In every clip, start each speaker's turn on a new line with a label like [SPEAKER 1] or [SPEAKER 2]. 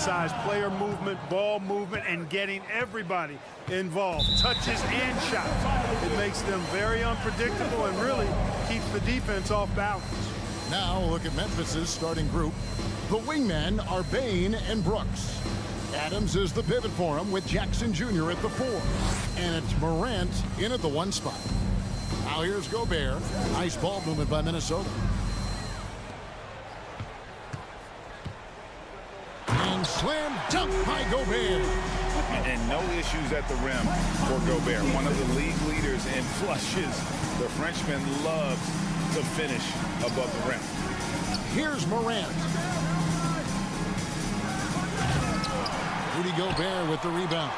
[SPEAKER 1] emphasize player movement, ball movement, and getting everybody involved, touches and shots. It makes them very unpredictable and really keeps the defense off balance.
[SPEAKER 2] Now look at Memphis's starting group. The wingmen are Bain and Brooks. Adams is the pivot for him with Jackson Jr. at the 4. And it's Morant in at the 1 spot. Now here's Gobert. Nice ball movement by Minnesota. And slam dunk by Gobert.
[SPEAKER 3] And no issues at the rim for Gobert. One of the league leaders in flushes. The Frenchman loves to finish above the rim.
[SPEAKER 2] Here's Morant. Rudy Gobert with the rebound.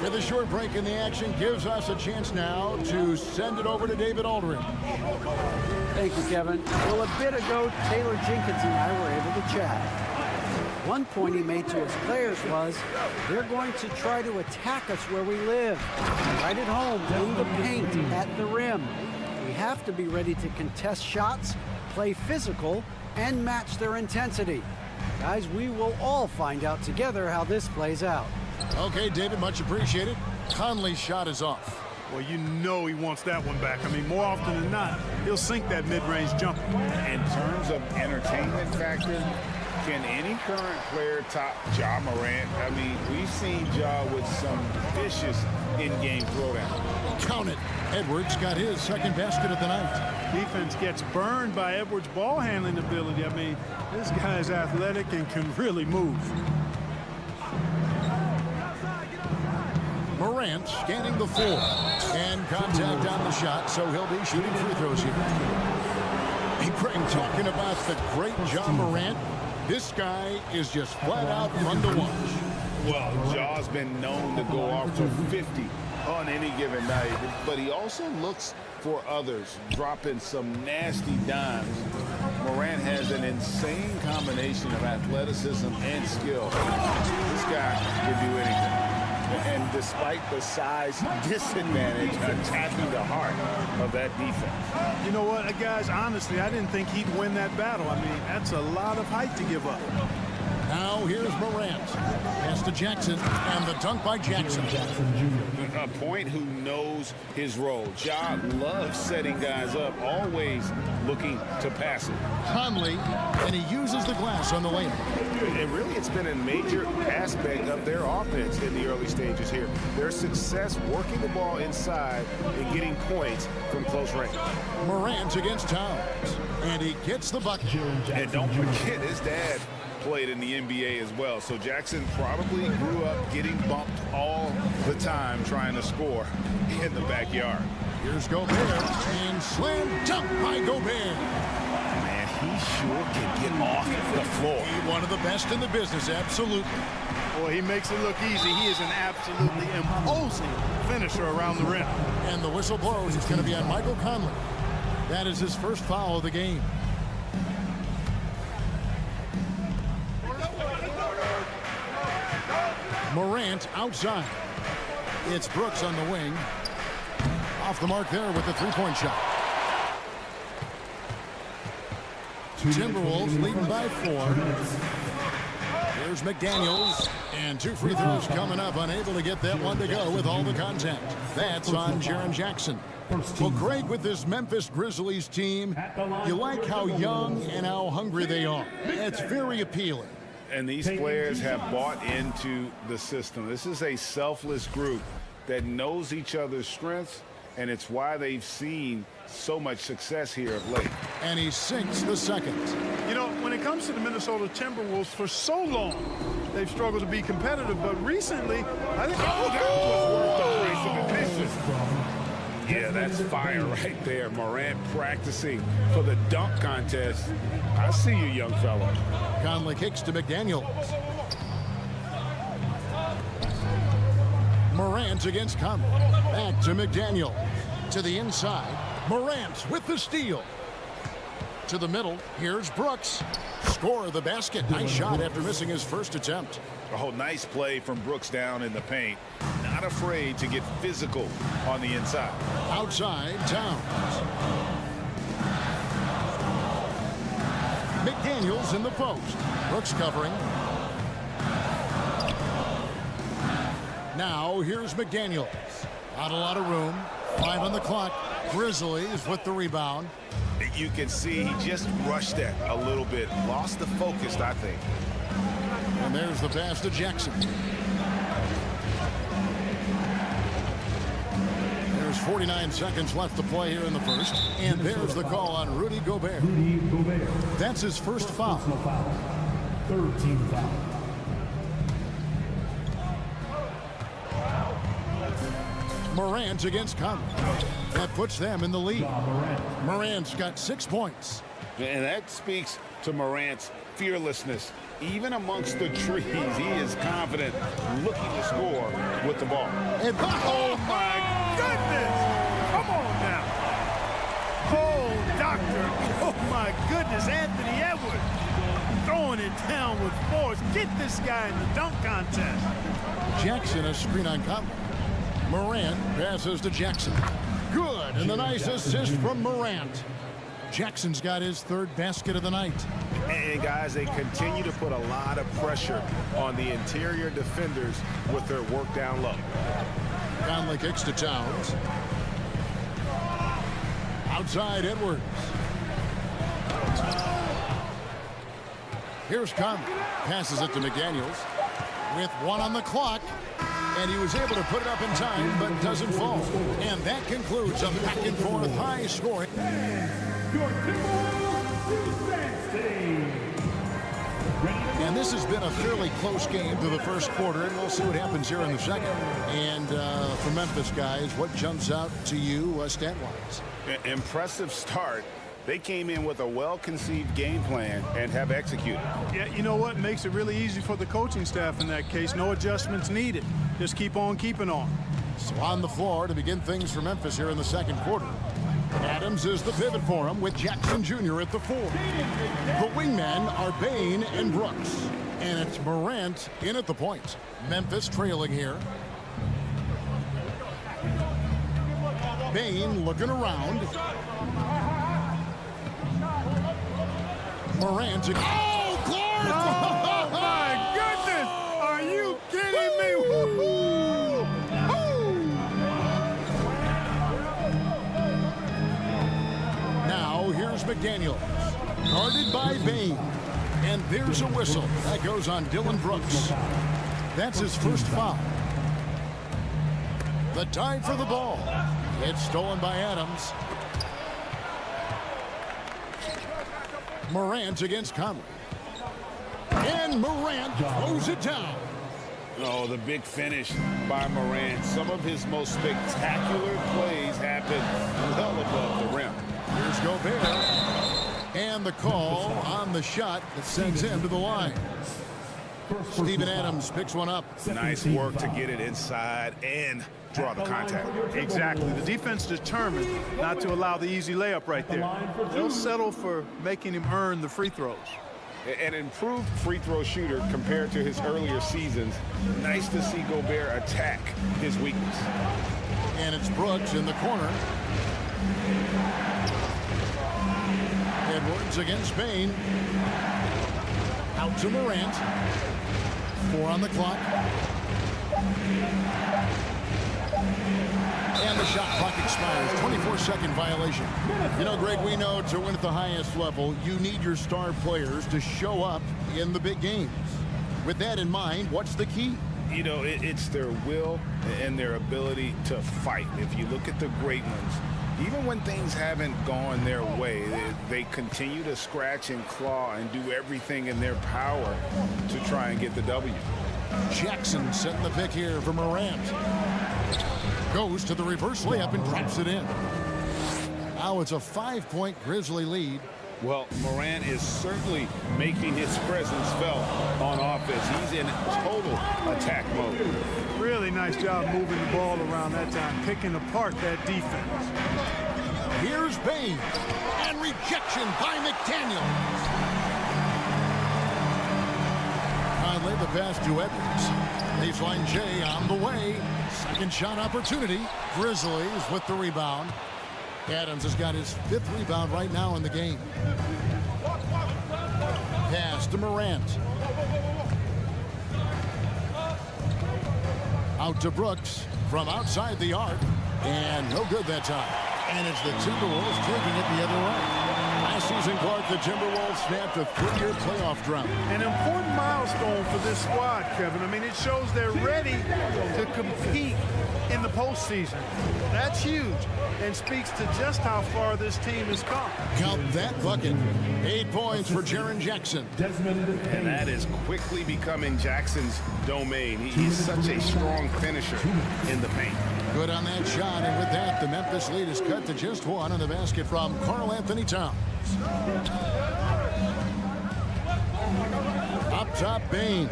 [SPEAKER 2] With a short break in the action gives us a chance now to send it over to David Aldridge.
[SPEAKER 4] Thank you, Kevin. Well, a bit ago, Taylor Jenkins and I were able to chat. One point he made to his players was, they're going to try to attack us where we live, right at home, in the paint, at the rim. We have to be ready to contest shots, play physical, and match their intensity. Guys, we will all find out together how this plays out.
[SPEAKER 2] Okay, David, much appreciated. Conley's shot is off.
[SPEAKER 1] Well, you know he wants that one back. I mean, more often than not, he'll sink that mid-range jumper.
[SPEAKER 3] In terms of entertainment factor, can any current player top Ja Morant? I mean, we've seen Ja with some vicious in-game throwdown.
[SPEAKER 2] Count it. Edwards got his second basket of the night.
[SPEAKER 1] Defense gets burned by Edwards' ball handling ability. I mean, this guy's athletic and can really move.
[SPEAKER 2] Morant scanning the floor. And contact on the shot, so he'll be shooting free throws here. Hey, Craig, talking about the great Ja Morant, this guy is just flat out fun to watch.
[SPEAKER 3] Well, Ja's been known to go off for 50 on any given night, but he also looks for others, dropping some nasty dimes. Morant has an insane combination of athleticism and skill. This guy can do anything. And despite the size disadvantage, attacking the heart of that defense.
[SPEAKER 1] You know what, guys, honestly, I didn't think he'd win that battle. I mean, that's a lot of height to give up.
[SPEAKER 2] Now here's Morant. Pass to Jackson, and the dunk by Jackson.
[SPEAKER 3] A point who knows his role. Ja loves setting guys up, always looking to pass it.
[SPEAKER 2] Conley, and he uses the glass on the lane.
[SPEAKER 3] And really, it's been a major aspect of their offense in the early stages here. Their success working the ball inside and getting points from close range.
[SPEAKER 2] Morant against Towns, and he gets the bucket.
[SPEAKER 3] And don't forget, his dad played in the NBA as well. So Jackson probably grew up getting bumped all the time trying to score in the backyard.
[SPEAKER 2] Here's Gobert, and slam dunk by Gobert.
[SPEAKER 3] Man, he sure can get off the floor.
[SPEAKER 2] One of the best in the business, absolutely.
[SPEAKER 1] Boy, he makes it look easy. He is an absolutely imposing finisher around the rim.
[SPEAKER 2] And the whistle blows. It's going to be on Michael Conley. That is his first foul of the game. Morant outside. It's Brooks on the wing. Off the mark there with the three-point shot. Timberwolves leading by 4. Here's McDaniels. And 2 free throws coming up. Unable to get that one to go with all the contact. That's on Jaren Jackson. Well, Greg, with this Memphis Grizzlies team, you like how young and how hungry they are. It's very appealing.
[SPEAKER 3] And these players have bought into the system. This is a selfless group that knows each other's strengths, and it's why they've seen so much success here of late.
[SPEAKER 2] And he sinks the second.
[SPEAKER 1] You know, when it comes to the Minnesota Timberwolves, for so long, they've struggled to be competitive, but recently, I think that was worth the price of admission.
[SPEAKER 3] Yeah, that's fire right there. Morant practicing for the dunk contest. I see you, young fella.
[SPEAKER 2] Conley kicks to McDaniels. Morant against Conley. Back to McDaniel. To the inside. Morant with the steal. To the middle. Here's Brooks. Score the basket. Nice shot after missing his first attempt.
[SPEAKER 3] Oh, nice play from Brooks down in the paint. Not afraid to get physical on the inside.
[SPEAKER 2] Outside, Towns. McDaniels in the post. Brooks covering. Now here's McDaniels. Not a lot of room. 5 on the clock. Grizzlies with the rebound.
[SPEAKER 3] You can see he just rushed that a little bit. Lost the focus, I think.
[SPEAKER 2] And there's the pass to Jackson. There's 49 seconds left to play here in the first. And there's the call on Rudy Gobert. That's his first foul.
[SPEAKER 5] 13 foul.
[SPEAKER 2] Morant against Conley. That puts them in the lead. Morant's got 6 points.
[SPEAKER 3] And that speaks to Morant's fearlessness. Even amongst the trees, he is confident, looking to score with the ball.
[SPEAKER 2] And
[SPEAKER 1] Oh, my goodness! Come on now. Oh, doctor. Oh, my goodness. Anthony Edwards throwing it down with force. Get this guy in the dunk contest.
[SPEAKER 2] Jackson a screen on Conley. Morant passes to Jackson. Good, and the nice assist from Morant. Jackson's got his 3rd basket of the night.
[SPEAKER 3] And guys, they continue to put a lot of pressure on the interior defenders with their work down low.
[SPEAKER 2] Conley kicks to Towns. Outside Edwards. Here's Conley. Passes it to McDaniels. With 1 on the clock. And he was able to put it up in time, but doesn't fall. And that concludes a back-and-forth high scoring. And this has been a fairly close game through the first quarter, and we'll see what happens here in the second. And for Memphis, guys, what jumps out to you stat-wise?
[SPEAKER 3] Impressive start. They came in with a well-conceived game plan and have executed.
[SPEAKER 1] Yeah, you know what? Makes it really easy for the coaching staff in that case. No adjustments needed. Just keep on keeping on.
[SPEAKER 2] So on the floor to begin things for Memphis here in the second quarter. Adams is the pivot for him with Jackson Jr. at the 4. The wingmen are Bain and Brooks. And it's Morant in at the point. Memphis trailing here. Bain looking around. Morant. Oh, Clark!
[SPEAKER 1] Oh, my goodness! Are you kidding me? Woo-hoo!
[SPEAKER 2] Now here's McDaniels. Guarded by Bain. And there's a whistle. That goes on Dylan Brooks. That's his first foul. The time for the ball. It's stolen by Adams. Morant against Conley. And Morant throws it down.
[SPEAKER 3] Oh, the big finish by Morant. Some of his most spectacular plays happen well above the rim.
[SPEAKER 2] Here's Gobert. And the call on the shot that sends him to the line. Steven Adams picks one up.
[SPEAKER 3] Nice work to get it inside and draw the contact.
[SPEAKER 1] Exactly. The defense determined not to allow the easy layup right there. They'll settle for making him earn the free throws.
[SPEAKER 3] An improved free throw shooter compared to his earlier seasons. Nice to see Gobert attack his weakness.
[SPEAKER 2] And it's Brooks in the corner. Edwards against Bain. Out to Morant. 4 on the clock. And the shot clock expires. 24-second violation. You know, Greg, we know to win at the highest level, you need your star players to show up in the big games. With that in mind, what's the key?
[SPEAKER 3] You know, it's their will and their ability to fight. If you look at the great ones, even when things haven't gone their way, they continue to scratch and claw and do everything in their power to try and get the W.
[SPEAKER 2] Jackson setting the pick here for Morant. Goes to the reverse layup and drops it in. Now it's a 5-point Grizzly lead.
[SPEAKER 3] Well, Morant is certainly making his presence felt on offense. He's in total attack mode.
[SPEAKER 1] Really nice job moving the ball around that time, picking apart that defense.
[SPEAKER 2] Here's Bain. And rejection by McDaniels. Conley the pass to Edwards. Baseline J on the way. Second shot opportunity. Grizzlies with the rebound. Adams has got his 5th rebound right now in the game. Pass to Morant. Out to Brooks from outside the arc. And no good that time. And it's the Timberwolves taking it the other way. Last season, Clark, the Timberwolves snapped a 3-year playoff drought.
[SPEAKER 1] An important milestone for this squad, Kevin. I mean, it shows they're ready to compete in the postseason. That's huge and speaks to just how far this team has come.
[SPEAKER 2] Count that bucket. 8 points for Jaren Jackson.
[SPEAKER 3] And that is quickly becoming Jackson's domain. He's such a strong finisher in the paint.
[SPEAKER 2] Good on that shot, and with that, the Memphis lead is cut to just 1 on the basket from Karl-Anthony Towns. Up top, Bain.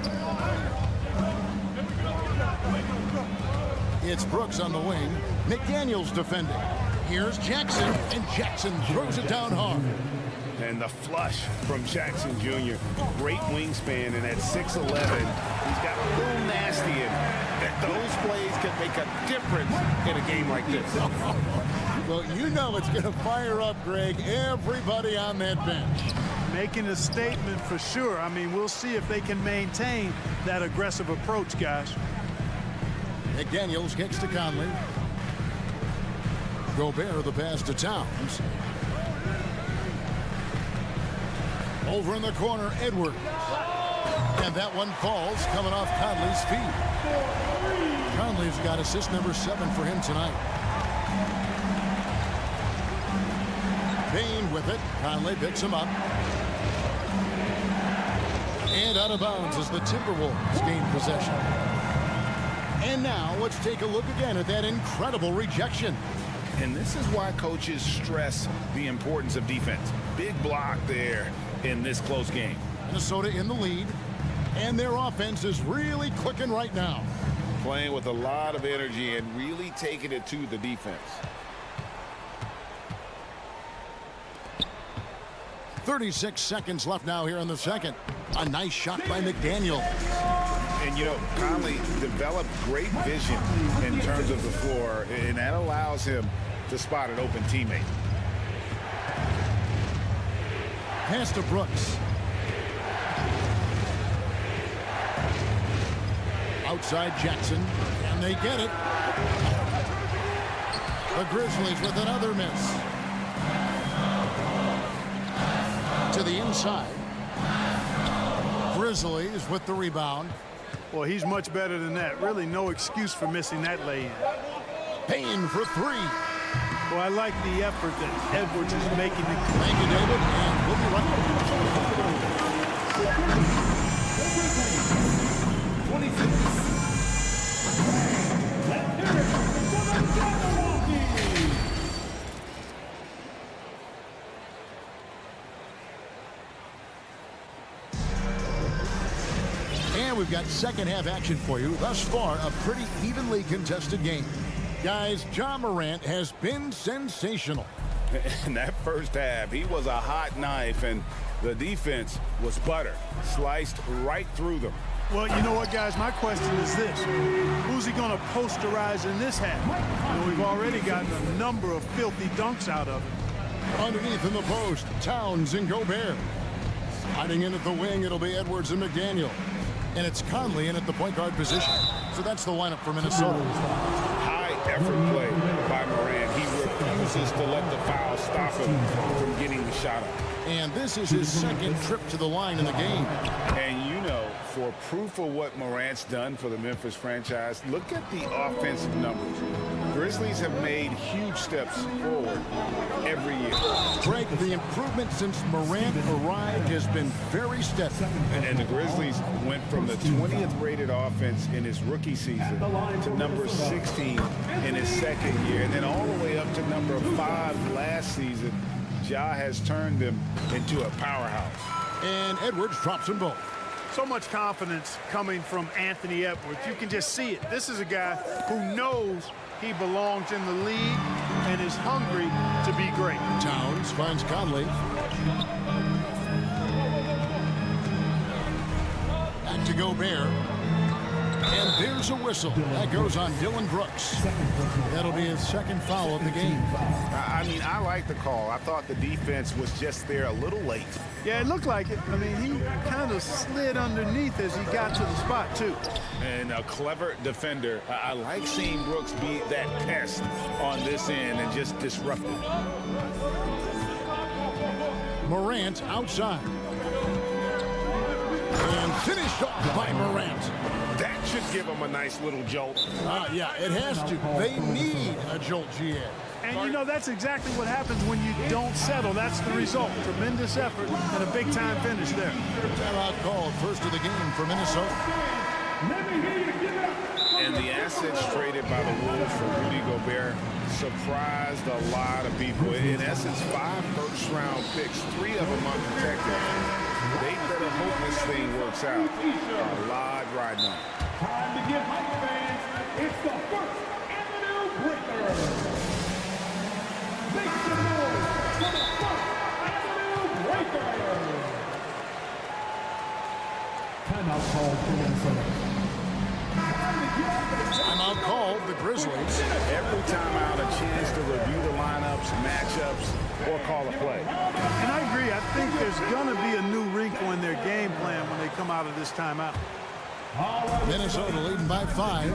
[SPEAKER 2] It's Brooks on the wing. McDaniels defending. Here's Jackson, and Jackson throws it down hard.
[SPEAKER 3] And the flush from Jackson Jr. Great wingspan, and at 6'11", he's got a little nasty in him. Those plays can make a difference in a game like this.
[SPEAKER 2] Well, you know it's going to fire up, Greg, everybody on that bench.
[SPEAKER 1] Making a statement for sure. I mean, we'll see if they can maintain that aggressive approach, guys.
[SPEAKER 2] McDaniels kicks to Conley. Gobert the pass to Towns. Over in the corner, Edwards. And that one falls, coming off Conley's feet. Conley's got assist number 7 for him tonight. Bain with it. Conley picks him up. And out of bounds as the Timberwolves gain possession. And now let's take a look again at that incredible rejection.
[SPEAKER 3] And this is why coaches stress the importance of defense. Big block there in this close game.
[SPEAKER 2] Minnesota in the lead, and their offense is really clicking right now.
[SPEAKER 3] Playing with a lot of energy and really taking it to the defense.
[SPEAKER 2] 36 seconds left now here in the second. A nice shot by McDaniel.
[SPEAKER 3] And, you know, Conley developed great vision in terms of the floor, and that allows him to spot an open teammate.
[SPEAKER 2] Pass to Brooks. Outside Jackson, and they get it. The Grizzlies with another miss. To the inside. Grizzlies with the rebound.
[SPEAKER 1] Well, he's much better than that. Really no excuse for missing that lay-in.
[SPEAKER 2] Payne for 3.
[SPEAKER 1] Well, I like the effort that Edwards is making.
[SPEAKER 2] Thank you, David, and we'll be right And we've got second half action for you. Thus far, a pretty evenly contested game. Guys, Ja Morant has been sensational.
[SPEAKER 3] In that first half, he was a hot knife, and the defense was butter. Sliced right through them.
[SPEAKER 1] Well, you know what, guys? My question is this. Who's he going to posterize in this half? You know, we've already gotten a number of filthy dunks out of him.
[SPEAKER 2] Underneath in the post, Towns and Gobert. Hiding in at the wing, it'll be Edwards and McDaniel. And it's Conley in at the point guard position. So that's the lineup for Minnesota.
[SPEAKER 3] High effort play by Morant. He refuses to let the foul stop him from getting the shot up.
[SPEAKER 2] And this is his second trip to the line in the game.
[SPEAKER 3] And you know, for proof of what Morant's done for the Memphis franchise, look at the offensive numbers. Grizzlies have made huge steps forward every year.
[SPEAKER 2] Greg, the improvement since Morant arrived has been very steady.
[SPEAKER 3] And the Grizzlies went from the 20th rated offense in his rookie season to number 16 in his second year, and then all the way up to number 5 last season. Ja has turned them into a powerhouse.
[SPEAKER 2] And Edwards drops them both.
[SPEAKER 1] So much confidence coming from Anthony Edwards. You can just see it. This is a guy who knows he belongs in the league and is hungry to be great.
[SPEAKER 2] Towns finds Conley. Back to Gobert. And there's a whistle. That goes on Dylan Brooks. That'll be his second foul of the game.
[SPEAKER 3] I mean, I like the call. I thought the defense was just there a little late.
[SPEAKER 1] Yeah, it looked like it. I mean, he kind of slid underneath as he got to the spot, too.
[SPEAKER 3] And a clever defender. I like seeing Brooks be that pest on this end and just disrupt it.
[SPEAKER 2] Morant outside. And finished off by Morant.
[SPEAKER 3] That should give him a nice little jolt.
[SPEAKER 2] Yeah, it has to. They need a jolt, GA.
[SPEAKER 1] And, you know, that's exactly what happens when you don't settle. That's the result. Tremendous effort and a big-time finish there.
[SPEAKER 2] Timeout called, first of the game for Minnesota.
[SPEAKER 3] And the assets traded by the Wolves for Rudy Gobert surprised a lot of people. In essence, 5 first-round picks, 3 of them unprotected. They better hope this thing works out. A lot riding on.
[SPEAKER 5] Time to give Mike fans, it's the First Avenue Breaker. Make some noise for the First Avenue Breaker. Timeout called for Minnesota.
[SPEAKER 2] Timeout called the Grizzlies.
[SPEAKER 3] Every timeout, a chance to review the lineups, matchups, or call a play.
[SPEAKER 1] And I agree. I think there's going to be a new wrinkle in their game plan when they come out of this timeout.
[SPEAKER 2] Minnesota leading by 5.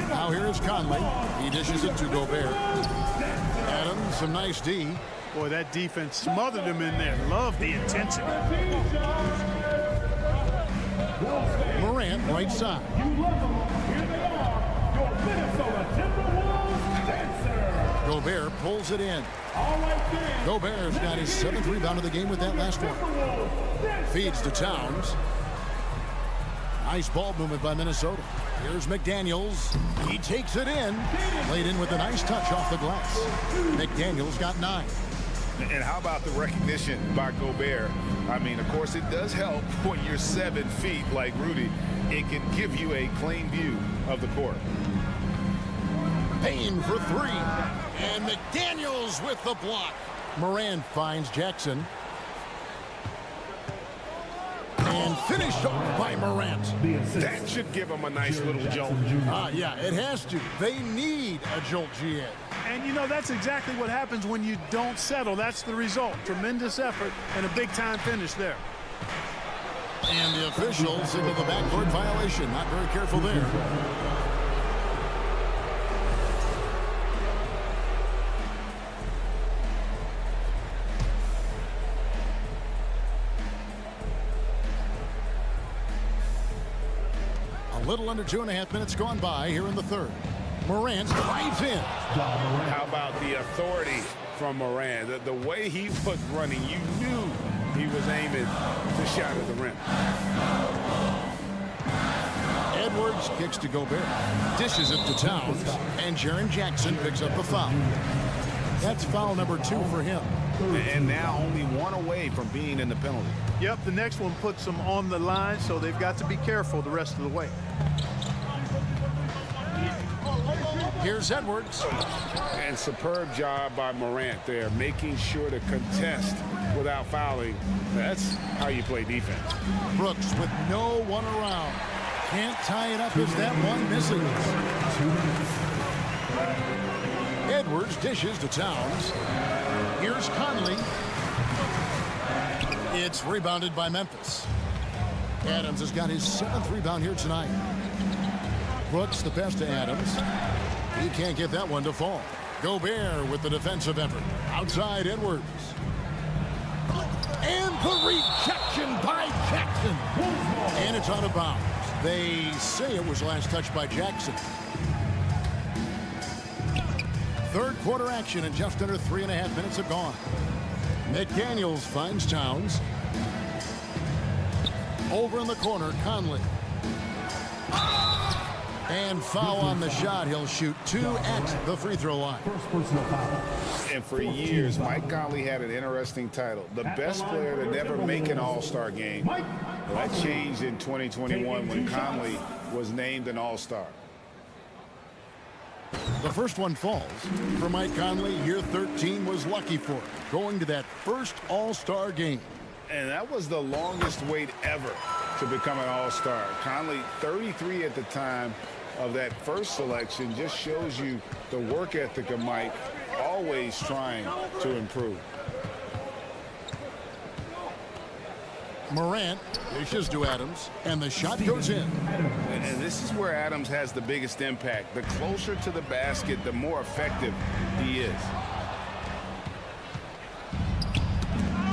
[SPEAKER 2] Now here is Conley. He dishes it to Gobert. Adams, some nice D.
[SPEAKER 1] Boy, that defense smothered him in there. Love the intensity.
[SPEAKER 2] Morant, right side. Gobert pulls it in. Gobert's got his 7th rebound of the game with that last one. Feeds to Towns. Nice ball movement by Minnesota. Here's McDaniels. He takes it in. Laid in with a nice touch off the glass. McDaniels got 9.
[SPEAKER 3] And how about the recognition by Gobert? I mean, of course, it does help when you're 7 feet like Rudy. It can give you a clean view of the court.
[SPEAKER 2] Payne for 3. And McDaniels with the block. Moran finds Jackson. And finished off by Morant.
[SPEAKER 3] That should give him a nice little jolt.
[SPEAKER 2] Yeah, it has to. They need a jolt, GA.
[SPEAKER 1] And, you know, that's exactly what happens when you don't settle. That's the result. Tremendous effort and a big-time finish there.
[SPEAKER 2] And the officials into the backcourt violation. Not very careful there. A little under 2.5 minutes gone by here in the third. Morant drives in.
[SPEAKER 3] How about the authority from Moran? The way he was running, you knew he was aiming to shatter the rim.
[SPEAKER 2] Edwards kicks to Gobert. Dishes it to Towns. And Jaren Jackson picks up the foul. That's foul number 2 for him.
[SPEAKER 3] And now only 1 away from being in the penalty.
[SPEAKER 1] Yep, the next one puts them on the line, so they've got to be careful the rest of the way.
[SPEAKER 2] Here's Edwards.
[SPEAKER 3] And superb job by Morant there, making sure to contest without fouling. That's how you play defense.
[SPEAKER 2] Brooks with no one around. Can't tie it up as that one misses. Edwards dishes to Towns. Here's Conley. It's rebounded by Memphis. Adams has got his 7th rebound here tonight. Brooks the pass to Adams. He can't get that one to fall. Gobert with the defensive effort. Outside Edwards. And the rejection by Jackson. And it's out of bounds. They say it was last touched by Jackson. Third quarter action and just under 3.5 minutes have gone. McDaniels finds Towns. Over in the corner, Conley. And foul on the shot. He'll shoot 2 at the free throw line.
[SPEAKER 3] And for years, Mike Conley had an interesting title. The best player to never make an All-Star game. Well, that changed in 2021 when Conley was named an All-Star.
[SPEAKER 2] The first one falls. For Mike Conley, year 13 was lucky for him, going to that first All-Star game.
[SPEAKER 3] And that was the longest wait ever to become an all-star. Conley, 33 at the time of that first selection, just shows you the work ethic of Mike, always trying to improve.
[SPEAKER 2] Morant dishes to Adams, and the shot goes in.
[SPEAKER 3] And this is where Adams has the biggest impact. The closer to the basket, the more effective he is.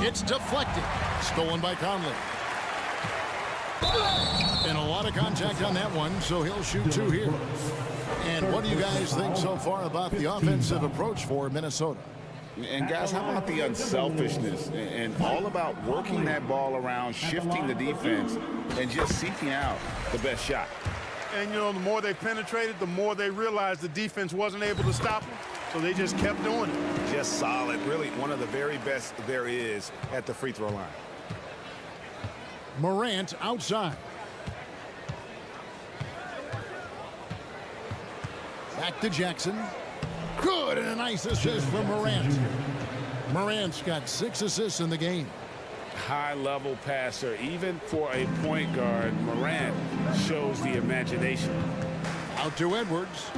[SPEAKER 2] It's deflected. Stolen by Conley. And a lot of contact on that one, so he'll shoot two here. And what do you guys think so far about the offensive approach for Minnesota?
[SPEAKER 3] And guys, how about the unselfishness and all about working that ball around, shifting the defense, and just seeking out the best shot?
[SPEAKER 1] And, you know, the more they penetrated, the more they realized the defense wasn't able to stop them, so they just kept doing it.
[SPEAKER 6] Just solid. Really one of the very best there is at the free throw line.
[SPEAKER 2] Morant outside. Back to Jackson. Good, and a nice assist from Morant. Morant's got 6 assists in the game.
[SPEAKER 3] High-level passer. Even for a point guard, Morant shows the imagination.
[SPEAKER 2] Out to Edwards.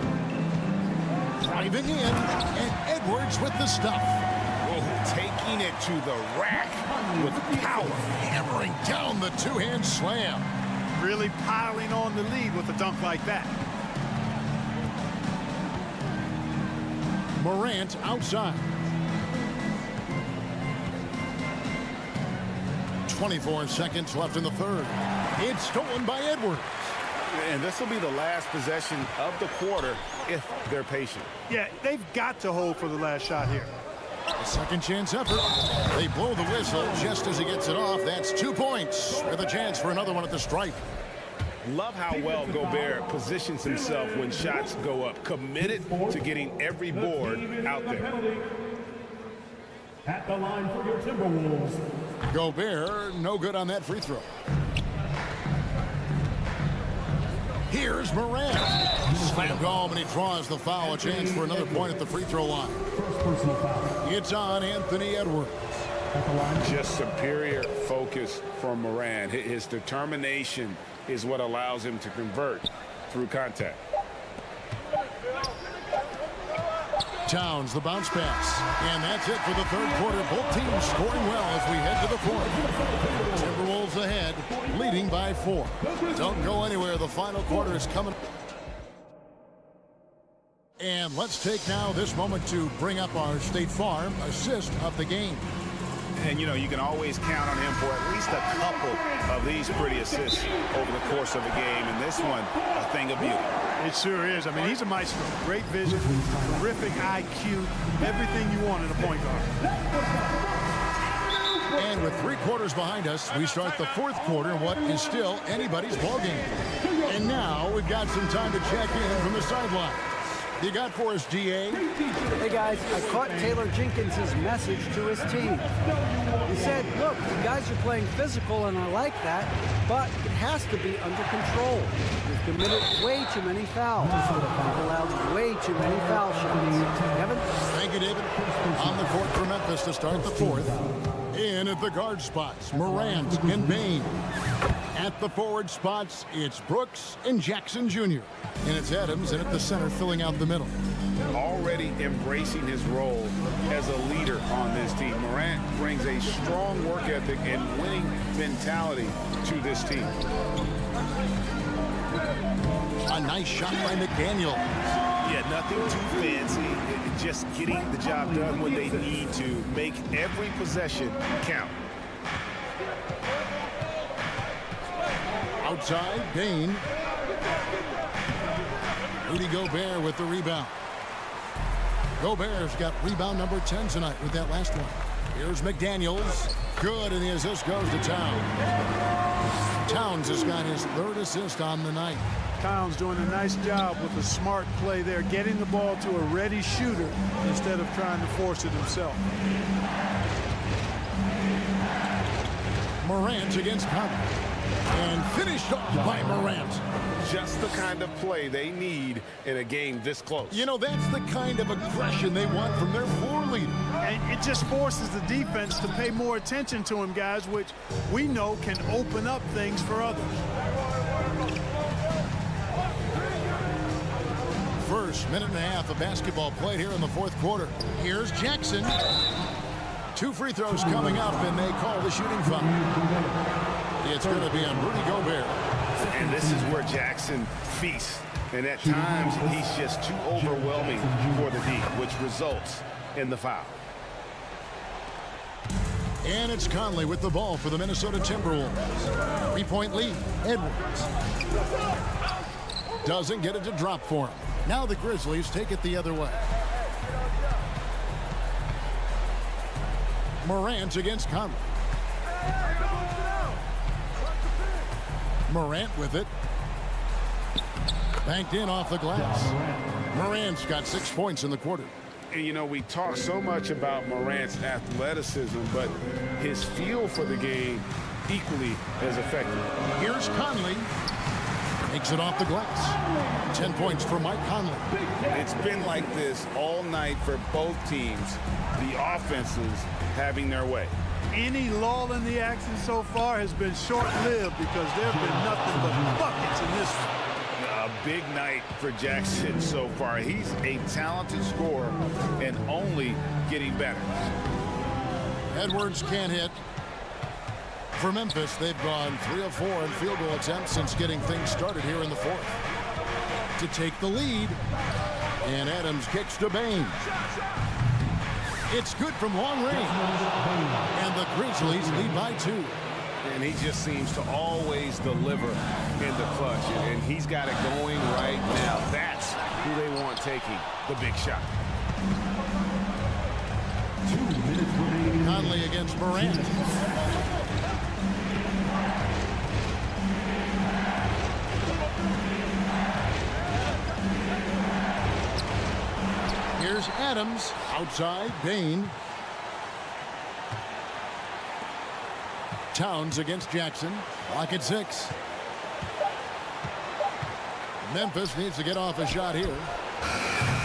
[SPEAKER 2] Driving in, and Edwards with the stuff.
[SPEAKER 6] Oh, taking it to the rack with power.
[SPEAKER 2] Hammering down the two-hand slam.
[SPEAKER 1] Really piling on the lead with a dunk like that.
[SPEAKER 2] Morant outside. 24 seconds left in the third. It's stolen by Edwards.
[SPEAKER 3] And this will be the last possession of the quarter if they're patient.
[SPEAKER 1] Yeah, they've got to hold for the last shot here.
[SPEAKER 2] A second chance effort. They blow the whistle just as he gets it off. That's 2 points with a chance for another one at the stripe.
[SPEAKER 3] Love how well Gobert positions himself when shots go up. Committed to getting every board out there.
[SPEAKER 5] At the line for your Timberwolves.
[SPEAKER 2] Gobert, no good on that free throw. Here's Morant. Slammed home, and he draws the foul. A chance for another point at the free throw line.
[SPEAKER 5] First personal foul.
[SPEAKER 2] It's on Anthony Edwards.
[SPEAKER 5] At the line.
[SPEAKER 3] Just superior focus from Morant. His determination is what allows him to convert through contact.
[SPEAKER 2] Towns, the bounce pass. And that's it for the third quarter. Both teams scoring well as we head to the fourth. Timberwolves ahead, leading by 4. Don't go anywhere. The final quarter is coming. And let's take now this moment to bring up our State Farm assist of the game.
[SPEAKER 6] And, you know, you can always count on him for at least a couple of these pretty assists over the course of a game. And this one, a thing of beauty.
[SPEAKER 1] It sure is. I mean, he's a maestro. Great vision, terrific IQ, everything you want in a point guard.
[SPEAKER 2] And with 3 quarters behind us, we start the fourth quarter in what is still anybody's ball game. And now we've got some time to check in from the sideline. You got for us, GA?
[SPEAKER 4] Hey guys, I caught Taylor Jenkins' message to his team. He said, look, you guys are playing physical and I like that, but it has to be under control. We've committed way too many fouls. We've allowed way too many foul shots. Kevin?
[SPEAKER 2] Thank you, David. On the court for Memphis to start the fourth. In at the guard spots, Morant and Bain. At the forward spots, it's Brooks and Jackson Jr. And it's Adams in at the center filling out the middle.
[SPEAKER 3] Already embracing his role as a leader on this team. Morant brings a strong work ethic and winning mentality to this team.
[SPEAKER 2] A nice shot by McDaniel.
[SPEAKER 6] Yeah, nothing too fancy. Just getting the job done when they need to. Make every possession count.
[SPEAKER 2] Outside, Bain. Rudy Gobert with the rebound. Gobert's got rebound number 10 tonight with that last one. Here's McDaniels. Good, and the assist goes to Towns. Towns has got his 3rd assist on the night.
[SPEAKER 1] Towns doing a nice job with a smart play there, getting the ball to a ready shooter instead of trying to force it himself.
[SPEAKER 2] Morant against Conley. And finished off by Morant.
[SPEAKER 3] Just the kind of play they need in a game this close.
[SPEAKER 2] You know, that's the kind of aggression they want from their floor leader.
[SPEAKER 1] And it just forces the defense to pay more attention to him, guys, which we know can open up things for others.
[SPEAKER 2] First minute and a half of basketball played here in the fourth quarter. Here's Jackson. 2 free throws coming up, and they call the shooting foul. It's going to be on Rudy Gobert.
[SPEAKER 3] And this is where Jackson feasts. And at times, he's just too overwhelming for the D, which results in the foul.
[SPEAKER 2] And it's Conley with the ball for the Minnesota Timberwolves. 3-point lead. Edwards. Doesn't get it to drop for him. Now the Grizzlies take it the other way. Morant against Conley. Morant with it. Banked in off the glass. Morant's got 6 points in the quarter.
[SPEAKER 3] And, you know, we talk so much about Morant's athleticism, but his feel for the game equally as effective.
[SPEAKER 2] Here's Conley. Takes it off the glass. 10 points for Mike Conley.
[SPEAKER 3] It's been like this all night for both teams. The offenses having their way.
[SPEAKER 1] Any lull in the action so far has been short-lived because there have been nothing but buckets in this one.
[SPEAKER 3] A big night for Jackson so far. He's a talented scorer and only getting better.
[SPEAKER 2] Edwards can't hit. For Memphis, they've gone 3 of 4 in field goal attempts since getting things started here in the fourth. To take the lead, and Adams kicks to Bain. It's good from long range, and the Grizzlies lead by 2.
[SPEAKER 3] And he just seems to always deliver in the clutch, and he's got it going right now. That's who they want taking the big shot.
[SPEAKER 5] 2 minutes remaining.
[SPEAKER 2] Conley against Morant. Here's Adams. Outside, Bain. Towns against Jackson. Lock at 6. Memphis needs to get off a shot here.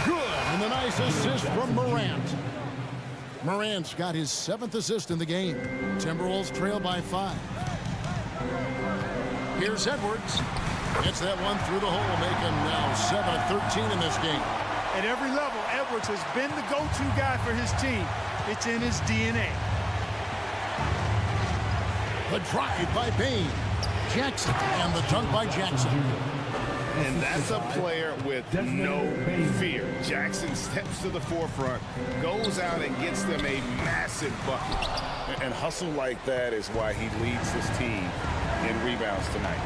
[SPEAKER 2] Good. And a nice assist from Morant. Morant's got his 7th assist in the game. Timberwolves trail by 5. Here's Edwards. Gets that one through the hole, making now 7 of 13 in this game.
[SPEAKER 1] At every level, Edwards has been the go-to guy for his team. It's in his DNA.
[SPEAKER 2] The drive by Bain. Jackson, and the dunk by Jackson.
[SPEAKER 3] And that's a player with no fear. Jackson steps to the forefront, goes out and gets them a massive bucket. And hustle like that is why he leads his team in rebounds tonight.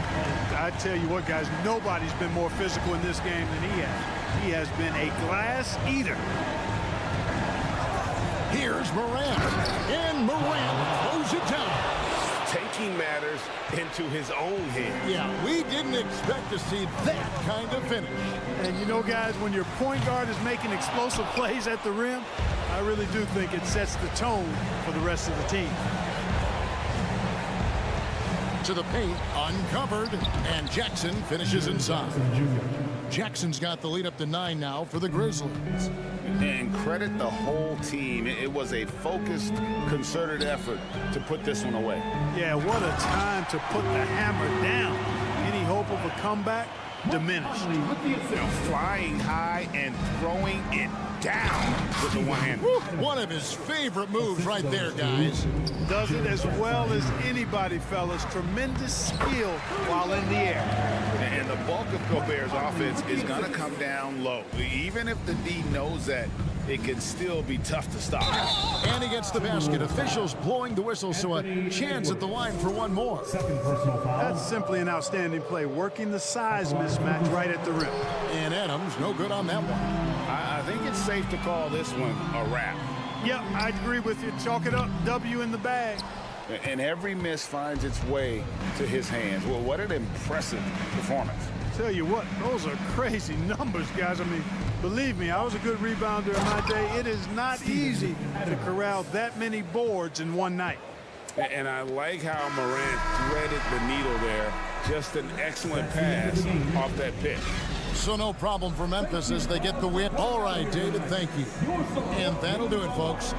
[SPEAKER 1] I tell you what, guys, nobody's been more physical in this game than he has. He has been a glass eater.
[SPEAKER 2] Here's Morant. And Morant throws it down.
[SPEAKER 3] Taking matters into his own hands.
[SPEAKER 2] Yeah, we didn't expect to see that kind of finish.
[SPEAKER 1] And you know, guys, when your point guard is making explosive plays at the rim, I really do think it sets the tone for the rest of the team.
[SPEAKER 2] To the paint, uncovered, and Jackson finishes inside. Jackson's got the lead up to 9 now for the Grizzlies.
[SPEAKER 3] And credit the whole team. It was a focused, concerted effort to put this one away.
[SPEAKER 1] Yeah, what a time to put the hammer down. Any hope of a comeback diminished.
[SPEAKER 3] You know, flying high and throwing it down with the one-hand.
[SPEAKER 2] One of his favorite moves right there, guys.
[SPEAKER 1] Does it as well as anybody, fellas. Tremendous skill while in the air.
[SPEAKER 3] And the bulk of Gobert's offense is going to come down low. Even if the D knows that, it can still be tough to stop.
[SPEAKER 2] And he gets the basket. Officials blowing the whistle, so a chance at the line for one more.
[SPEAKER 5] Second personal foul.
[SPEAKER 1] That's simply an outstanding play, working the size mismatch right at the rim.
[SPEAKER 2] And Adams, no good on that one.
[SPEAKER 3] I think it's safe to call this one a wrap.
[SPEAKER 1] Yep, I agree with you. Chalk it up. W in the bag.
[SPEAKER 3] And every miss finds its way to his hands. Well, what an impressive performance.
[SPEAKER 1] Tell you what, those are crazy numbers, guys. I mean, believe me, I was a good rebounder in my day. It is not easy to corral that many boards in one night.
[SPEAKER 3] And I like how Morant threaded the needle there. Just an excellent pass off that pick.
[SPEAKER 2] So no problem for Memphis as they get the win. All right, David, thank you. And that'll do it, folks.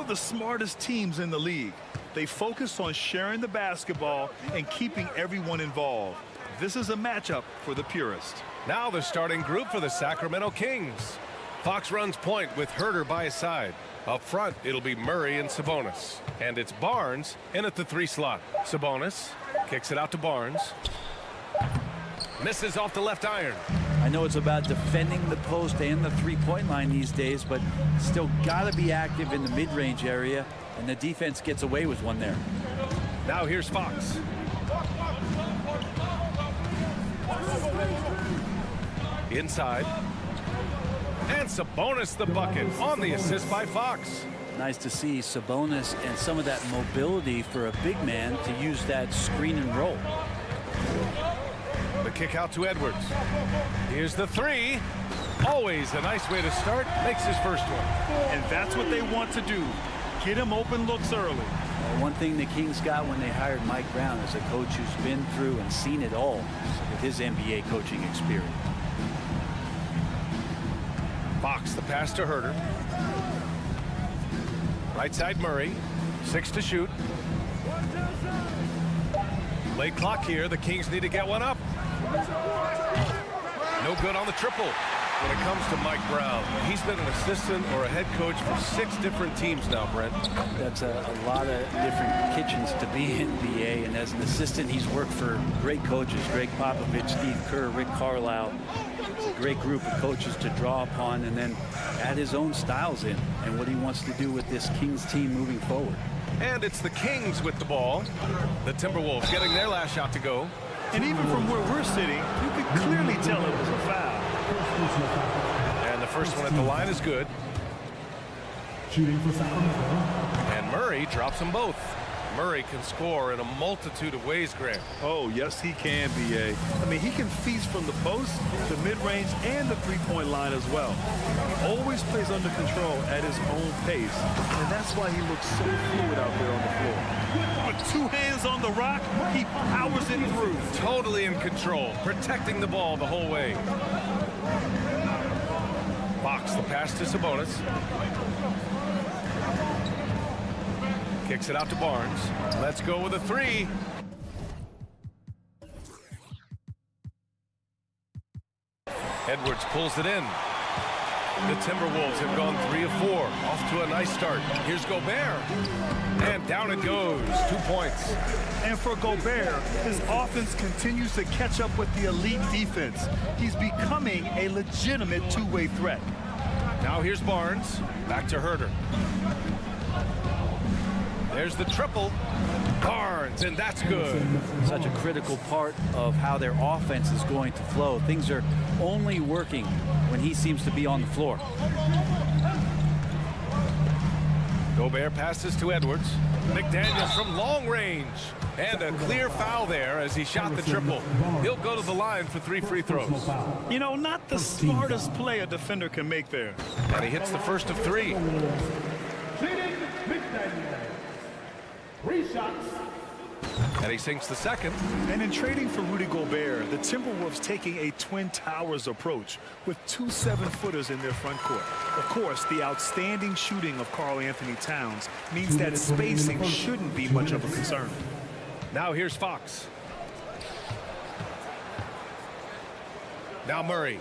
[SPEAKER 1] The smartest teams in the league. They focus on sharing the basketball and keeping everyone involved. This is a matchup for the purist.
[SPEAKER 7] Now the starting group for the Sacramento Kings. Fox runs point with Herter by his side. Up front, it'll be Murray and Sabonis. And it's Barnes in at the 3 slot. Sabonis kicks it out to Barnes. Misses off the left iron.
[SPEAKER 4] I know it's about defending the post and the three-point line these days, but still got to be active in the mid-range area, and the defense gets away with one there.
[SPEAKER 7] Now here's Fox. Inside. And Sabonis the bucket on the assist by Fox.
[SPEAKER 4] Nice to see Sabonis and some of that mobility for a big man to use that screen and roll.
[SPEAKER 7] The kick out to Edwards. Here's the 3. Always a nice way to start. Makes his first one.
[SPEAKER 1] And that's what they want to do. Get him open looks early.
[SPEAKER 4] One thing the Kings got when they hired Mike Brown is a coach who's been through and seen it all with his NBA coaching experience.
[SPEAKER 7] Fox the pass to Herter. Right side Murray. 6 to shoot. Late clock here. The Kings need to get one up. No good on the triple. When it comes to Mike Brown, he's been an assistant or a head coach for 6 different teams now, Brent.
[SPEAKER 4] That's a lot of different kitchens to be in NBA, and as an assistant, he's worked for great coaches, Greg Popovich, Steve Kerr, Rick Carlisle. It's a great group of coaches to draw upon and then add his own styles in and what he wants to do with this Kings team moving forward.
[SPEAKER 7] And it's the Kings with the ball. The Timberwolves getting their last shot to go.
[SPEAKER 1] And even from where we're sitting, you can clearly tell it was a foul.
[SPEAKER 7] And the first one at the line is good.
[SPEAKER 5] Shooting for Sacramento.
[SPEAKER 7] And Murray drops them both. Murray can score in a multitude of ways, Grant.
[SPEAKER 1] Oh, yes, he can, B.A. I mean, he can feast from the post, the mid-range, and the three-point line as well. He always plays under control at his own pace, and that's why he looks so fluid out there on the floor. With 2 hands on the rock, he powers it through.
[SPEAKER 7] Totally in control, protecting the ball the whole way. Fox the pass to Sabonis. Kicks it out to Barnes. Let's go with a three. Edwards pulls it in. The Timberwolves have gone 3 of 4. Off to a nice start. Here's Gobert. And down it goes. 2 points.
[SPEAKER 1] And for Gobert, his offense continues to catch up with the elite defense. He's becoming a legitimate two-way threat.
[SPEAKER 7] Now here's Barnes. Back to Herter. There's the triple. Barnes, and that's good.
[SPEAKER 4] Such a critical part of how their offense is going to flow. Things are only working when he seems to be on the floor.
[SPEAKER 7] Gobert passes to Edwards. McDaniels from long range. And a clear foul there as he shot the triple. He'll go to the line for 3 free throws.
[SPEAKER 1] You know, not the smartest play a defender can make there.
[SPEAKER 7] And he hits the first of 3. And he sinks the second.
[SPEAKER 1] And in trading for Rudy Gobert, the Timberwolves taking a Twin Towers approach with 2 7-footers in their front court. Of course, the outstanding shooting of Karl-Anthony Towns means that spacing shouldn't be much of a concern.
[SPEAKER 7] Now here's Fox. Now Murray.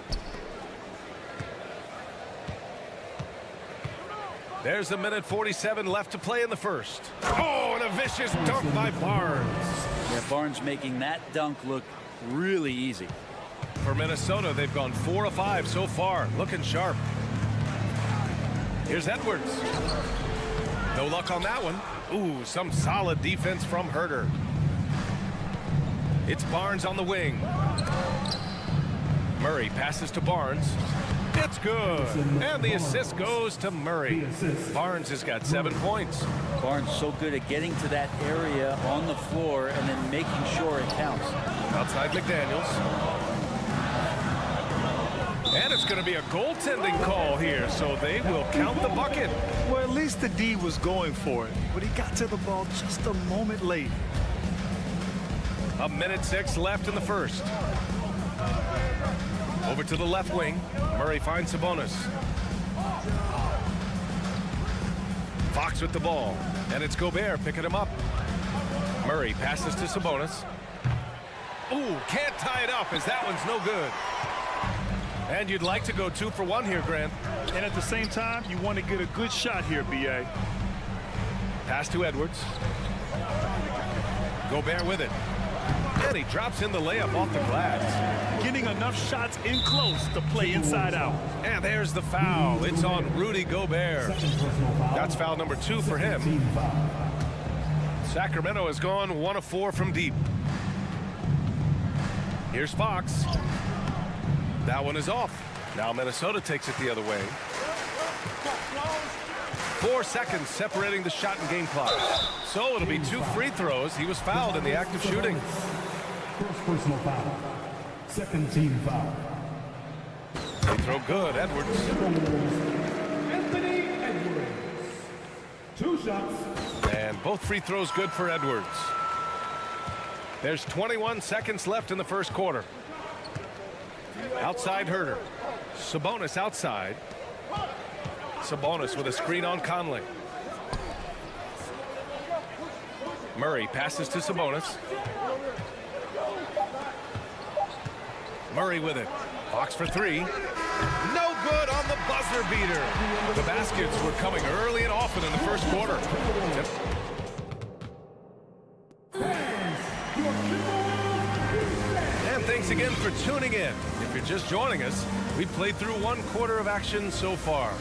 [SPEAKER 7] There's 1:47 left to play in the first. Oh, and a vicious dunk by Barnes.
[SPEAKER 4] Yeah, Barnes making that dunk look really easy.
[SPEAKER 7] For Minnesota, they've gone 4 of 5 so far. Looking sharp. Here's Edwards. No luck on that one. Ooh, some solid defense from Herter. It's Barnes on the wing. Murray passes to Barnes. It's good. And the assist goes to Murray. Barnes has got 7 points.
[SPEAKER 4] Barnes so good at getting to that area on the floor and then making sure it counts.
[SPEAKER 7] Outside McDaniels. And it's going to be a goaltending call here, so they will count the bucket.
[SPEAKER 1] Well, at least the D was going for it, but he got to the ball just a moment late.
[SPEAKER 7] 1:06 left in the first. Over to the left wing. Murray finds Sabonis. Fox with the ball. And it's Gobert picking him up. Murray passes to Sabonis. Ooh, can't tie it up as that one's no good. And you'd like to go 2 for 1 here, Grant.
[SPEAKER 1] And at the same time, you want to get a good shot here, B.A.
[SPEAKER 7] Pass to Edwards. Gobert with it. And he drops in the layup off the glass.
[SPEAKER 1] Getting enough shots in close to play inside out.
[SPEAKER 7] And there's the foul. It's on Rudy Gobert. That's foul number 2 for him. Sacramento has gone 1 of 4 from deep. Here's Fox. That one is off. Now Minnesota takes it the other way. 4 seconds separating the shot and game clock. So it'll be 2 free throws. He was fouled in the act of shooting.
[SPEAKER 5] First personal foul. Second team foul.
[SPEAKER 7] They throw good. Edwards.
[SPEAKER 5] Anthony Edwards. 2 shots.
[SPEAKER 7] And both free throws good for Edwards. There's 21 seconds left in the first quarter. Outside Herter. Sabonis outside. Sabonis with a screen on Conley. Murray passes to Sabonis. Murray with it. Fox for 3. No good on the buzzer beater. The baskets were coming early and often in the first quarter. And thanks again for tuning in. If you're just joining us, we've played through 1 quarter of action so far.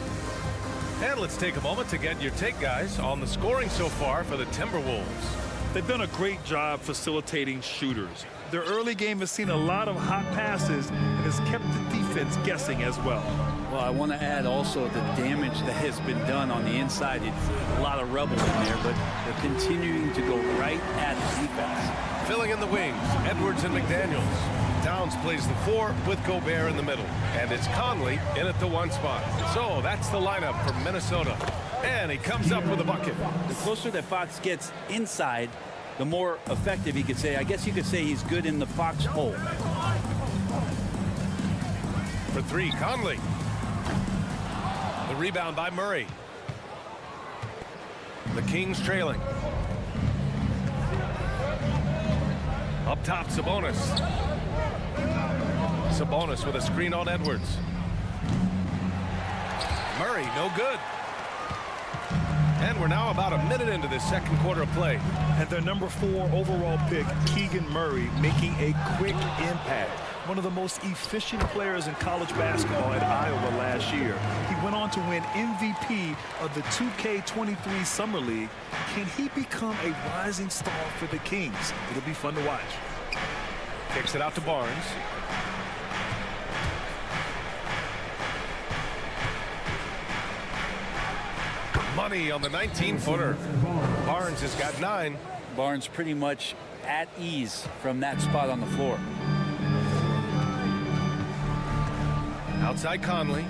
[SPEAKER 7] And let's take a moment to get your take, guys, on the scoring so far for the Timberwolves.
[SPEAKER 1] They've done a great job facilitating shooters. Their early game has seen a lot of hot passes and has kept the defense guessing as well.
[SPEAKER 4] Well, I want to add also the damage that has been done on the inside. It's a lot of rubble in there, but they're continuing to go right at the defense.
[SPEAKER 7] Filling in the wings, Edwards and McDaniels. Towns plays the 4 with Gobert in the middle. And it's Conley in at the 1 spot. So that's the lineup for Minnesota. And he comes up with a bucket.
[SPEAKER 4] The closer that Fox gets inside, the more effective he could say. I guess you could say he's good in the Fox hole.
[SPEAKER 7] For 3, Conley. The rebound by Murray. The Kings trailing. Up top, Sabonis. Sabonis with a screen on Edwards. Murray, no good. And we're now about a minute into this second quarter of play.
[SPEAKER 8] And their number 4 overall pick, Keegan Murray, making a quick impact. One of the most efficient players in college basketball at Iowa last year. He went on to win MVP of the 2K23 Summer League. Can he become a rising star for the Kings? It'll be fun to watch.
[SPEAKER 7] Kicks it out to Barnes. Money on the 19-footer. Barnes has got 9.
[SPEAKER 9] Barnes pretty much at ease from that spot on the floor.
[SPEAKER 7] Outside Conley.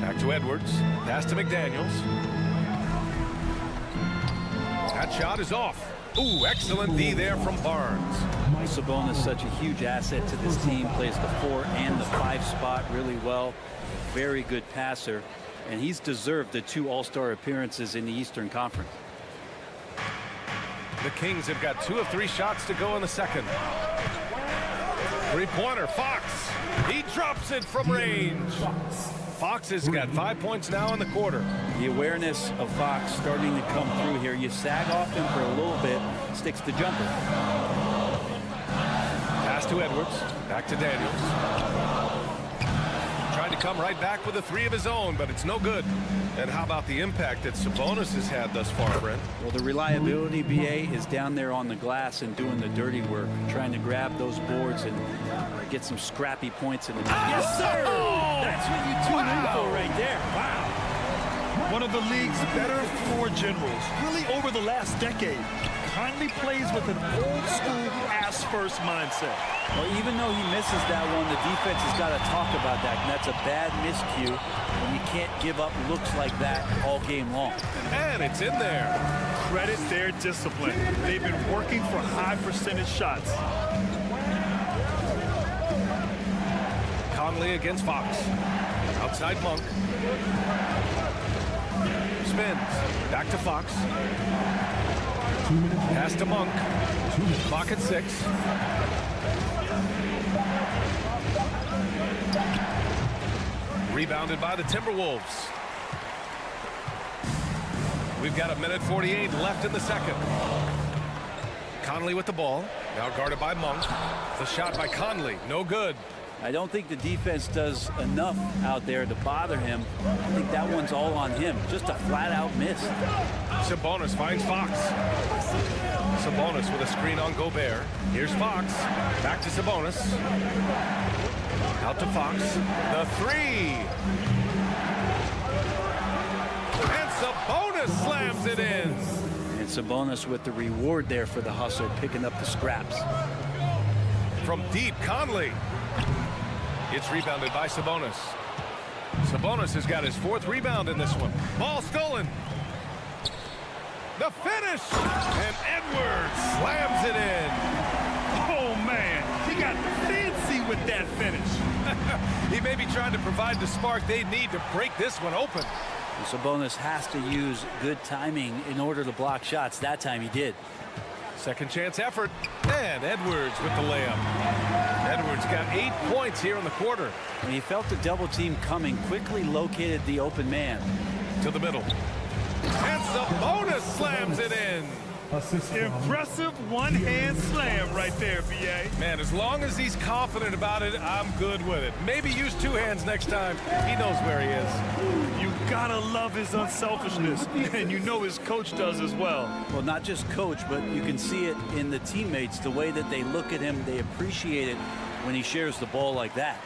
[SPEAKER 7] Back to Edwards. Pass to McDaniels. That shot is off. Ooh, excellent D there from Barnes.
[SPEAKER 9] Sabonis, such a huge asset to this team. Plays the 4 and the 5 spot really well. Very good passer. And he's deserved the 2 All-Star appearances in the Eastern Conference.
[SPEAKER 7] The Kings have got 2 of 3 shots to go in the second. Three-pointer, Fox. He drops it from range. Fox has got 5 points now in the quarter.
[SPEAKER 9] The awareness of Fox starting to come through here. You sag off him for a little bit, sticks the jumper.
[SPEAKER 7] Pass to Edwards. Back to Daniels. Trying to come right back with a 3 of his own, but it's no good. And how about the impact that Sabonis has had thus far, Brent?
[SPEAKER 9] Well, the reliability, BA, is down there on the glass and doing the dirty work, trying to grab those boards and get some scrappy points in the net. Yes, sir! That's what you tune in for right there. Wow.
[SPEAKER 8] One of the league's better floor generals, really over the last decade. Kindly plays with an old-school pass-first mindset.
[SPEAKER 9] Well, even though he misses that one, the defense has got to talk about that. And that's a bad miscue when you can't give up looks like that all game long.
[SPEAKER 7] And it's in there.
[SPEAKER 8] Credit their discipline. They've been working for high percentage shots.
[SPEAKER 7] Conley against Fox. Outside Monk. Spins. Back to Fox. Pass to Monk. Clock at 6. Rebounded by the Timberwolves. We've got a minute 48 left in the second. Conley with the ball. Now guarded by Monk. The shot by Conley. No good.
[SPEAKER 9] I don't think the defense does enough out there to bother him. I think that one's all on him. Just a flat-out miss.
[SPEAKER 7] Sabonis finds Fox. Sabonis with a screen on Gobert. Here's Fox. Back to Sabonis. Out to Fox. The 3. And Sabonis slams it in.
[SPEAKER 9] And Sabonis with the reward there for the hustle, picking up the scraps.
[SPEAKER 7] From deep, Conley. It's rebounded by Sabonis. Sabonis has got his 4th rebound in this one. Ball stolen. The finish. And Edwards slams it in.
[SPEAKER 8] Oh, man. He got fancy with that finish.
[SPEAKER 7] He may be trying to provide the spark they need to break this one open.
[SPEAKER 9] And Sabonis has to use good timing in order to block shots. That time he did.
[SPEAKER 7] Second chance effort. And Edwards with the layup. Edwards got 8 points here in the quarter.
[SPEAKER 9] When he felt the double team coming, quickly located the open man.
[SPEAKER 7] To the middle. And Sabonis slams it in.
[SPEAKER 8] Impressive one-hand slam right there, B.A.
[SPEAKER 7] Man, as long as he's confident about it, I'm good with it. Maybe use 2 hands next time. He knows where he is.
[SPEAKER 8] You gotta love his unselfishness, and you know his coach does as well.
[SPEAKER 9] Well, not just coach, but you can see it in the teammates, the way that they look at him. They appreciate it when he shares the ball like that.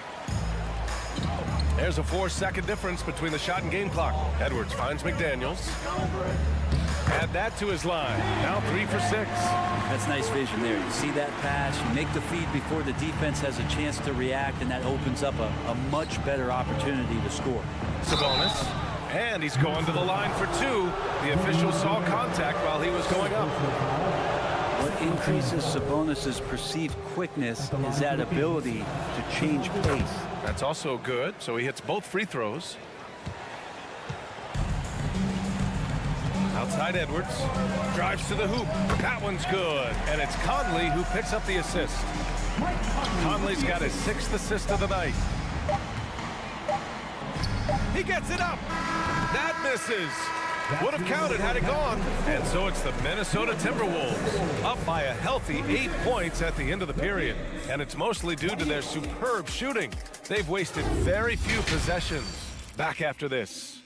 [SPEAKER 7] There's a 4-second difference between the shot and game clock. Edwards finds McDaniels. Add that to his line. Now 3 for 6.
[SPEAKER 9] That's nice vision there. You see that pass, you make the feed before the defense has a chance to react, and that opens up a much better opportunity to score.
[SPEAKER 7] Sabonis. And he's going to the line for 2. The official saw contact while he was going up.
[SPEAKER 9] What increases Sabonis' perceived quickness is that ability to change pace.
[SPEAKER 7] That's also good. So he hits both free throws. Outside Edwards. Drives to the hoop. That one's good. And it's Conley who picks up the assist. Conley's got his 6th assist of the night. He gets it up. That misses. Would have counted had it gone. And so it's the Minnesota Timberwolves up by a healthy 8 points at the end of the period. And it's mostly due to their superb shooting. They've wasted very few possessions. Back after this.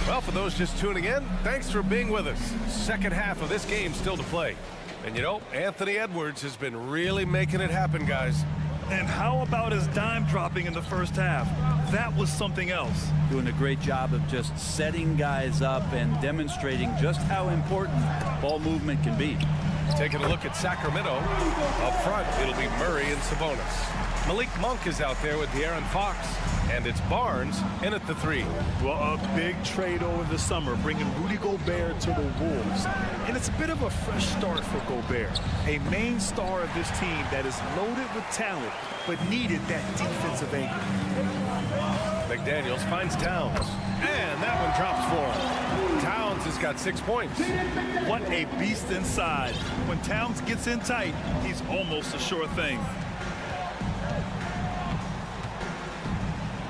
[SPEAKER 7] Well, for those just tuning in, thanks for being with us. Second half of this game still to play. And you know, Anthony Edwards has been really making it happen, guys.
[SPEAKER 8] And how about his dime dropping in the first half? That was something else.
[SPEAKER 9] Doing a great job of just setting guys up and demonstrating just how important ball movement can be.
[SPEAKER 7] Taking a look at Sacramento. Up front, it'll be Murray and Sabonis. Malik Monk is out there with De'Aaron Fox. And it's Barnes in at the 3.
[SPEAKER 8] Well, a big trade over the summer, bringing Rudy Gobert to the Wolves. And it's a bit of a fresh start for Gobert, a main star of this team that is loaded with talent, but needed that defensive anchor.
[SPEAKER 7] McDaniels finds Towns. And that one drops for him. Towns has got 6 points.
[SPEAKER 8] What a beast inside. When Towns gets in tight, he's almost a sure thing.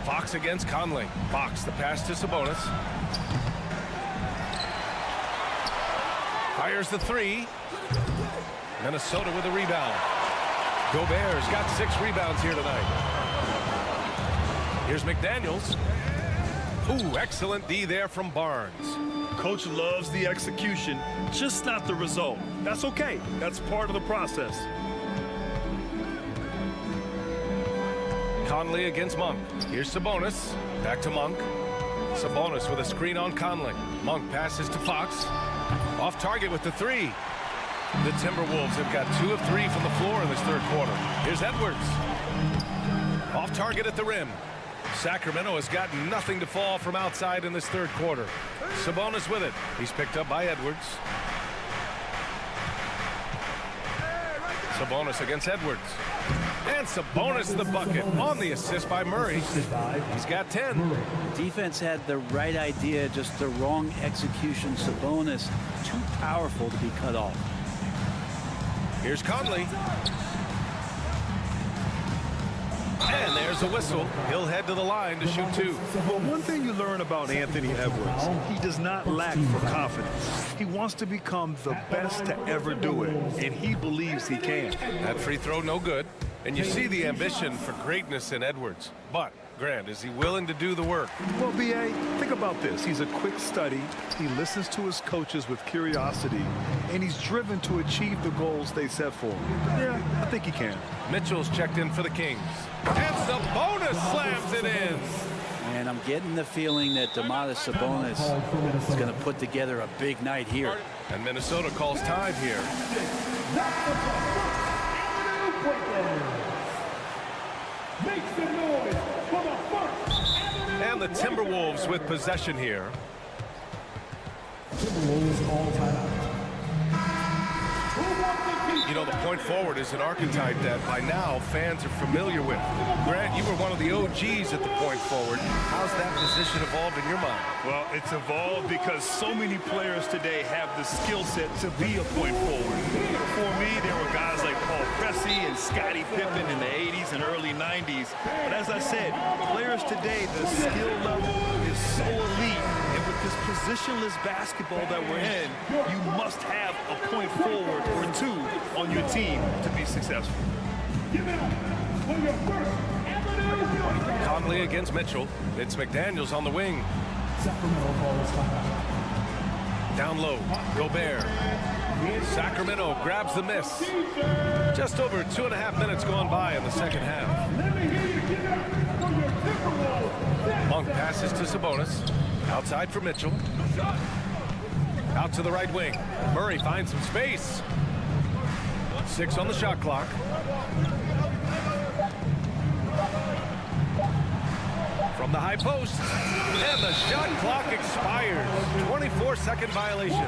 [SPEAKER 7] Fox against Conley. Fox the pass to Sabonis. Fires the 3. Minnesota with a rebound. Gobert's got 6 rebounds here tonight. Here's McDaniels. Ooh, excellent D there from Barnes.
[SPEAKER 8] Coach loves the execution, just not the result. That's okay. That's part of the process.
[SPEAKER 7] Conley against Monk. Here's Sabonis. Back to Monk. Sabonis with a screen on Conley. Monk passes to Fox. Off target with the 3. The Timberwolves have got 2 of 3 from the floor in this third quarter. Here's Edwards. Off target at the rim. Sacramento has got nothing to fall from outside in this third quarter. Sabonis with it. He's picked up by Edwards. Sabonis against Edwards. And Sabonis the bucket on the assist by Murray. He's got 10.
[SPEAKER 9] Defense had the right idea, just the wrong execution. Sabonis too powerful to be cut off.
[SPEAKER 7] Here's Conley. And there's a whistle. He'll head to the line to shoot 2.
[SPEAKER 8] Well, one thing you learn about Anthony Edwards, he does not lack for confidence. He wants to become the best to ever do it, and he believes he can.
[SPEAKER 7] That free throw no good. And you see the ambition for greatness in Edwards. But, Grant, is he willing to do the work?
[SPEAKER 8] Well, B.A., think about this. He's a quick study. He listens to his coaches with curiosity, and he's driven to achieve the goals they set for him. Yeah, I think he can.
[SPEAKER 7] Mitchell's checked in for the Kings. And Sabonis slams it in.
[SPEAKER 9] And I'm getting the feeling that Domantas Sabonis is going to put together a big night here.
[SPEAKER 7] And Minnesota calls time here.
[SPEAKER 5] Make some noise for the first.
[SPEAKER 7] And the Timberwolves with possession here.
[SPEAKER 5] Timberwolves all time.
[SPEAKER 7] You know, the point forward is an archetype that by now fans are familiar with. Grant, you were one of the OGs at the point forward. How's that position evolved in your mind?
[SPEAKER 8] Well, it's evolved because so many players today have the skill set to be a point forward. Before me, there were guys like Paul Pressey and Scottie Pippen in the 80s and early 90s. But as I said, players today, the skill level is so elite. And with this positionless basketball that we're in, you must have a point forward or 2 on your team to be successful.
[SPEAKER 7] Conley against Mitchell. It's McDaniels on the wing. Down low, Gobert. Sacramento grabs the miss. Just over 2.5 minutes gone by in the second half. Monk passes to Sabonis. Outside for Mitchell. Out to the right wing. Murray finds some space. 6 on the shot clock. From the high post. And the shot clock expires. 24-second violation.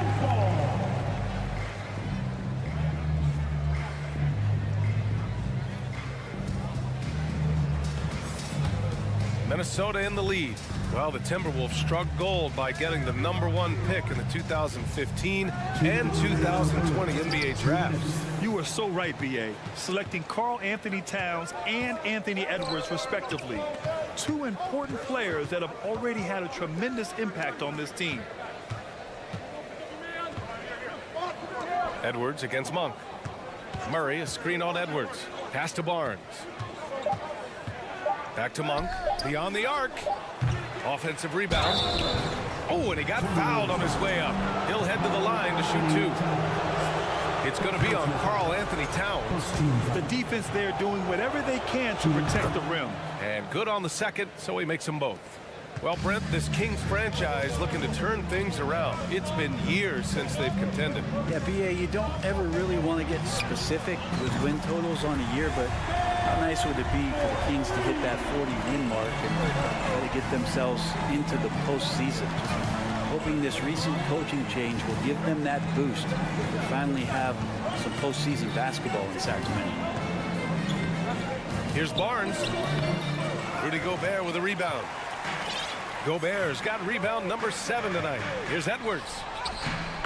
[SPEAKER 7] Minnesota in the lead. Well, the Timberwolves struck gold by getting the #1 pick in the 2015 and 2020 NBA drafts.
[SPEAKER 8] You are so right, B.A. Selecting Karl-Anthony Towns and Anthony Edwards, respectively. Two important players that have already had a tremendous impact on this team.
[SPEAKER 7] Edwards against Monk. Murray, a screen on Edwards. Pass to Barnes. Back to Monk. Beyond the arc. Offensive rebound. Oh, and he got fouled on his way up. He'll head to the line to shoot 2. It's going to be on Karl-Anthony Towns.
[SPEAKER 8] The defense there doing whatever they can to protect the rim.
[SPEAKER 7] And good on the second, so he makes them both. Well, Brent, this Kings franchise looking to turn things around. It's been years since they've contended.
[SPEAKER 9] Yeah, B.A., you don't ever really want to get specific with win totals on a year, but how nice would it be for the Kings to hit that 40-win mark and try to get themselves into the postseason? Hoping this recent coaching change will give them that boost to finally have some postseason basketball in Sacramento.
[SPEAKER 7] Here's Barnes. Rudy Gobert with a rebound. Gobert's got rebound #7 tonight. Here's Edwards.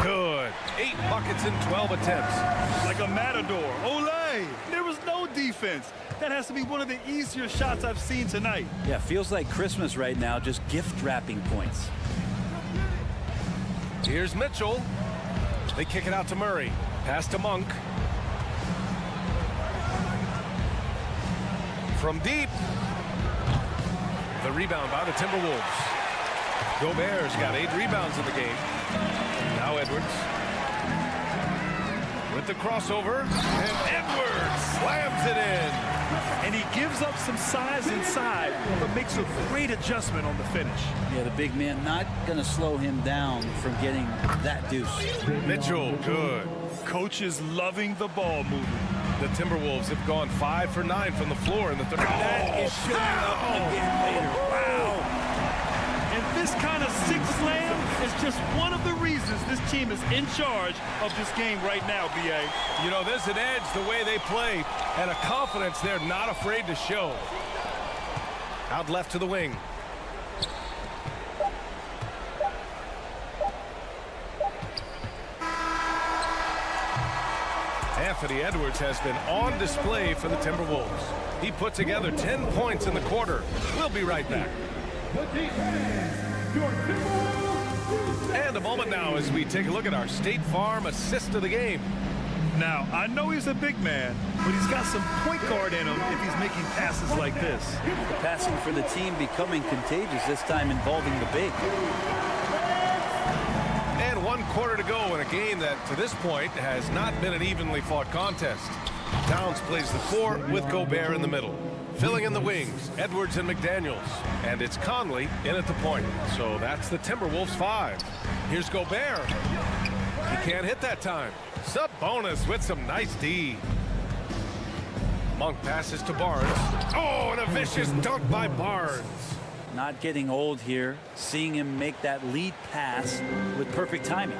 [SPEAKER 7] Good. 8 buckets in 12 attempts.
[SPEAKER 8] Like a matador. Olay! There was no defense. That has to be one of the easier shots I've seen tonight.
[SPEAKER 9] Yeah, feels like Christmas right now, just gift wrapping points.
[SPEAKER 7] Here's Mitchell. They kick it out to Murray. Pass to Monk. From deep. The rebound by the Timberwolves. Gobert's got 8 rebounds in the game. Now Edwards. With the crossover. And Edwards slams it in.
[SPEAKER 8] And he gives up some size inside, but makes a great adjustment on the finish.
[SPEAKER 9] Yeah, the big man not going to slow him down from getting that deuce.
[SPEAKER 7] Mitchell, good.
[SPEAKER 8] Coach is loving the ball movement.
[SPEAKER 7] The Timberwolves have gone 5 for 9 from the floor in the third.
[SPEAKER 9] That is showing up again later.
[SPEAKER 8] Wow. And this kind of sick slam is just one of the reasons this team is in charge of this game right now, B.A.
[SPEAKER 7] You know, there's an edge the way they play and a confidence they're not afraid to show. Out left to the wing. Anthony Edwards has been on display for the Timberwolves. He put together 10 points in the quarter. We'll be right back. And a moment now as we take a look at our State Farm assist of the game.
[SPEAKER 8] Now, I know he's a big man, but he's got some point guard in him if he's making passes like this.
[SPEAKER 9] The passing for the team becoming contagious, this time involving the big.
[SPEAKER 7] And 1 quarter to go in a game that, to this point, has not been an evenly fought contest. Towns plays the 4 with Gobert in the middle. Filling in the wings, Edwards and McDaniels. And it's Conley in at the point. So that's the Timberwolves 5. Here's Gobert. He can't hit that time. Sabonis with some nice D. Monk passes to Barnes. Oh, and a vicious dunk by Barnes.
[SPEAKER 9] Not getting old here, seeing him make that lead pass with perfect timing.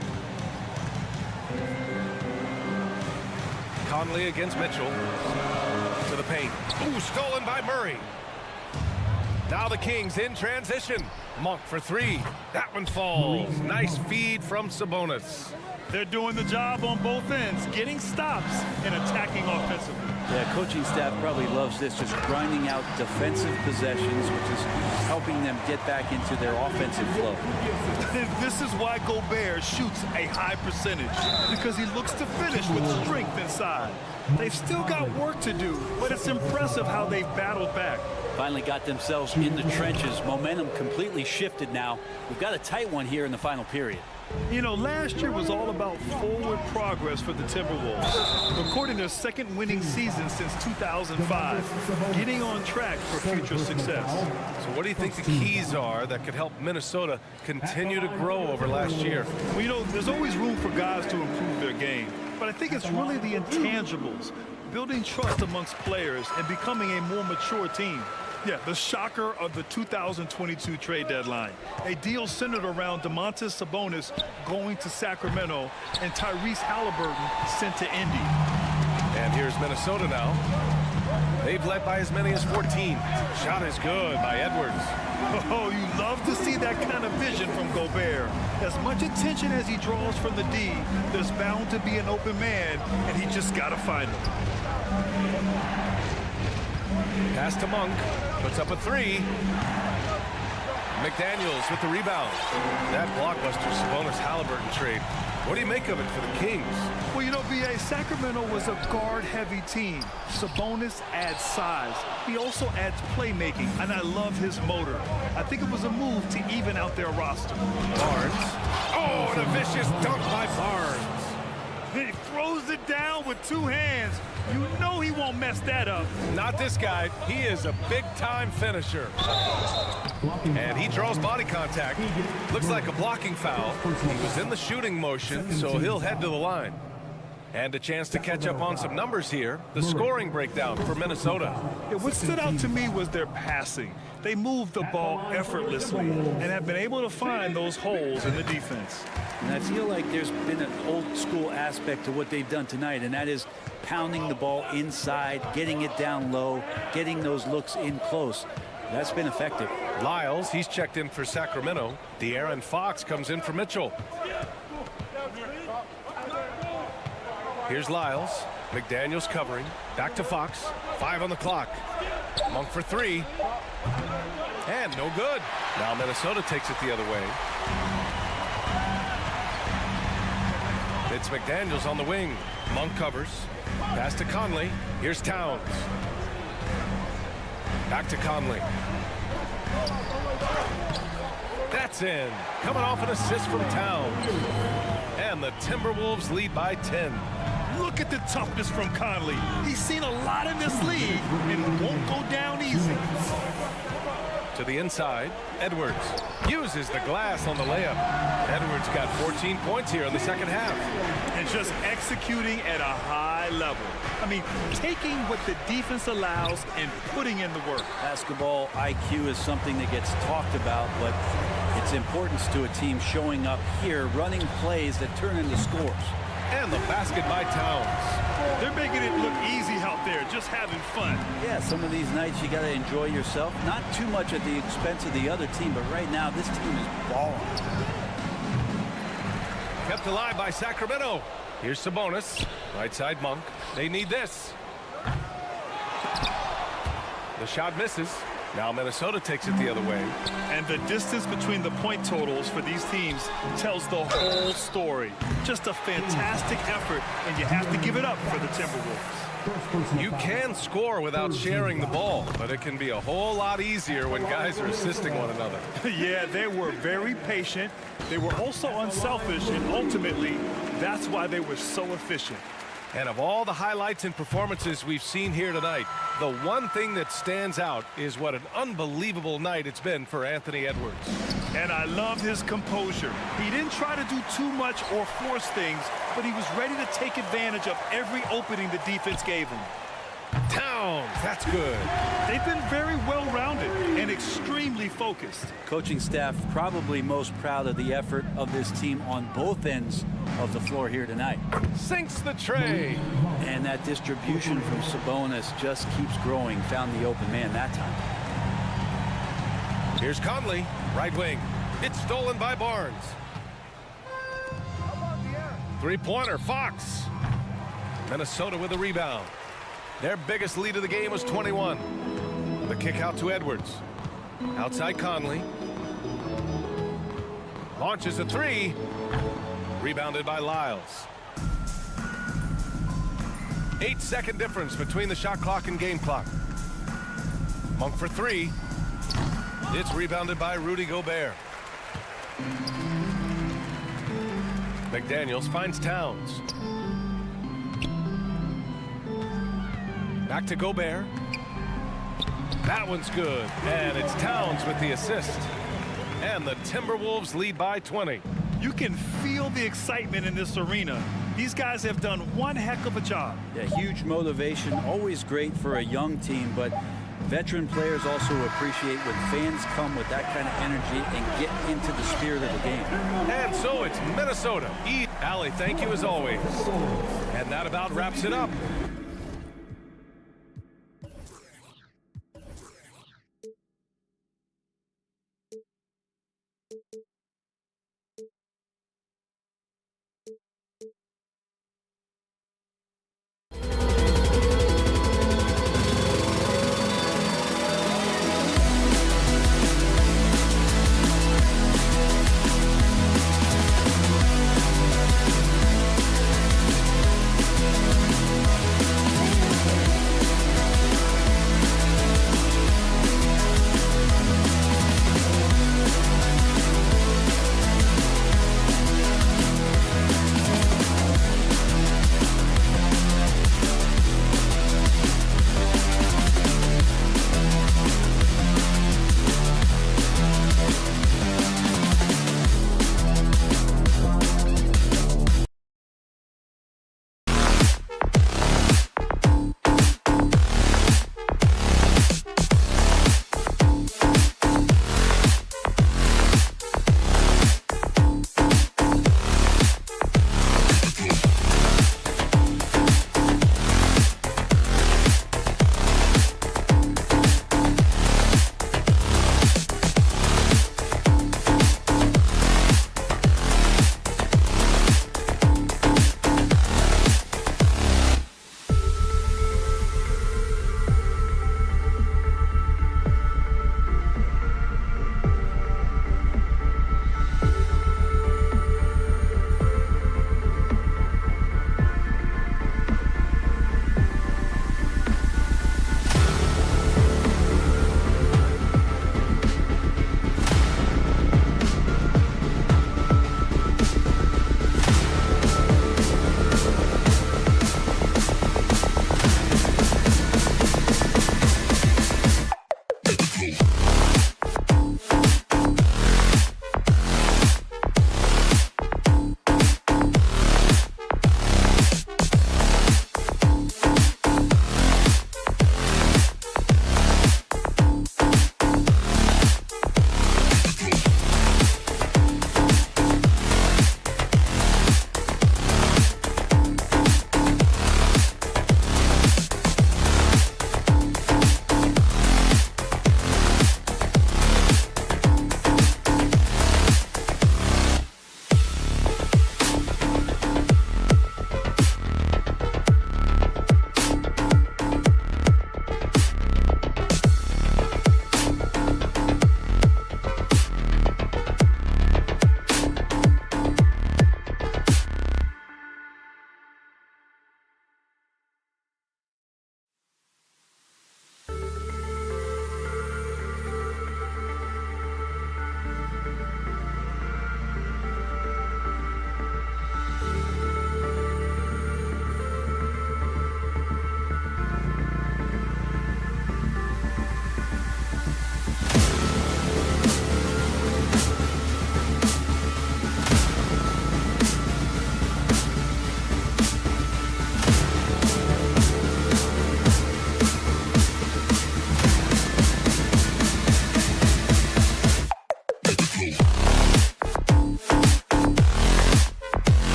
[SPEAKER 7] Conley against Mitchell. To the paint. Ooh, stolen by Murray. Now the Kings in transition. Monk for 3. That one falls. Nice feed from Sabonis.
[SPEAKER 8] They're doing the job on both ends, getting stops and attacking offensively.
[SPEAKER 9] Yeah, coaching staff probably loves this, just grinding out defensive possessions, which is helping them get back into their offensive flow.
[SPEAKER 8] This is why Gobert shoots a high percentage, because he looks to finish with strength inside. They've still got work to do, but it's impressive how they've battled back.
[SPEAKER 9] Finally got themselves in the trenches. Momentum completely shifted now. We've got a tight one here in the final period.
[SPEAKER 8] You know, last year was all about forward progress for the Timberwolves, recording their 2nd winning season since 2005, getting on track for future success.
[SPEAKER 7] So what do you think the keys are that could help Minnesota continue to grow over last year?
[SPEAKER 8] Well, you know, there's always room for guys to improve their game, but I think it's really the intangibles, building trust amongst players and becoming a more mature team. Yeah, the shocker of the 2022 trade deadline. A deal centered around Domantas Sabonis going to Sacramento and Tyrese Halliburton sent to Indy.
[SPEAKER 7] And here's Minnesota now. They've led by as many as 14. Shot is good by Edwards.
[SPEAKER 8] Oh, you love to see that kind of vision from Gobert. As much attention as he draws from the D, there's bound to be an open man, and he just got to find him.
[SPEAKER 7] Pass to Monk. Puts up a three. McDaniels with the rebound. That blockbuster Sabonis-Halliburton trade. What do you make of it for the Kings?
[SPEAKER 8] Well, you know, B.A., Sacramento was a guard-heavy team. Sabonis adds size. He also adds playmaking, and I love his motor. I think it was a move to even out their roster.
[SPEAKER 7] Barnes. Oh, and a vicious dunk by Barnes.
[SPEAKER 8] He throws it down with two hands. You know he won't mess that up.
[SPEAKER 7] Not this guy. He is a big-time finisher. And he draws body contact. Looks like a blocking foul. He was in the shooting motion, so he'll head to the line. And a chance to catch up on some numbers here. The scoring breakdown for Minnesota.
[SPEAKER 8] Yeah, what stood out to me was their passing. They moved the ball effortlessly and have been able to find those holes in the defense.
[SPEAKER 9] And I feel like there's been an old school aspect to what they've done tonight, and that is pounding the ball inside, getting it down low, getting those looks in close. That's been effective.
[SPEAKER 7] Lyles, he's checked in for Sacramento. De'Aaron Fox comes in for Mitchell. Here's Lyles. McDaniels covering. Back to Fox. 5 on the clock. Monk for three. And no good. Now Minnesota takes it the other way. It's McDaniels on the wing. Monk covers. Pass to Conley. Here's Towns. Back to Conley. That's in. Coming off an assist from Towns. And the Timberwolves lead by 10.
[SPEAKER 8] Look at the toughness from Conley. He's seen a lot in this league and won't go down easy.
[SPEAKER 7] To the inside, Edwards uses the glass on the layup. Edwards got 14 points here in the second half.
[SPEAKER 8] And just executing at a high level. I mean, taking what the defense allows and putting in the work.
[SPEAKER 9] Basketball IQ is something that gets talked about, but its importance to a team showing up here, running plays that turn into scores.
[SPEAKER 7] And the basket by Towns.
[SPEAKER 8] They're making it look easy out there, just having fun.
[SPEAKER 9] Yeah, some of these nights you got to enjoy yourself. Not too much at the expense of the other team, but right now this team is balling.
[SPEAKER 7] Kept alive by Sacramento. Here's Sabonis. Right side Monk. They need this. The shot misses. Now Minnesota takes it the other way.
[SPEAKER 8] And the distance between the point totals for these teams tells the whole story. Just a fantastic effort, and you have to give it up for the Timberwolves.
[SPEAKER 7] You can score without sharing the ball, but it can be a whole lot easier when guys are assisting one another.
[SPEAKER 8] Yeah, they were very patient. They were also unselfish, and ultimately, that's why they were so efficient.
[SPEAKER 7] And of all the highlights and performances we've seen here tonight, the one thing that stands out is what an unbelievable night it's been for Anthony Edwards.
[SPEAKER 8] And I love his composure. He didn't try to do too much or force things, but he was ready to take advantage of every opening the defense gave him.
[SPEAKER 7] Towns, that's good.
[SPEAKER 8] They've been very well-rounded and extremely focused.
[SPEAKER 9] Coaching staff probably most proud of the effort of this team on both ends of the floor here tonight.
[SPEAKER 7] Sinks the tray.
[SPEAKER 9] And that distribution from Sabonis just keeps growing. Found the open man that time.
[SPEAKER 7] Here's Conley, right wing. It's stolen by Barnes. Three-pointer, Fox. Minnesota with a rebound. Their biggest lead of the game was 21. The kick out to Edwards. Outside Conley. Launches a three. Rebounded by Lyles. 8-second difference between the shot clock and game clock. Monk for three. It's rebounded by Rudy Gobert. McDaniels finds Towns. Back to Gobert. That one's good. And it's Towns with the assist. And the Timberwolves lead by 20.
[SPEAKER 8] You can feel the excitement in this arena. These guys have done one heck of a job.
[SPEAKER 9] Yeah, huge motivation. Always great for a young team, but veteran players also appreciate when fans come with that kind of energy and get into the spirit of the game.
[SPEAKER 7] And so it's Minnesota. Allie, thank you as always. And that about wraps it up.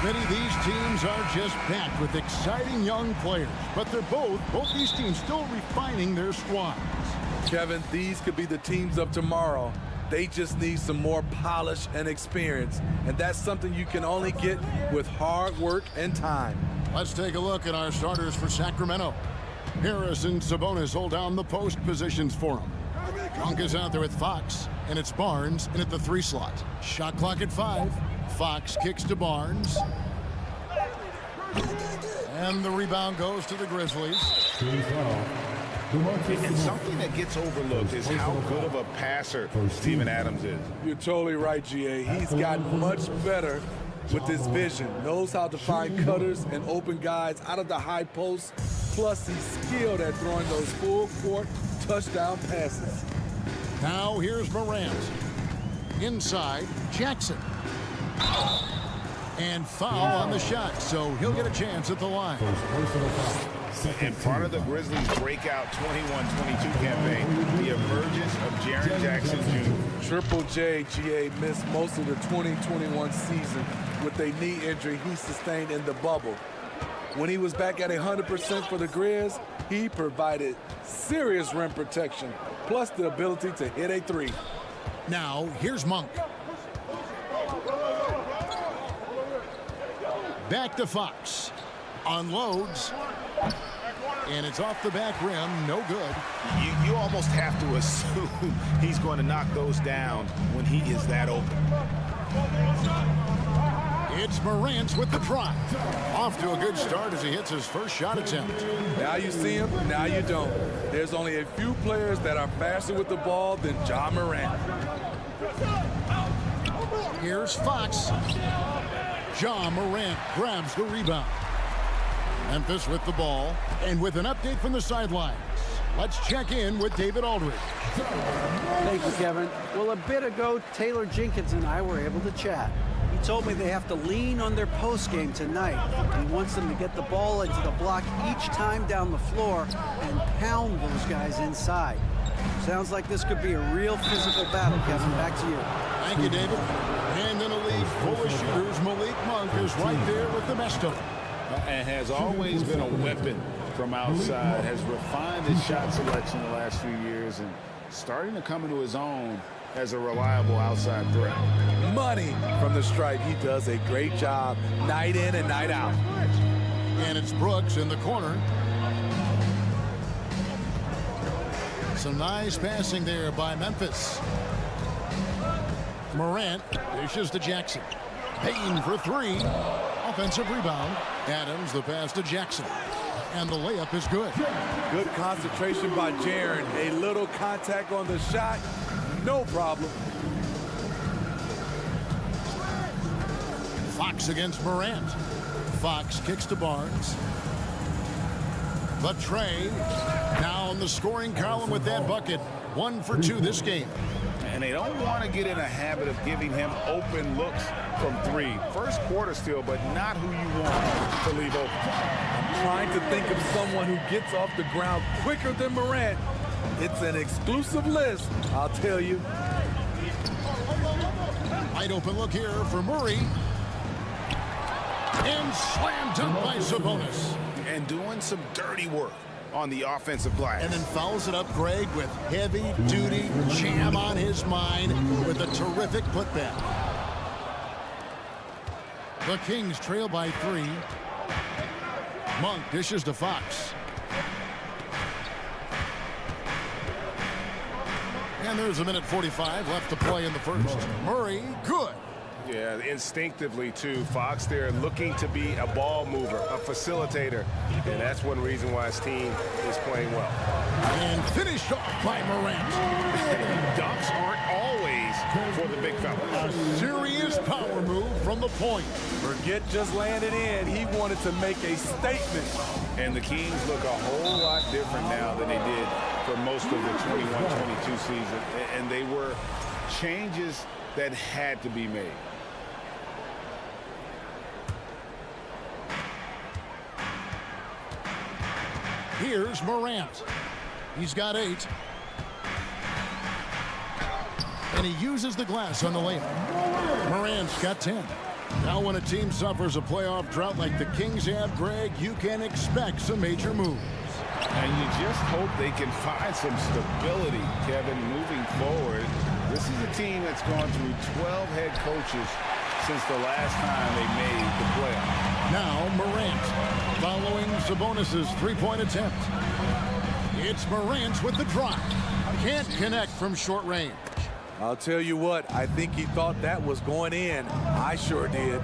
[SPEAKER 2] Smitty, these teams are just packed with exciting young players, but they're both these teams still refining their squads.
[SPEAKER 10] Kevin, these could be the teams of tomorrow. They just need some more polish and experience, and that's something you can only get with hard work and time.
[SPEAKER 2] Let's take a look at our starters for Sacramento. Harris and Sabonis hold down the post positions for him. Monk is out there with Fox, and it's Barnes in at the 3 slot. Shot clock at 5. Fox kicks to Barnes. And the rebound goes to the Grizzlies.
[SPEAKER 3] And something that gets overlooked is how good of a passer Steven Adams is.
[SPEAKER 10] You're totally right, GA. He's gotten much better with his vision. Knows how to find cutters and open guys out of the high post. Plus, he's skilled at throwing those full-court touchdown passes.
[SPEAKER 2] Now here's Morant. Inside, Jackson. And foul on the shot, so he'll get a chance at the line.
[SPEAKER 3] And part of the Grizzlies' breakout 21-22 campaign, the emergence of Jaren Jackson Jr.
[SPEAKER 10] Triple J, GA, missed most of the 2021 season with a knee injury he sustained in the bubble. When he was back at 100% for the Grizz, he provided serious rim protection, plus the ability to hit a 3.
[SPEAKER 2] Now, here's Monk. Back to Fox. Unloads. And it's off the back rim. No good.
[SPEAKER 3] You almost have to assume he's going to knock those down when he is that open.
[SPEAKER 2] It's Morant with the drive. Off to a good start as he hits his first shot attempt.
[SPEAKER 10] Now you see him, now you don't. There's only a few players that are faster with the ball than Ja Morant.
[SPEAKER 2] Here's Fox. Ja Morant grabs the rebound. Memphis with the ball, and with an update from the sidelines, let's check in with David Aldridge.
[SPEAKER 4] Thank you, Kevin. Well, a bit ago, Taylor Jenkins and I were able to chat. He told me they have to lean on their post game tonight. He wants them to get the ball into the block each time down the floor and pound those guys inside. Sounds like this could be a real physical battle, Kevin. Back to you.
[SPEAKER 2] Thank you, David. And in a league full of shooters, Malik Monk is right there with the best of them.
[SPEAKER 3] And has always been a weapon from outside, has refined his shot selection the last few years and starting to come into his own as a reliable outside threat.
[SPEAKER 10] Money from the stripe. He does a great job night in and night out.
[SPEAKER 2] And it's Brooks in the corner. Some nice passing there by Memphis. Morant dishes to Jackson. Payne for 3. Offensive rebound. Adams the pass to Jackson. And the layup is good.
[SPEAKER 10] Good concentration by Jaren. A little contact on the shot. No problem.
[SPEAKER 2] Fox against Morant. Fox kicks to Barnes. But Trey now in the scoring column with that bucket. 1 for 2 this game.
[SPEAKER 3] And they don't want to get in a habit of giving him open looks from 3. First quarter still, but not who you want to leave open.
[SPEAKER 10] I'm trying to think of someone who gets off the ground quicker than Morant. It's an exclusive list, I'll tell you.
[SPEAKER 2] Wide open look here for Murray. And slam dunk by Sabonis.
[SPEAKER 3] And doing some dirty work on the offensive glass.
[SPEAKER 2] And then fouls it up, Greg, with heavy-duty jam on his mind with a terrific putback. The Kings trail by 3. Monk dishes to Fox. And there's 1:45 left to play in the first. Murray, good.
[SPEAKER 3] Yeah, instinctively, too. Fox there looking to be a ball mover, a facilitator. And that's one reason why his team is playing well.
[SPEAKER 2] And finished off by Morant.
[SPEAKER 3] Dunks aren't always for the big fella.
[SPEAKER 2] A serious power move from the point.
[SPEAKER 10] Forget just landing in. He wanted to make a statement.
[SPEAKER 3] And the Kings look a whole lot different now than they did for most of the 21-22 season. And they were changes that had to be made.
[SPEAKER 2] Here's Morant. He's got 8. And he uses the glass on the layup. Morant's got 10. Now when a team suffers a playoff drought like the Kings have, Greg, you can expect some major moves.
[SPEAKER 3] And you just hope they can find some stability, Kevin, moving forward. This is a team that's gone through 12 head coaches since the last time they made the playoffs.
[SPEAKER 2] Now Morant following Sabonis' three-point attempt. It's Morant with the drive. Can't connect from short range.
[SPEAKER 10] I'll tell you what, I think he thought that was going in. I sure did.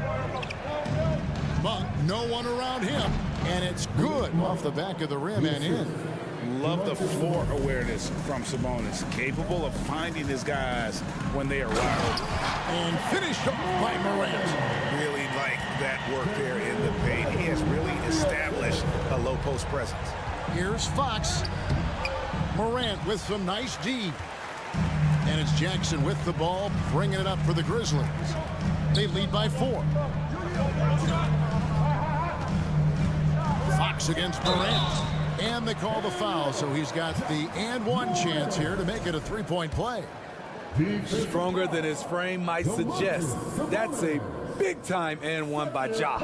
[SPEAKER 2] Monk, no one around him, and it's good off the back of the rim and in.
[SPEAKER 3] Love the floor awareness from Sabonis, capable of finding his guys when they are wide open.
[SPEAKER 2] And finished off by Morant.
[SPEAKER 6] Really like that work there in the paint. He has really established a low post presence.
[SPEAKER 2] Here's Fox. Morant with some nice D. And it's Jackson with the ball, bringing it up for the Grizzlies. They lead by 4. Fox against Morant. And they call the foul, so he's got the and one chance here to make it a three-point play.
[SPEAKER 10] Stronger than his frame might suggest. That's a big-time and one by Ja.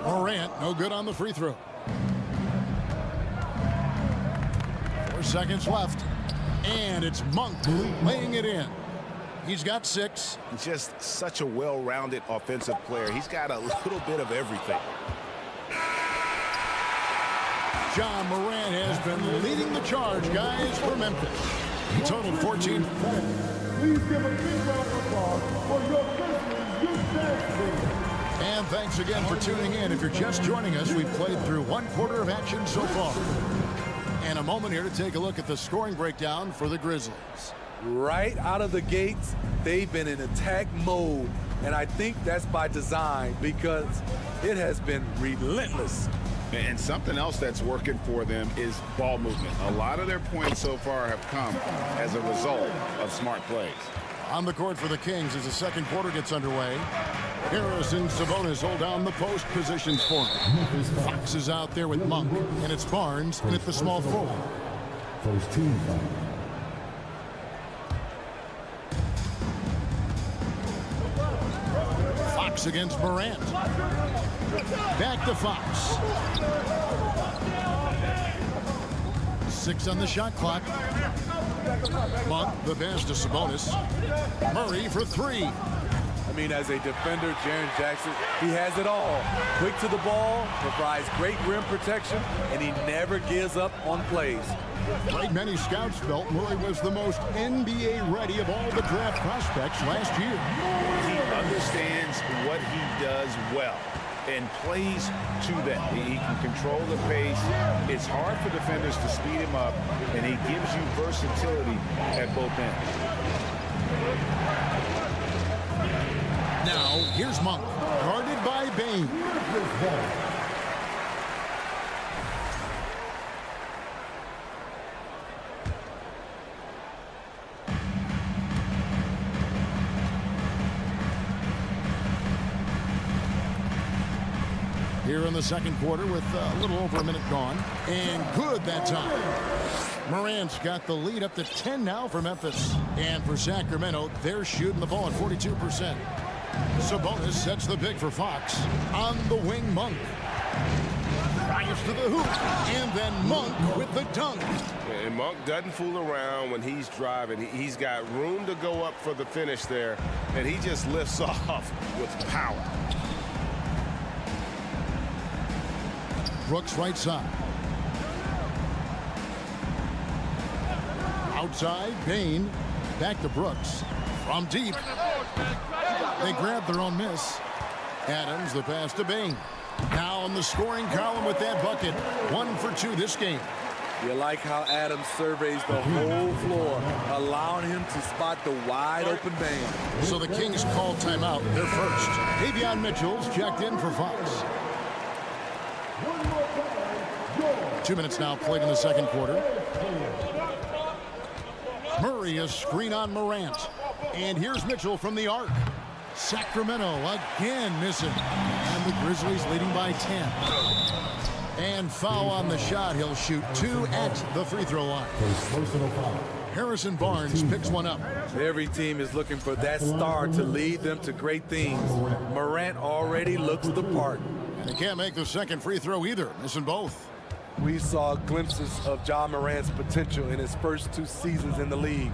[SPEAKER 2] Morant, no good on the free throw. 4 seconds left. And it's Monk laying it in. He's got 6.
[SPEAKER 6] Just such a well-rounded offensive player. He's got a little bit of everything.
[SPEAKER 2] John Morant has been leading the charge, guys, for Memphis. He totaled 14.
[SPEAKER 5] Please give a big round of applause for your Grizzlies youth dance team.
[SPEAKER 2] And thanks again for tuning in. If you're just joining us, we've played through 1/4 of action so far. And a moment here to take a look at the scoring breakdown for the Grizzlies.
[SPEAKER 10] Right out of the gates, they've been in attack mode. And I think that's by design because it has been relentless.
[SPEAKER 3] And something else that's working for them is ball movement. A lot of their points so far have come as a result of smart plays.
[SPEAKER 2] On the court for the Kings as the second quarter gets underway. Harris and Sabonis hold down the post positions for him. Fox is out there with Monk, and it's Barnes in at the small forward.
[SPEAKER 5] First team foul.
[SPEAKER 2] Fox against Morant. Back to Fox. 6 on the shot clock. Monk, the pass to Sabonis. Murray for 3.
[SPEAKER 10] I mean, as a defender, Jaren Jackson, he has it all. Quick to the ball, provides great rim protection, and he never gives up on plays.
[SPEAKER 2] Like many scouts felt, Murray was the most NBA ready of all the draft prospects last year.
[SPEAKER 3] He understands what he does well and plays to that. He can control the pace. It's hard for defenders to speed him up, and he gives you versatility at both ends.
[SPEAKER 2] Now, here's Monk, guarded by Bain. Here in the second quarter with a little over a minute gone. And good that time. Morant's got the lead up to 10 now for Memphis. And for Sacramento, they're shooting the ball at 42%. Sabonis sets the pick for Fox. On the wing, Monk. Drives to the hoop. And then Monk with the dunk.
[SPEAKER 7] And Monk doesn't fool around when he's driving. He's got room to go up for the finish there. And he just lifts off with power.
[SPEAKER 2] Brooks right side. Outside, Bain. Back to Brooks. From deep. They grab their own miss. Adams, the pass to Bain. Now on the scoring column with that bucket. 1 for 2 this game.
[SPEAKER 10] You like how Adams surveys the whole floor, allowing him to spot the wide open Bain.
[SPEAKER 2] So the Kings call timeout. They're first. Davion Mitchell's checked in for Fox. 2 minutes now played in the second quarter. Murray a screen on Morant. And here's Mitchell from the arc. Sacramento again missing. And the Grizzlies leading by 10. And foul on the shot. He'll shoot 2 at the free throw line.
[SPEAKER 5] Personal foul.
[SPEAKER 2] Harrison Barnes picks one up.
[SPEAKER 10] Every team is looking for that star to lead them to great things. Morant already looks the part.
[SPEAKER 2] And he can't make the second free throw either, missing both.
[SPEAKER 10] We saw glimpses of Ja Morant's potential in his first 2 seasons in the league.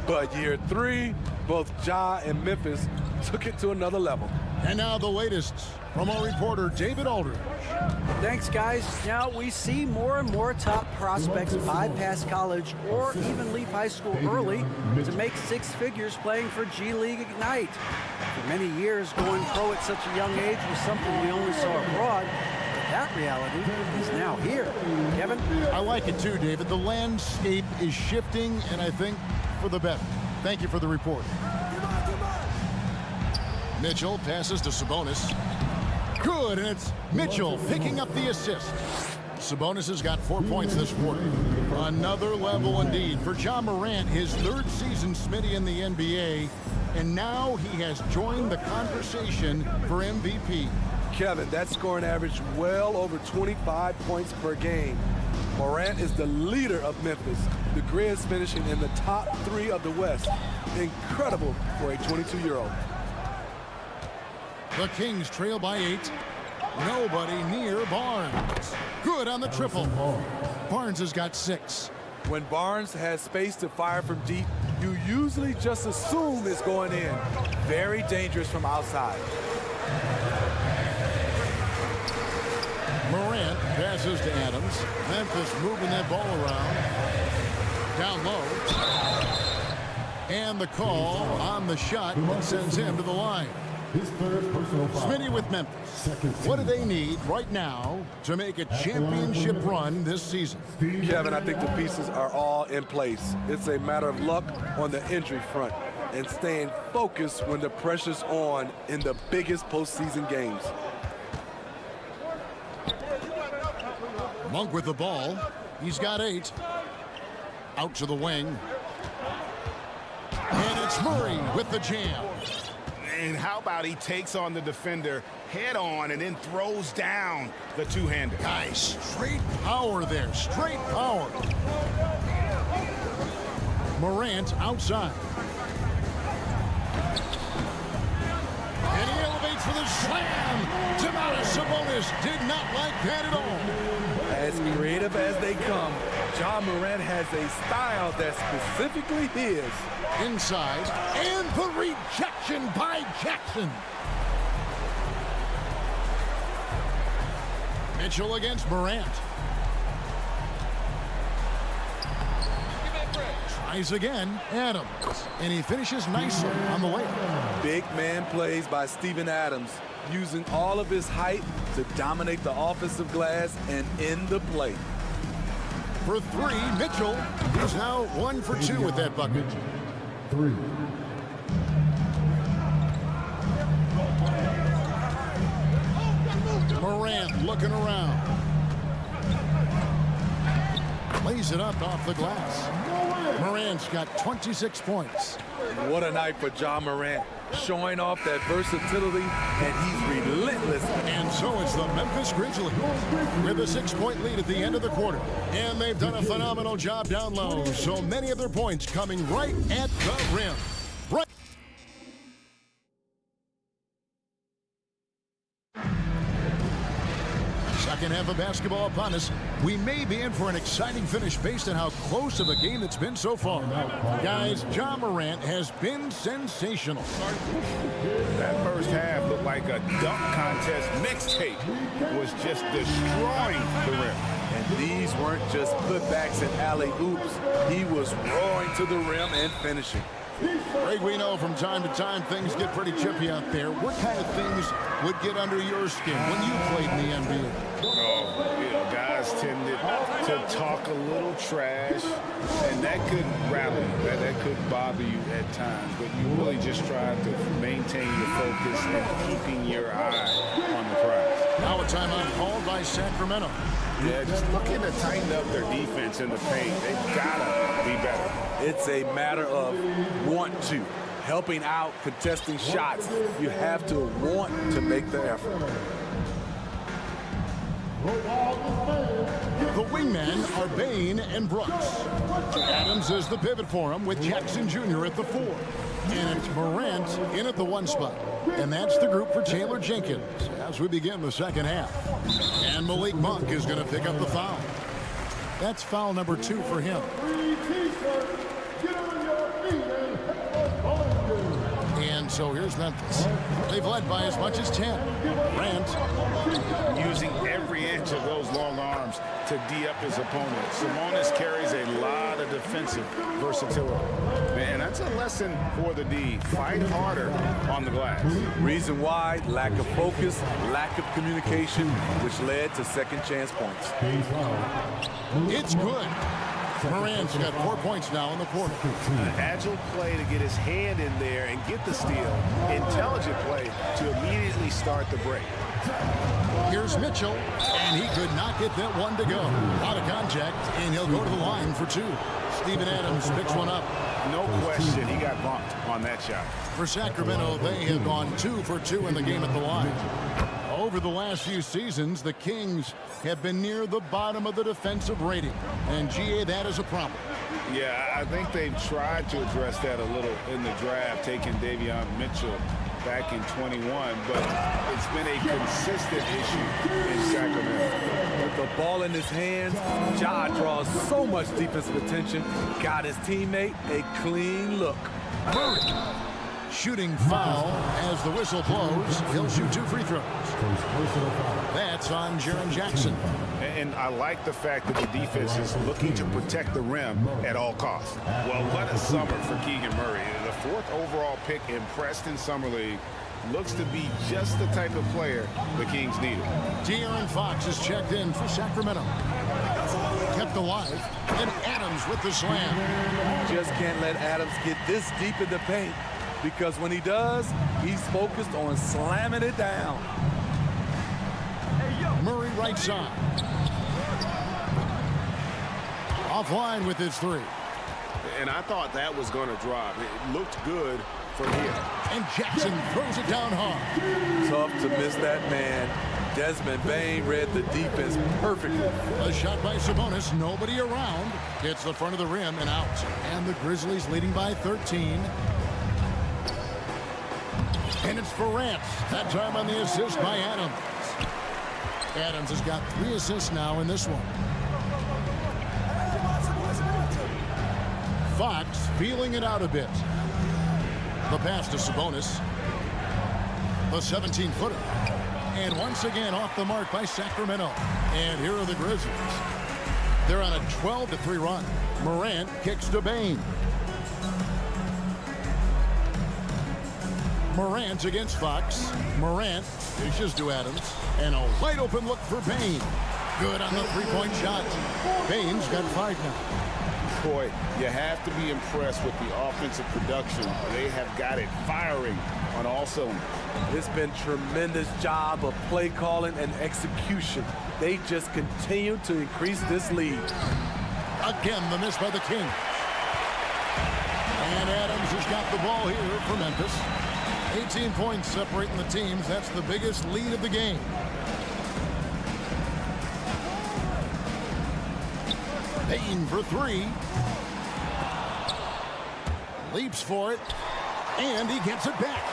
[SPEAKER 10] But year 3, both Ja and Memphis took it to another level.
[SPEAKER 2] And now the latest from our reporter, David Aldridge.
[SPEAKER 4] Thanks, guys. Now we see more and more top prospects bypass college or even leave high school early to make 6 figures playing for G League Ignite. For many years, going pro at such a young age was something we only saw abroad. But that reality is now here. Kevin?
[SPEAKER 2] I like it too, David. The landscape is shifting, and I think for the better. Thank you for the report. Mitchell passes to Sabonis. Good, and it's Mitchell picking up the assist. Sabonis has got 4 points this quarter. Another level indeed for Ja Morant, his 3rd season, Smitty, in the NBA, and now he has joined the conversation for MVP.
[SPEAKER 10] Kevin, that scoring average well over 25 points per game. Morant is the leader of Memphis. The Grizz finishing in the top 3 of the West. Incredible for a 22-year-old.
[SPEAKER 2] The Kings trail by 8. Nobody near Barnes. Good on the triple. Barnes has got 6.
[SPEAKER 10] When Barnes has space to fire from deep, you usually just assume it's going in. Very dangerous from outside.
[SPEAKER 2] Morant passes to Adams. Memphis moving that ball around. Down low. And the call on the shot that sends him to the line. Smitty with Memphis. What do they need right now to make a championship run this season?
[SPEAKER 10] Kevin, I think the pieces are all in place. It's a matter of luck on the injury front and staying focused when the pressure's on in the biggest postseason games.
[SPEAKER 2] Monk with the ball. He's got 8. Out to the wing. And it's Murray with the jam.
[SPEAKER 6] And how about he takes on the defender head on and then throws down the two-hander.
[SPEAKER 2] Guys, straight power there. Straight power. Morant outside. And he elevates for the slam. Sabonis did not like that at all.
[SPEAKER 10] As creative as they come, Ja Morant has a style that's specifically his.
[SPEAKER 2] Inside, and the rejection by Jackson. Mitchell against Morant. Tries again, Adams. And he finishes nicely on the layup.
[SPEAKER 10] Big man plays by Steven Adams, using all of his height to dominate the offensive glass and end the play.
[SPEAKER 2] For 3, Mitchell, who's now 1 for 2 with that bucket.
[SPEAKER 5] 3.
[SPEAKER 2] Morant looking around. Lays it up off the glass. Morant's got 26 points.
[SPEAKER 10] What a night for Ja Morant, showing off that versatility, and he's relentless.
[SPEAKER 2] And so it's the Memphis Grizzlies with a 6-point lead at the end of the quarter. And they've done a phenomenal job down low. So many of their points coming right at the rim. Right. Second half of basketball upon us. We may be in for an exciting finish based on how close of a game it's been so far. Guys, Ja Morant has been sensational.
[SPEAKER 6] That first half looked like a dunk contest mixtape. Was just destroying the rim.
[SPEAKER 10] And these weren't just putbacks and alley-oops. He was roaring to the rim and finishing.
[SPEAKER 2] Greg, we know from time to time things get pretty chippy out there. What kind of things would get under your skin when you played in the NBA?
[SPEAKER 6] Oh, guys tended to talk a little trash, and that could rattle you. That could bother you at times, but you really just try to maintain your focus and keeping your eye on the prize.
[SPEAKER 2] Now a timeout called by Sacramento.
[SPEAKER 6] Yeah, just looking to tighten up their defense in the paint. They've got to be better.
[SPEAKER 10] It's a matter of want to. Helping out, contesting shots. You have to want to make the effort.
[SPEAKER 5] Roll ball is made.
[SPEAKER 2] The wingmen are Bain and Brooks. Adams is the pivot for him with Jackson Jr. at the 4. And it's Morant in at the 1 spot. And that's the group for Taylor Jenkins as we begin the second half. And Malik Monk is going to pick up the foul. That's foul number 2 for him. And so here's Memphis. They've led by as much as 10. Morant
[SPEAKER 3] using every inch of those long arms to D up his opponent. Sabonis carries a lot of defensive versatility. Man, that's a lesson for the D. Fight harder on the glass.
[SPEAKER 10] Reason why, lack of focus, lack of communication, which led to second chance points.
[SPEAKER 2] It's good. Morant's got 4 points now in the quarter.
[SPEAKER 3] An agile play to get his hand in there and get the steal. Intelligent play to immediately start the break.
[SPEAKER 2] Here's Mitchell, and he could not get that one to go. Out of contact, and he'll go to the line for 2. Steven Adams picks one up.
[SPEAKER 3] No question, he got bumped on that shot.
[SPEAKER 2] For Sacramento, they have gone 2 for 2 in the game at the line. Over the last few seasons, the Kings have been near the bottom of the defensive rating. And, GA, that is a problem.
[SPEAKER 3] Yeah, I think they've tried to address that a little in the draft, taking Davion Mitchell back in 21, but it's been a consistent issue in Sacramento.
[SPEAKER 10] With the ball in his hands, Ja draws so much defensive attention, got his teammate a clean look.
[SPEAKER 2] Murray. Shooting foul as the whistle blows. He'll shoot 2 free throws. That's on Jaren Jackson.
[SPEAKER 3] And I like the fact that the defense is looking to protect the rim at all costs. Well, what a summer for Keegan Murray. The 4th overall pick impressed in Summer League. Looks to be just the type of player the Kings needed.
[SPEAKER 2] De'Aaron Fox is checked in for Sacramento. Kept alive. And Adams with the slam.
[SPEAKER 10] Just can't let Adams get this deep in the paint, because when he does, he's focused on slamming it down.
[SPEAKER 2] Murray right side. Offline with his 3.
[SPEAKER 3] And I thought that was going to drop. It looked good from here.
[SPEAKER 2] And Jackson throws it down hard.
[SPEAKER 10] Tough to miss that man. Desmond Bain read the defense perfectly.
[SPEAKER 2] A shot by Sabonis, nobody around. Hits the front of the rim and out. And the Grizzlies leading by 13. And it's Morant. That time on the assist by Adams. Adams has got 3 assists now in this one. Fox feeling it out a bit. The pass to Sabonis. The 17-footer. And once again off the mark by Sacramento. And here are the Grizzlies. They're on a 12-3 run. Morant kicks to Bain. Morant against Fox. Morant dishes to Adams. And a wide open look for Bain. Good on the 3-point shot. Bain's got 5 now.
[SPEAKER 3] Boy, you have to be impressed with the offensive production. They have got it firing on all cylinders.
[SPEAKER 10] It's been tremendous job of play calling and execution. They just continue to increase this lead.
[SPEAKER 2] Again, the miss by the King. And Adams has got the ball here for Memphis. 18 points separating the teams. That's the biggest lead of the game. Bain for 3. Leaps for it. And he gets it back.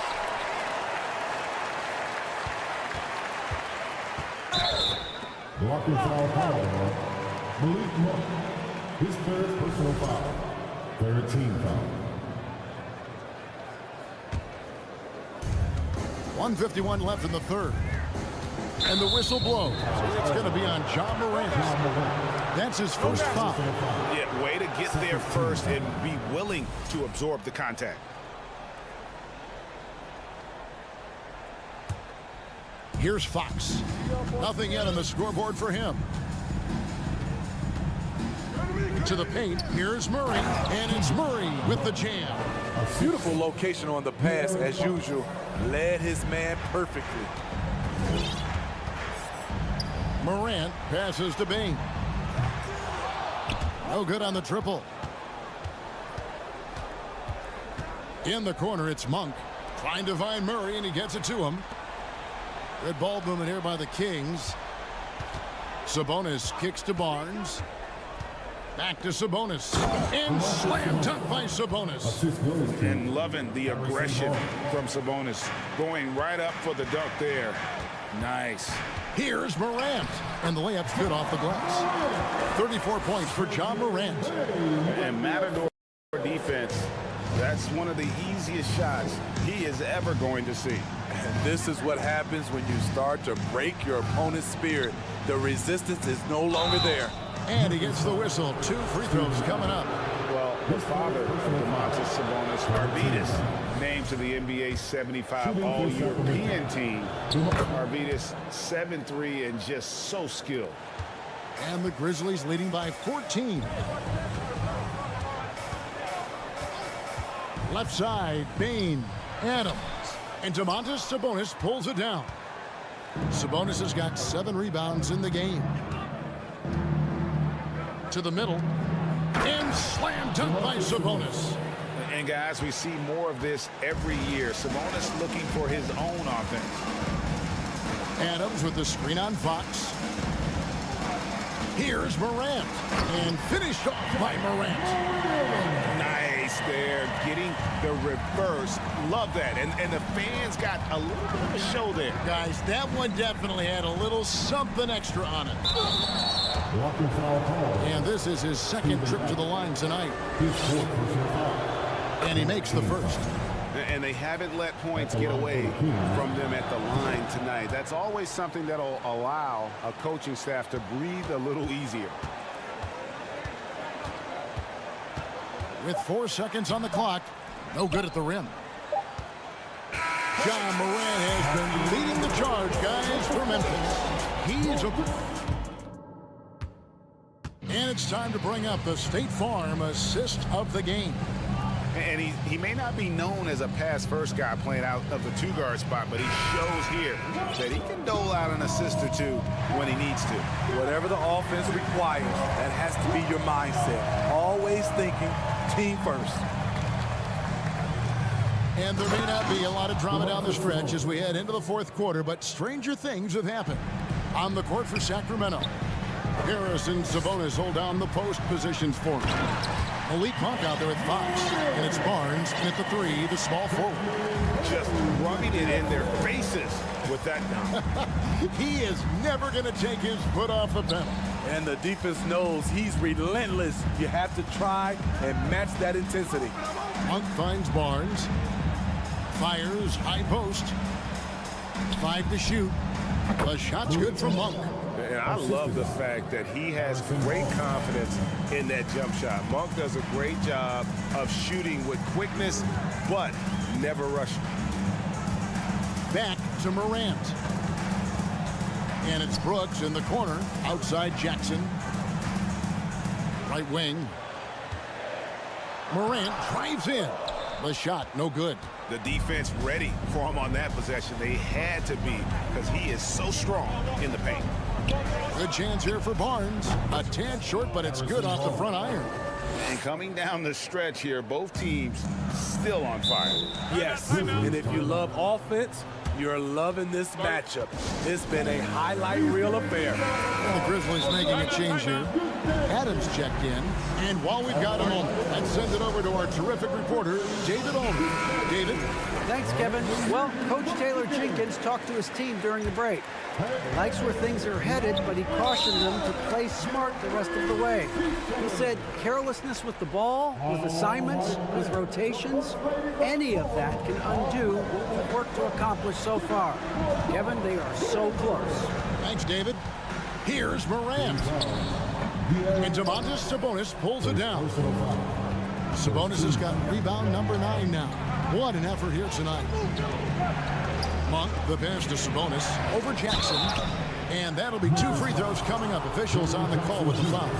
[SPEAKER 5] Blocking foul call. Malik Monk. His 3rd personal foul. 3rd team foul.
[SPEAKER 2] 1:51 left in the 3rd. And the whistle blows. It's going to be on Ja Morant. That's his first foul.
[SPEAKER 3] Yeah, way to get there first and be willing to absorb the contact.
[SPEAKER 2] Here's Fox. Nothing yet on the scoreboard for him. To the paint, here's Murray. And it's Murray with the jam.
[SPEAKER 10] Beautiful location on the pass, as usual. Led his man perfectly.
[SPEAKER 2] Morant passes to Bain. No good on the triple. In the corner, it's Monk. Trying to find Murray, and he gets it to him. Good ball movement here by the Kings. Sabonis kicks to Barnes. Back to Sabonis. And slam dunk by Sabonis.
[SPEAKER 3] And loving the aggression from Sabonis. Going right up for the dunk there. Nice.
[SPEAKER 2] Here's Morant. And the layup's good off the glass. 34 points for John Morant.
[SPEAKER 3] And Matador defense. That's one of the easiest shots he is ever going to see.
[SPEAKER 10] And this is what happens when you start to break your opponent's spirit. The resistance is no longer there.
[SPEAKER 2] And he gets the whistle. 2 free throws coming up.
[SPEAKER 3] Well, the father of Domantas Sabonis, Arvydas, named to the NBA 75 All-European team. Arvydas 7'3" and just so skilled.
[SPEAKER 2] And the Grizzlies leading by 14. Left side, Bain, Adams. And Domantas Sabonis pulls it down. Sabonis has got 7 rebounds in the game. To the middle. And slam dunk by Sabonis.
[SPEAKER 3] And guys, we see more of this every year. Sabonis looking for his own offense.
[SPEAKER 2] Adams with the screen on Fox. Here's Morant. And finished off by Morant.
[SPEAKER 3] Nice there, getting the reverse. Love that. And the fans got a little bit of a show there.
[SPEAKER 2] Guys, that one definitely had a little something extra on it. And this is his second trip to the line tonight. And he makes the first.
[SPEAKER 3] And they haven't let points get away from them at the line tonight. That's always something that'll allow a coaching staff to breathe a little easier.
[SPEAKER 2] With 4 seconds on the clock, no good at the rim. John Morant has been leading the charge, guys, for Memphis. And it's time to bring up the State Farm assist of the game.
[SPEAKER 3] And he may not be known as a pass-first guy playing out of the 2-guard spot, but he shows here that he can dole out an assist or 2 when he needs to.
[SPEAKER 10] Whatever the offense requires, that has to be your mindset. Always thinking team first.
[SPEAKER 2] And there may not be a lot of drama down the stretch as we head into the 4th quarter, but stranger things have happened. On the court for Sacramento, Harris and Sabonis hold down the post positions for him. Malik Monk out there with Fox, and it's Barnes at the 3, the small forward.
[SPEAKER 3] Just rubbing it in their faces with that dunk.
[SPEAKER 2] He is never going to take his foot off the pedal.
[SPEAKER 10] And the defense knows he's relentless. You have to try and match that intensity.
[SPEAKER 2] Monk finds Barnes. Fires, high post. 5 to shoot. The shot's good from Monk.
[SPEAKER 3] And I love the fact that he has great confidence in that jump shot. Monk does a great job of shooting with quickness, but never rushing.
[SPEAKER 2] Back to Morant. And it's Brooks in the corner. Outside Jackson. Right wing. Morant drives in. The shot, no good.
[SPEAKER 3] The defense ready for him on that possession. They had to be because he is so strong in the paint.
[SPEAKER 2] Good chance here for Barnes. A tad short, but it's good off the front iron.
[SPEAKER 3] And coming down the stretch here, both teams still on fire.
[SPEAKER 10] Yes, and if you love offense, you're loving this matchup. It's been a highlight reel affair.
[SPEAKER 2] And the Grizzlies making a change here. Adams checked in. And while we've got a moment, let's send it over to our terrific reporter, David Allman. David?
[SPEAKER 4] Thanks, Kevin. Well, Coach Taylor Jenkins talked to his team during the break. He likes where things are headed, but he cautioned them to play smart the rest of the way. He said carelessness with the ball, with assignments, with rotations, any of that can undo the work to accomplish so far. Kevin, they are so close.
[SPEAKER 2] Thanks, David. Here's Morant. And Domantas Sabonis pulls it down. Sabonis has got rebound number 9 now. What an effort here tonight. Monk, the pass to Sabonis, over Jackson. And that'll be 2 free throws coming up. Officials on the call with the foul.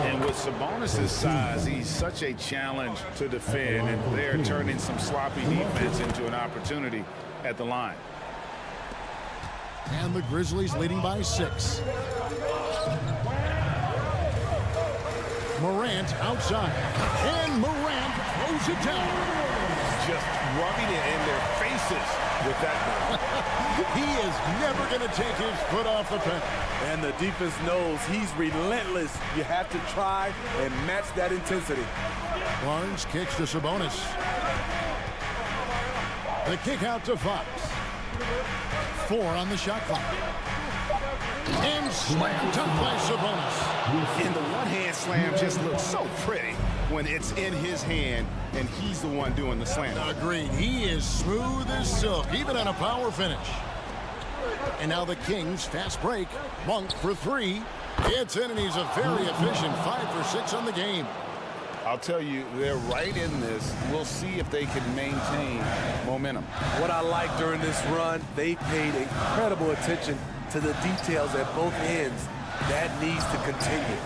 [SPEAKER 3] And with Sabonis' size, he's such a challenge to defend, and they're turning some sloppy defense into an opportunity at the line.
[SPEAKER 2] And the Grizzlies leading by 6. Morant outside. And Morant throws it down.
[SPEAKER 3] just rubbing it in their faces with that ball.
[SPEAKER 2] He is never going to take his foot off the pedal.
[SPEAKER 10] And the defense knows he's relentless. You have to try and match that intensity.
[SPEAKER 2] Barnes kicks to Sabonis. The kick out to Fox. 4 on the shot clock. And slammed up by Sabonis.
[SPEAKER 3] And the one-hand slam just looks so pretty when it's in his hand and he's the one doing the slam.
[SPEAKER 2] Agreed. He is smooth as silk, even on a power finish. And now the Kings fast break. Monk for 3. It's in, and he's a very efficient 5 for 6 on the game.
[SPEAKER 3] I'll tell you, they're right in this. We'll see if they can maintain momentum.
[SPEAKER 10] What I like during this run, they paid incredible attention to the details at both ends. That needs to continue.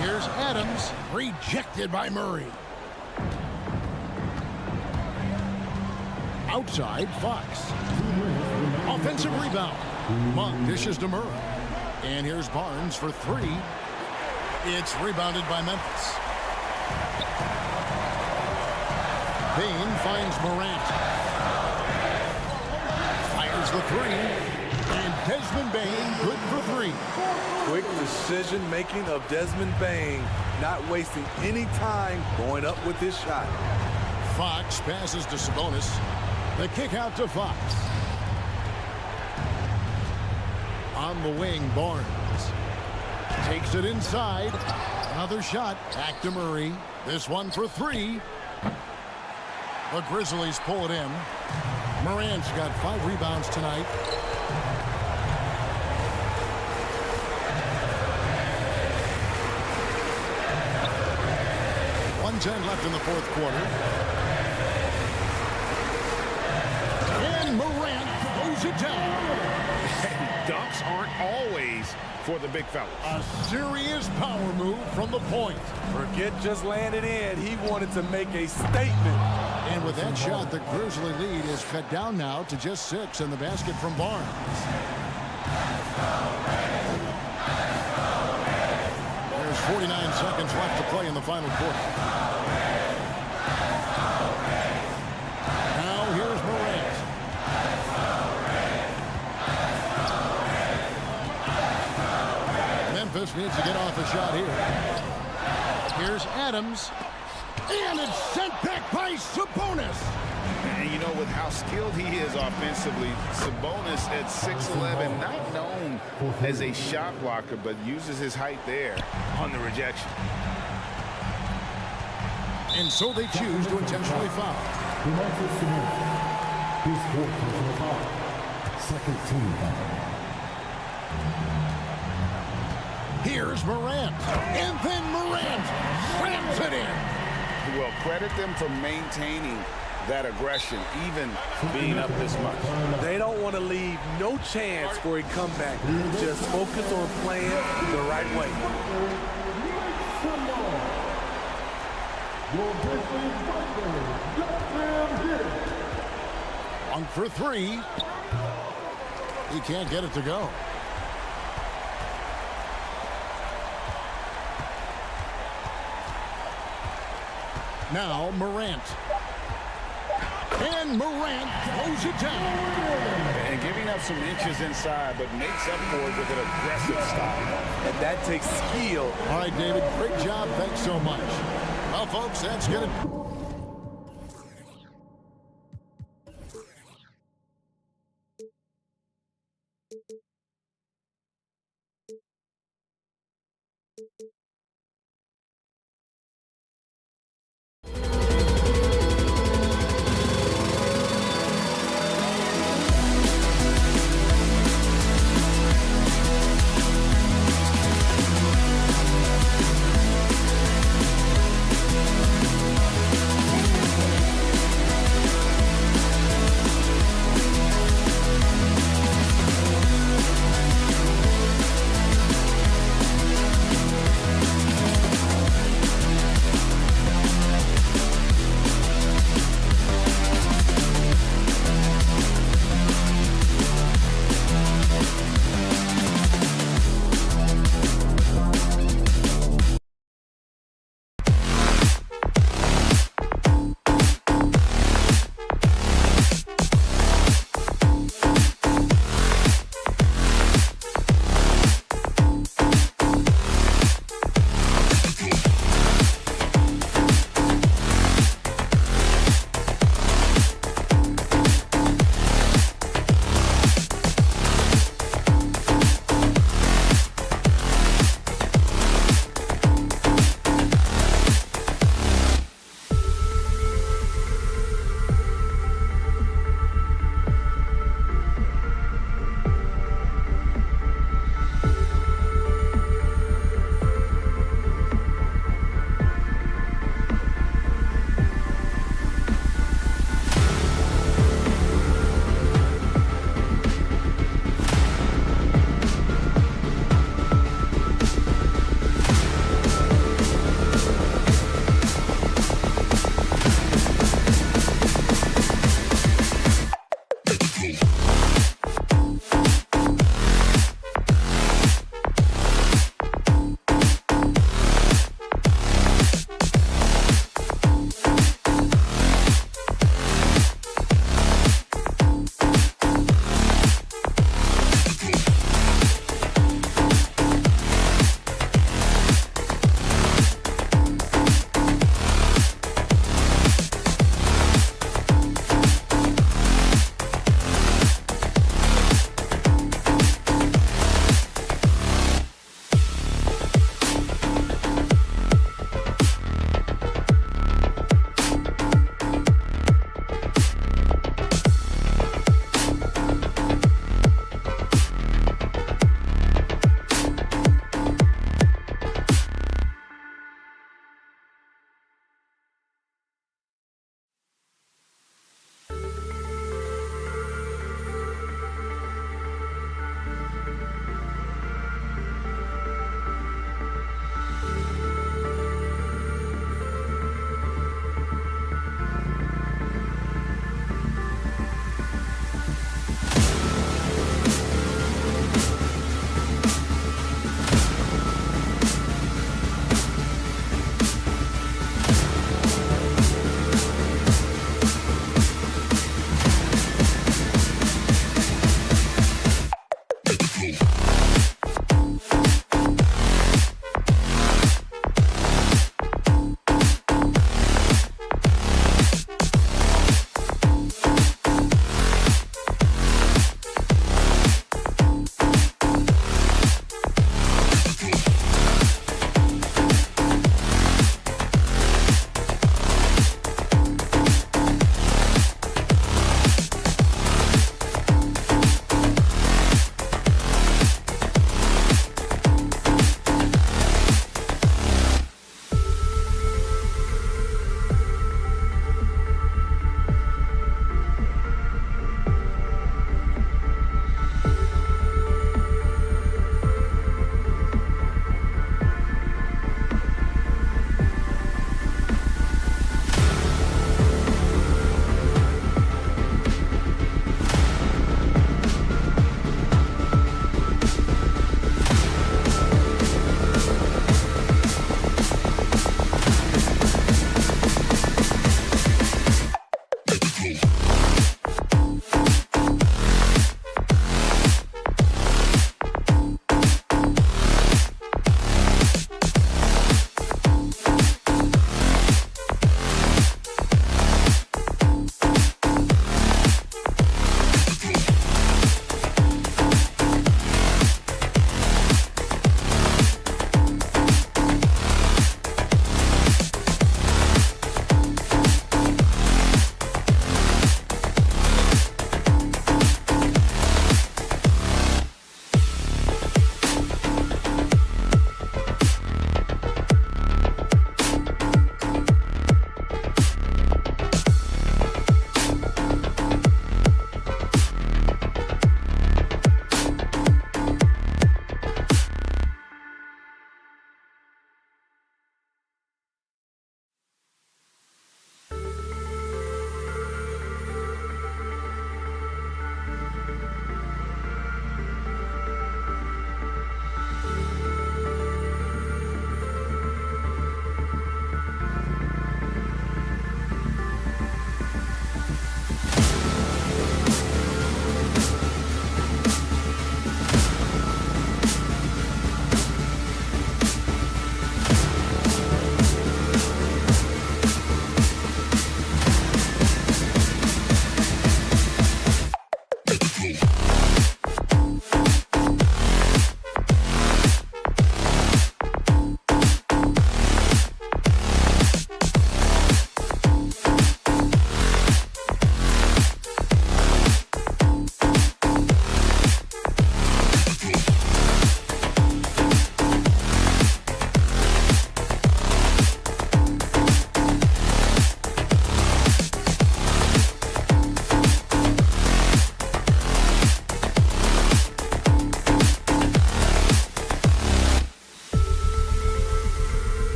[SPEAKER 2] Here's Adams, rejected by Murray. Outside, Fox. Offensive rebound. Monk dishes to Murray. And here's Barnes for 3. It's rebounded by Memphis. Payne finds Morant. Fires the 3. And Desmond Bane good for 3.
[SPEAKER 10] Quick decision-making of Desmond Bane, not wasting any time going up with his shot.
[SPEAKER 2] Fox passes to Sabonis. The kick out to Fox. On the wing, Barnes. Takes it inside. Another shot. Back to Murray. This one for 3. The Grizzlies pull it in. Morant's got 5 rebounds tonight. .10 left in the 4th quarter. And Morant throws it down.
[SPEAKER 3] Dunks aren't always for the big fellas.
[SPEAKER 2] A serious power move from the point.
[SPEAKER 10] Forget just laying it in. He wanted to make a statement.
[SPEAKER 2] And with that shot, the Grizzly lead is cut down now to just 6 in the basket from Barnes. There's 49 seconds left to play in the final quarter. Now here's Morant. Memphis needs to get off a shot here. Here's Adams. And it's sent back by Sabonis.
[SPEAKER 3] And you know, with how skilled he is offensively, Sabonis at 6'11", not known as a shot blocker, but uses his height there on the rejection.
[SPEAKER 2] And so they choose to intentionally foul.
[SPEAKER 5] His 4th personal foul. Second team foul.
[SPEAKER 2] Here's Morant. And then Morant slams it in.
[SPEAKER 3] Well, credit them for maintaining that aggression, even being up this much.
[SPEAKER 10] They don't want to leave no chance for a comeback. Just focus on playing the right way.
[SPEAKER 2] On for 3. He can't get it to go. Now Morant. And Morant throws it down.
[SPEAKER 3] And giving up some inches inside, but makes up for it with an aggressive stop.
[SPEAKER 10] And that takes skill.
[SPEAKER 2] All right, David, great job. Thanks so much. Well, folks, that's going to...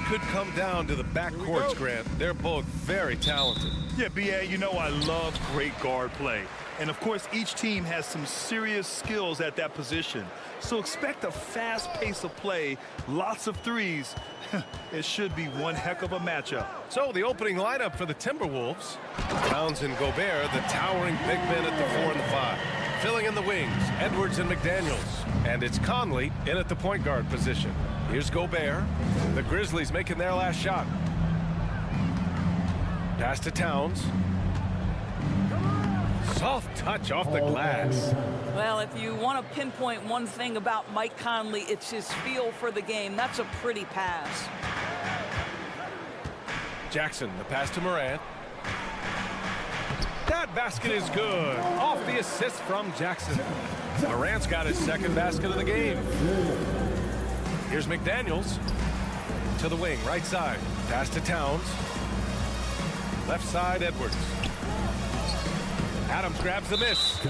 [SPEAKER 7] could come down to the backcourts, Grant. They're both very talented.
[SPEAKER 8] Yeah, B.A., you know I love great guard play. And, of course, each team has some serious skills at that position. So expect a fast pace of play, lots of threes. It should be one heck of a matchup.
[SPEAKER 7] So the opening lineup for the Timberwolves. Towns and Gobert, the towering big men at the 4 and the 5. Filling in the wings, Edwards and McDaniels. And it's Conley in at the point guard position. Here's Gobert. The Grizzlies making their last shot. Pass to Towns. Soft touch off the glass.
[SPEAKER 11] Well, if you want to pinpoint one thing about Mike Conley, it's his feel for the game. That's a pretty pass.
[SPEAKER 7] Jackson, the pass to Morant. That basket is good. Off the assist from Jackson. Morant's got his second basket of the game. Here's McDaniels to the wing, right side. Pass to Towns. Left side, Edwards. Adams grabs the miss.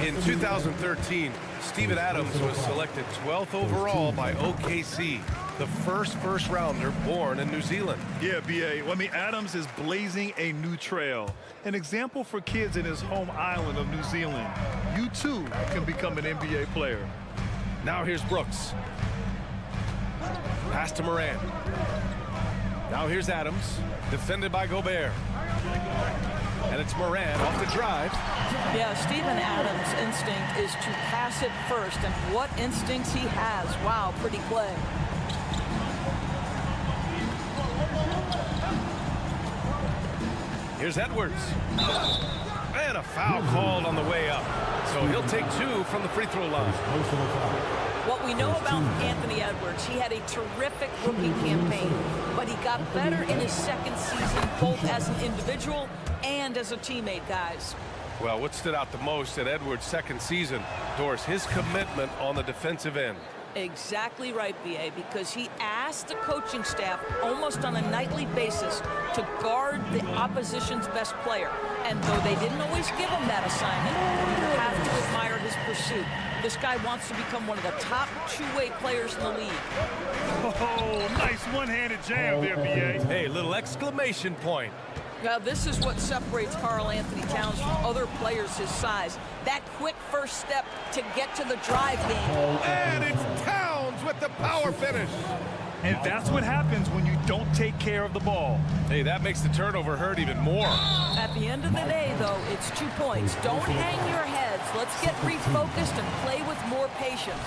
[SPEAKER 7] In 2013, Steven Adams was selected 12th overall by OKC, the first rounder born in New Zealand.
[SPEAKER 8] Yeah, B.A. Well, I mean, Adams is blazing a new trail. An example for kids in his home island of New Zealand. You, too, can become an NBA player.
[SPEAKER 7] Now here's Brooks. Pass to Morant. Now here's Adams, defended by Gobert. And it's Morant off the drive.
[SPEAKER 11] Yeah, Steven Adams' instinct is to pass it first, and what instincts he has. Wow, pretty play.
[SPEAKER 7] Here's Edwards. And a foul called on the way up. So he'll take 2 from the free throw line.
[SPEAKER 11] What we know about Anthony Edwards, he had a terrific rookie campaign, but he got better in his second season, both as an individual and as a teammate, guys.
[SPEAKER 7] Well, what stood out the most at Edwards' second season, Doris, his commitment on the defensive end.
[SPEAKER 11] Exactly right, B.A., because he asked the coaching staff almost on a nightly basis to guard the opposition's best player. And though they didn't always give him that assignment, you have to admire his pursuit. This guy wants to become one of the top two-way players in the league.
[SPEAKER 8] Oh, nice one-handed jam there, B.A.
[SPEAKER 7] Hey, little exclamation point.
[SPEAKER 11] Now, this is what separates Karl Anthony Towns from other players his size. That quick first step to get to the drive game.
[SPEAKER 7] And it's Towns with the power finish.
[SPEAKER 8] And that's what happens when you don't take care of the ball.
[SPEAKER 7] Hey, that makes the turnover hurt even more.
[SPEAKER 11] At the end of the day, though, it's 2 points. Don't hang your heads. Let's get refocused and play with more patience.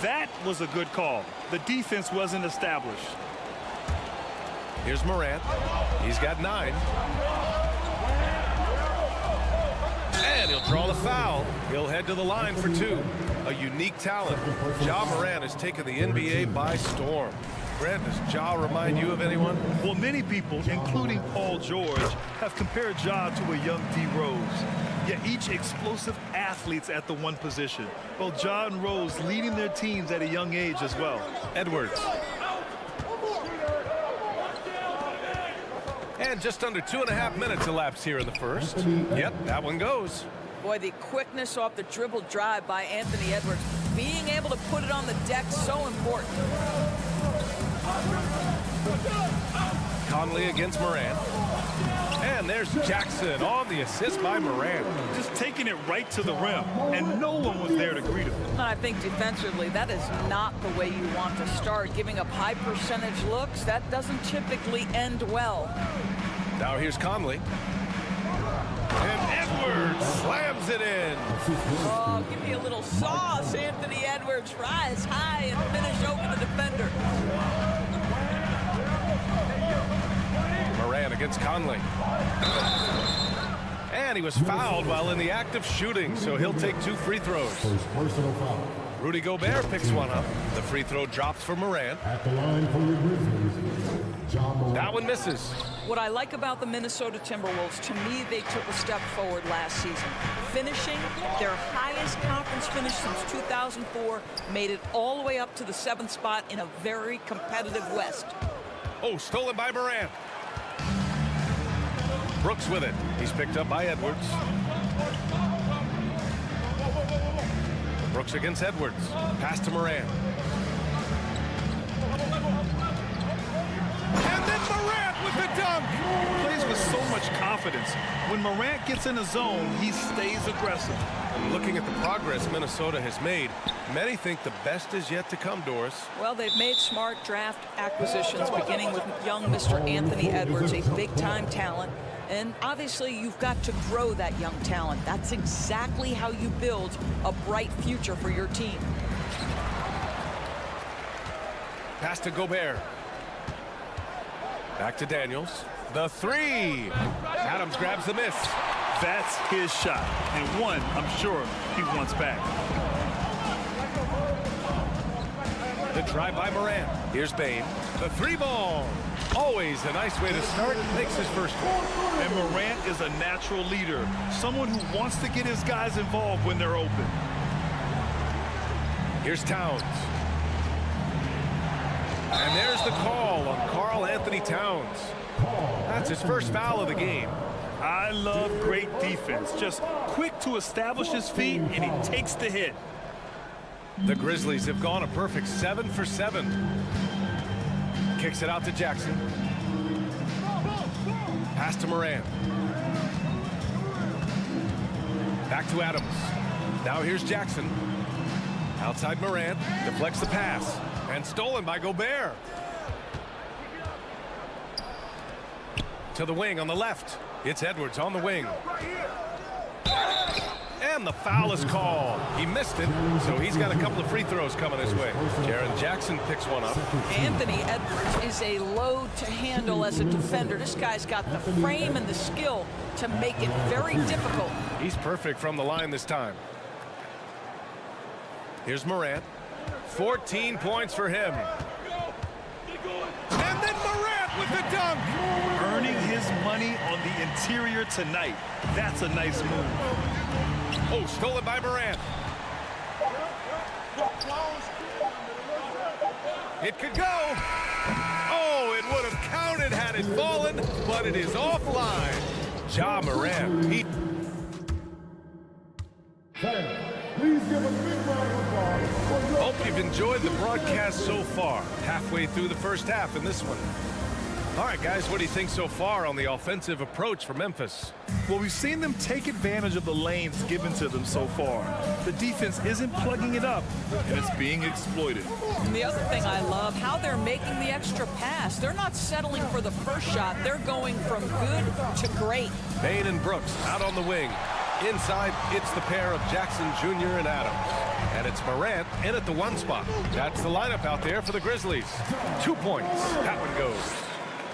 [SPEAKER 8] That was a good call. The defense wasn't established.
[SPEAKER 7] Here's Morant. He's got 9. And he'll draw the foul. He'll head to the line for 2. A unique talent. Ja Morant has taken the NBA by storm. Grant, does Ja remind you of anyone?
[SPEAKER 8] Well, many people, including Paul George, have compared Ja to a young D. Rose. Yet each explosive athletes at the one position. Both Ja and Rose leading their teams at a young age as well.
[SPEAKER 7] Edwards. And just under 2.5 minutes elapsed here in the first. Yep, that one goes.
[SPEAKER 11] Boy, the quickness off the dribble drive by Anthony Edwards. Being able to put it on the deck, so important.
[SPEAKER 7] Conley against Morant. And there's Jackson on the assist by Morant.
[SPEAKER 8] Just taking it right to the rim, and no one was there to greet him.
[SPEAKER 11] And I think defensively, that is not the way you want to start. Giving up high percentage looks, that doesn't typically end well.
[SPEAKER 7] Now here's Conley. And Edwards slams it in.
[SPEAKER 11] Oh, give me a little sauce, Anthony Edwards. Rise high and finish over the defender.
[SPEAKER 7] Morant against Conley. And he was fouled while in the act of shooting, so he'll take 2 free throws. Rudy Gobert picks one up. The free throw drops for Morant.
[SPEAKER 5] At the line for your Grizzlies, Ja Morant.
[SPEAKER 7] That one misses.
[SPEAKER 11] What I like about the Minnesota Timberwolves, to me, they took a step forward last season. Finishing their highest conference finish since 2004, made it all the way up to the 7th spot in a very competitive West.
[SPEAKER 7] Oh, stolen by Morant. Brooks with it. He's picked up by Edwards. Brooks against Edwards. Pass to Morant.
[SPEAKER 8] much confidence. When Morant gets in the zone, he stays aggressive.
[SPEAKER 7] And looking at the progress Minnesota has made, many think the best is yet to come, Doris.
[SPEAKER 11] Well, they've made smart draft acquisitions, beginning with young Mr. Anthony Edwards, a big-time talent. And obviously, you've got to grow that young talent. That's exactly how you build a bright future for your team.
[SPEAKER 7] Pass to Gobert. Back to Daniels. The three. Adams grabs the miss.
[SPEAKER 8] That's his shot, and one I'm sure he wants back.
[SPEAKER 7] The drive by Morant. Here's Bane. The three ball. Always a nice way to start. Makes his first one.
[SPEAKER 8] And Morant is a natural leader, someone who wants to get his guys involved when they're open.
[SPEAKER 7] Here's Towns. And there's the call on Karl Anthony Towns. That's his first foul of the game.
[SPEAKER 8] I love great defense. Just quick to establish his feet, and he takes the hit.
[SPEAKER 7] The Grizzlies have gone a perfect 7 for 7. Kicks it out to Jackson. Pass to Morant. Back to Adams. Now here's Jackson. Outside Morant. Deflects the pass. And stolen by Gobert. To the wing on the left. It's Edwards on the wing. And the foul is called. He missed it, so he's got a couple of free throws coming his way. Jaren Jackson picks one up.
[SPEAKER 11] Anthony Edwards is a load to handle as a defender. This guy's got the frame and the skill to make it very difficult.
[SPEAKER 7] He's perfect from the line this time. Here's Morant. 14 points for him. And then Morant with the dunk.
[SPEAKER 8] Earning his money on the interior tonight. That's a nice move.
[SPEAKER 7] Oh, stolen by Morant. It could go. Oh, it would have counted had it fallen, but it is offline. Ja Morant.
[SPEAKER 5] Please give a big round of applause.
[SPEAKER 7] Hope you've enjoyed the broadcast so far. Halfway through the first half in this one. All right, guys, what do you think so far on the offensive approach for Memphis?
[SPEAKER 8] Well, we've seen them take advantage of the lanes given to them so far. The defense isn't plugging it up, and it's being exploited.
[SPEAKER 11] And the other thing I love, how they're making the extra pass. They're not settling for the first shot. They're going from good to great.
[SPEAKER 7] Bane and Brooks out on the wing. Inside, it's the pair of Jackson Jr. and Adams. And it's Morant in at the one spot. That's the lineup out there for the Grizzlies. 2 points. That one goes.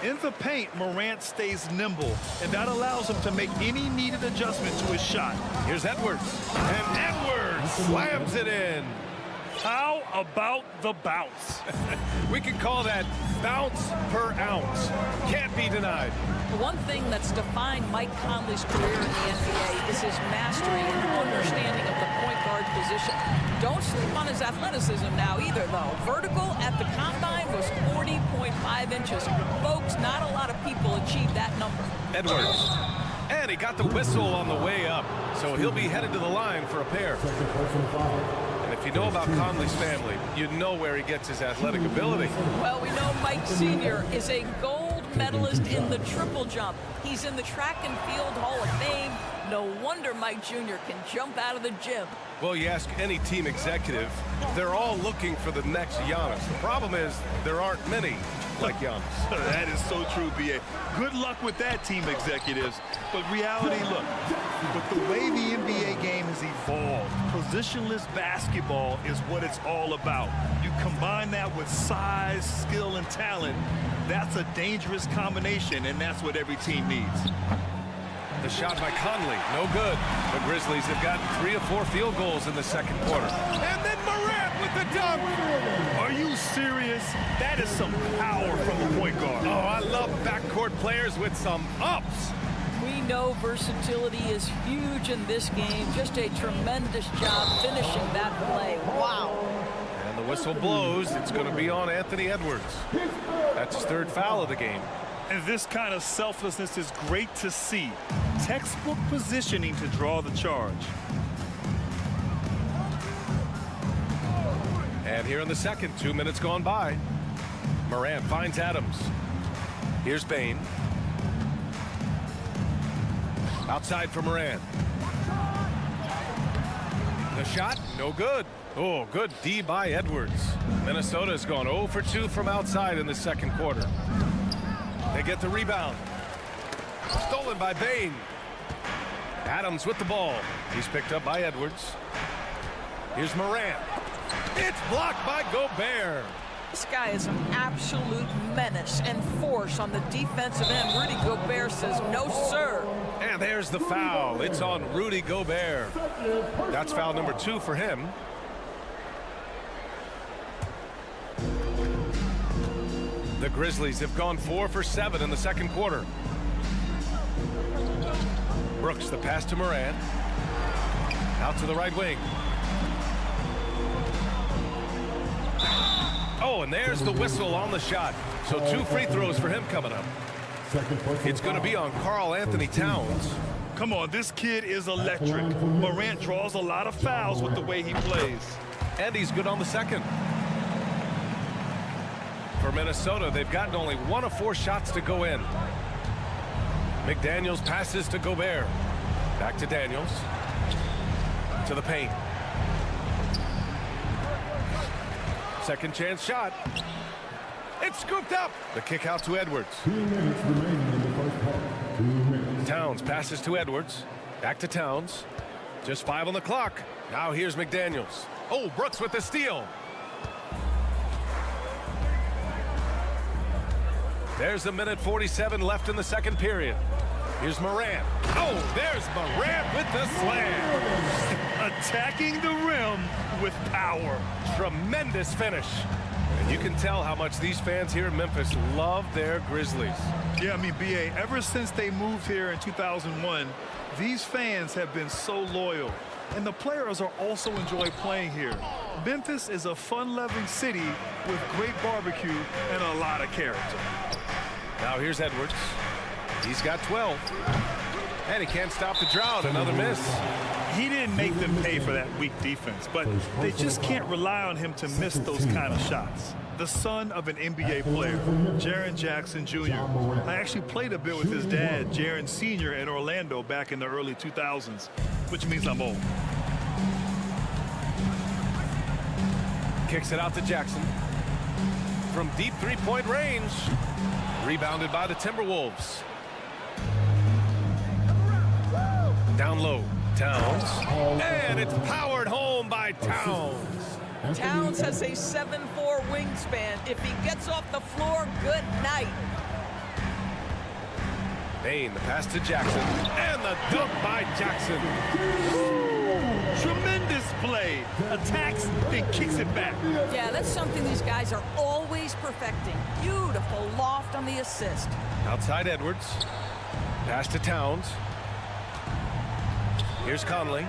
[SPEAKER 8] In the paint, Morant stays nimble, and that allows him to make any needed adjustment to his shot.
[SPEAKER 7] Here's Edwards. And Edwards slams it in.
[SPEAKER 8] How about the bounce?
[SPEAKER 7] We can call that bounce per ounce. Can't be denied.
[SPEAKER 11] The one thing that's defined Mike Conley's career in the NBA is his mastery and understanding of the point guard position. Don't sleep on his athleticism now either, though. Vertical at the combine was 40.5 inches. Folks, not a lot of people achieve that number.
[SPEAKER 7] Edwards. And he got the whistle on the way up, so he'll be headed to the line for a pair. And if you know about Conley's family, you know where he gets his athletic ability.
[SPEAKER 11] Well, we know Mike Sr. is a gold medalist in the triple jump. He's in the track and field Hall of Fame. No wonder Mike Jr. can jump out of the gym.
[SPEAKER 7] Well, you ask any team executive, they're all looking for the next Giannis. The problem is there aren't many like Giannis.
[SPEAKER 8] That is so true, B.A. Good luck with that, team executives. But reality, look, with the way the NBA game has evolved, positionless basketball is what it's all about. You combine that with size, skill, and talent, that's a dangerous combination, and that's what every team needs.
[SPEAKER 7] The shot by Conley, no good. The Grizzlies have gotten 3 or 4 field goals in the second quarter. And then Morant with the dunk.
[SPEAKER 8] Are you serious? That is some power from the point guard.
[SPEAKER 7] Oh, I love backcourt players with some ups.
[SPEAKER 11] We know versatility is huge in this game. Just a tremendous job finishing that play. Wow.
[SPEAKER 7] And the whistle blows. It's going to be on Anthony Edwards. That's his 3rd foul of the game.
[SPEAKER 8] And this kind of selflessness is great to see. Textbook positioning to draw the charge.
[SPEAKER 7] And here in the second, 2 minutes gone by. Morant finds Adams. Here's Bane. Outside for Moran. The shot, no good. Oh, good D by Edwards. Minnesota's gone 0 for 2 from outside in the second quarter. They get the rebound. Stolen by Bane. Adams with the ball. He's picked up by Edwards. Here's Moran. It's blocked by Gobert.
[SPEAKER 11] This guy is an absolute menace and force on the defensive end. Rudy Gobert says, no, sir.
[SPEAKER 7] And there's the foul. It's on Rudy Gobert. That's foul number 2 for him. The Grizzlies have gone 4 for 7 in the second quarter. Brooks, the pass to Moran. Out to the right wing. Oh, and there's the whistle on the shot. So 2 free throws for him coming up. It's going to be on Karl-Anthony Towns.
[SPEAKER 8] Come on, this kid is electric. Morant draws a lot of fouls with the way he plays.
[SPEAKER 7] And he's good on the second. For Minnesota, they've gotten only 1 of 4 shots to go in. McDaniels passes to Gobert. Back to Daniels. To the paint. Second chance shot. It's scooped up. The kick out to Edwards.
[SPEAKER 5] 2 minutes remaining in the first half. 2 minutes.
[SPEAKER 7] Towns passes to Edwards. Back to Towns. Just 5 on the clock. Now here's McDaniels. Oh, Brooks with the steal. There's a minute 47 left in the second period. Here's Morant. Oh, there's Morant with the slam.
[SPEAKER 8] Attacking the rim with power.
[SPEAKER 7] Tremendous finish. And you can tell how much these fans here in Memphis love their Grizzlies.
[SPEAKER 8] Yeah, I mean, B.A., ever since they moved here in 2001, these fans have been so loyal. And the players are also enjoy playing here. Memphis is a fun-loving city with great barbecue and a lot of character.
[SPEAKER 7] Now here's Edwards. He's got 12. And he can't stop the drought. Another miss.
[SPEAKER 8] He didn't make them pay for that weak defense, but they just can't rely on him to miss those kind of shots. The son of an NBA player, Jaren Jackson Jr. I actually played a bit with his dad, Jaren Sr. in Orlando back in the early 2000s, which means I'm old.
[SPEAKER 7] Kicks it out to Jackson. From deep three-point range. Rebounded by the Timberwolves. Down low. Towns. And it's powered home by Towns.
[SPEAKER 11] Towns has a 7'4" wingspan. If he gets off the floor, good night.
[SPEAKER 7] Bane, the pass to Jackson. And the dunk by Jackson.
[SPEAKER 8] Tremendous play. Attacks, then kicks it back.
[SPEAKER 11] Yeah, that's something these guys are always perfecting. Beautiful loft on the assist.
[SPEAKER 7] Outside Edwards. Pass to Towns. Here's Conley.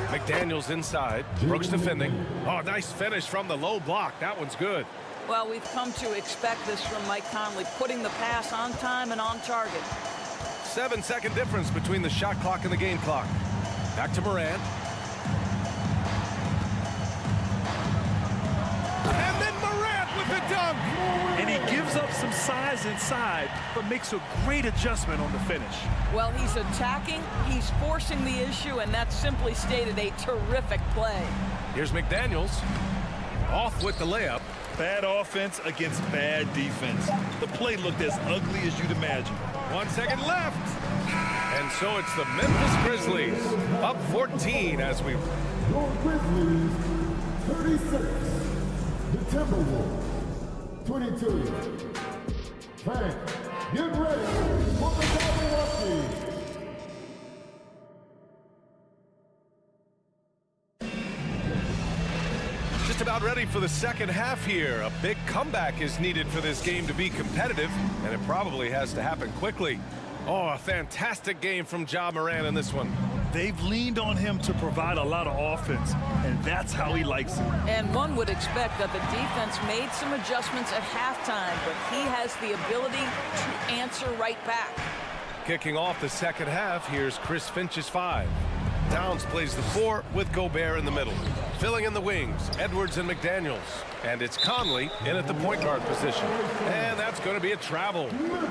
[SPEAKER 7] McDaniels inside. Brooks defending. Oh, nice finish from the low block. That one's good.
[SPEAKER 11] Well, we've come to expect this from Mike Conley, putting the pass on time and on target.
[SPEAKER 7] 7-second difference between the shot clock and the game clock. Back to Moran. And then Moran with the dunk.
[SPEAKER 8] And he gives up some size inside, but makes a great adjustment on the finish.
[SPEAKER 11] Well, he's attacking, he's forcing the issue, and that's simply stated a terrific play.
[SPEAKER 7] Here's McDaniels. Off with the layup.
[SPEAKER 8] Bad offense against bad defense. The play looked as ugly as you'd imagine.
[SPEAKER 7] 1 second left. And so it's the Memphis Grizzlies up 14 as we...
[SPEAKER 5] Your Grizzlies, 36. The Timberwolves, 22. Frank, get ready for the double
[SPEAKER 7] Just about ready for the second half here. A big comeback is needed for this game to be competitive, and it probably has to happen quickly. Oh, a fantastic game from Ja Morant in this one.
[SPEAKER 8] They've leaned on him to provide a lot of offense, and that's how he likes it.
[SPEAKER 11] And one would expect that the defense made some adjustments at halftime, but he has the ability to answer right back.
[SPEAKER 7] Kicking off the second half, here's Chris Finch's 5. Towns plays the 4 with Gobert in the middle. Filling in the wings, Edwards and McDaniels. And it's Conley in at the point guard position. And that's going to be a travel.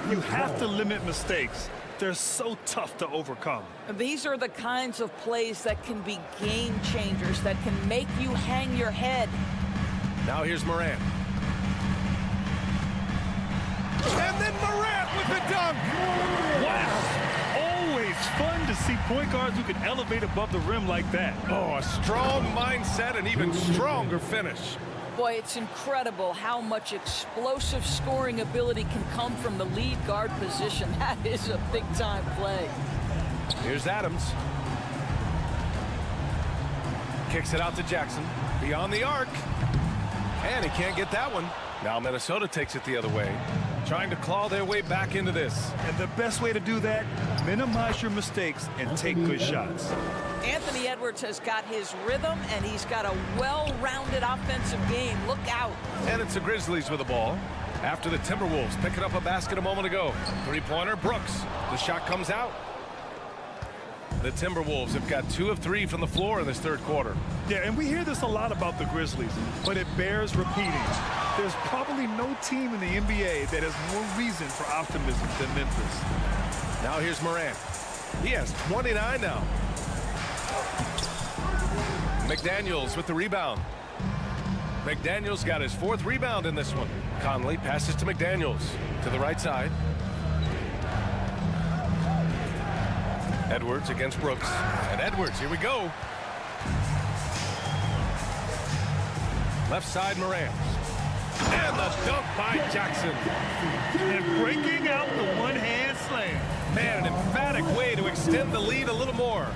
[SPEAKER 8] You have to limit mistakes. They're so tough to overcome.
[SPEAKER 11] These are the kinds of plays that can be game changers, that can make you hang your head.
[SPEAKER 7] Now here's Morant. And then Morant with the dunk.
[SPEAKER 8] Wow. Always fun to see point guards who can elevate above the rim like that.
[SPEAKER 7] Oh, a strong mindset and even stronger finish.
[SPEAKER 11] Boy, it's incredible how much explosive scoring ability can come from the lead guard position. That is a big-time play.
[SPEAKER 7] Here's Adams. Kicks it out to Jackson. Beyond the arc. And he can't get that one. Now Minnesota takes it the other way, trying to claw their way back into this.
[SPEAKER 8] And the best way to do that, minimize your mistakes and take good shots.
[SPEAKER 11] Anthony Edwards has got his rhythm, and he's got a well-rounded offensive game. Look out.
[SPEAKER 7] And it's the Grizzlies with the ball. After the Timberwolves picking up a basket a moment ago. Three-pointer, Brooks. The shot comes out. The Timberwolves have got 2 of 3 from the floor in this third quarter.
[SPEAKER 8] Yeah, and we hear this a lot about the Grizzlies, but it bears repeating. There's probably no team in the NBA that has more reason for optimism than Memphis.
[SPEAKER 7] Now here's Morant. He has 29 now. McDaniels with the rebound. McDaniels got his 4th rebound in this one. Conley passes to McDaniels to the right side. Edwards against Brooks. And Edwards, here we go. Left side, Morant. And the dunk by Jackson.
[SPEAKER 8] And breaking out the one-hand slam.
[SPEAKER 7] Man, an emphatic way to extend the lead a little more.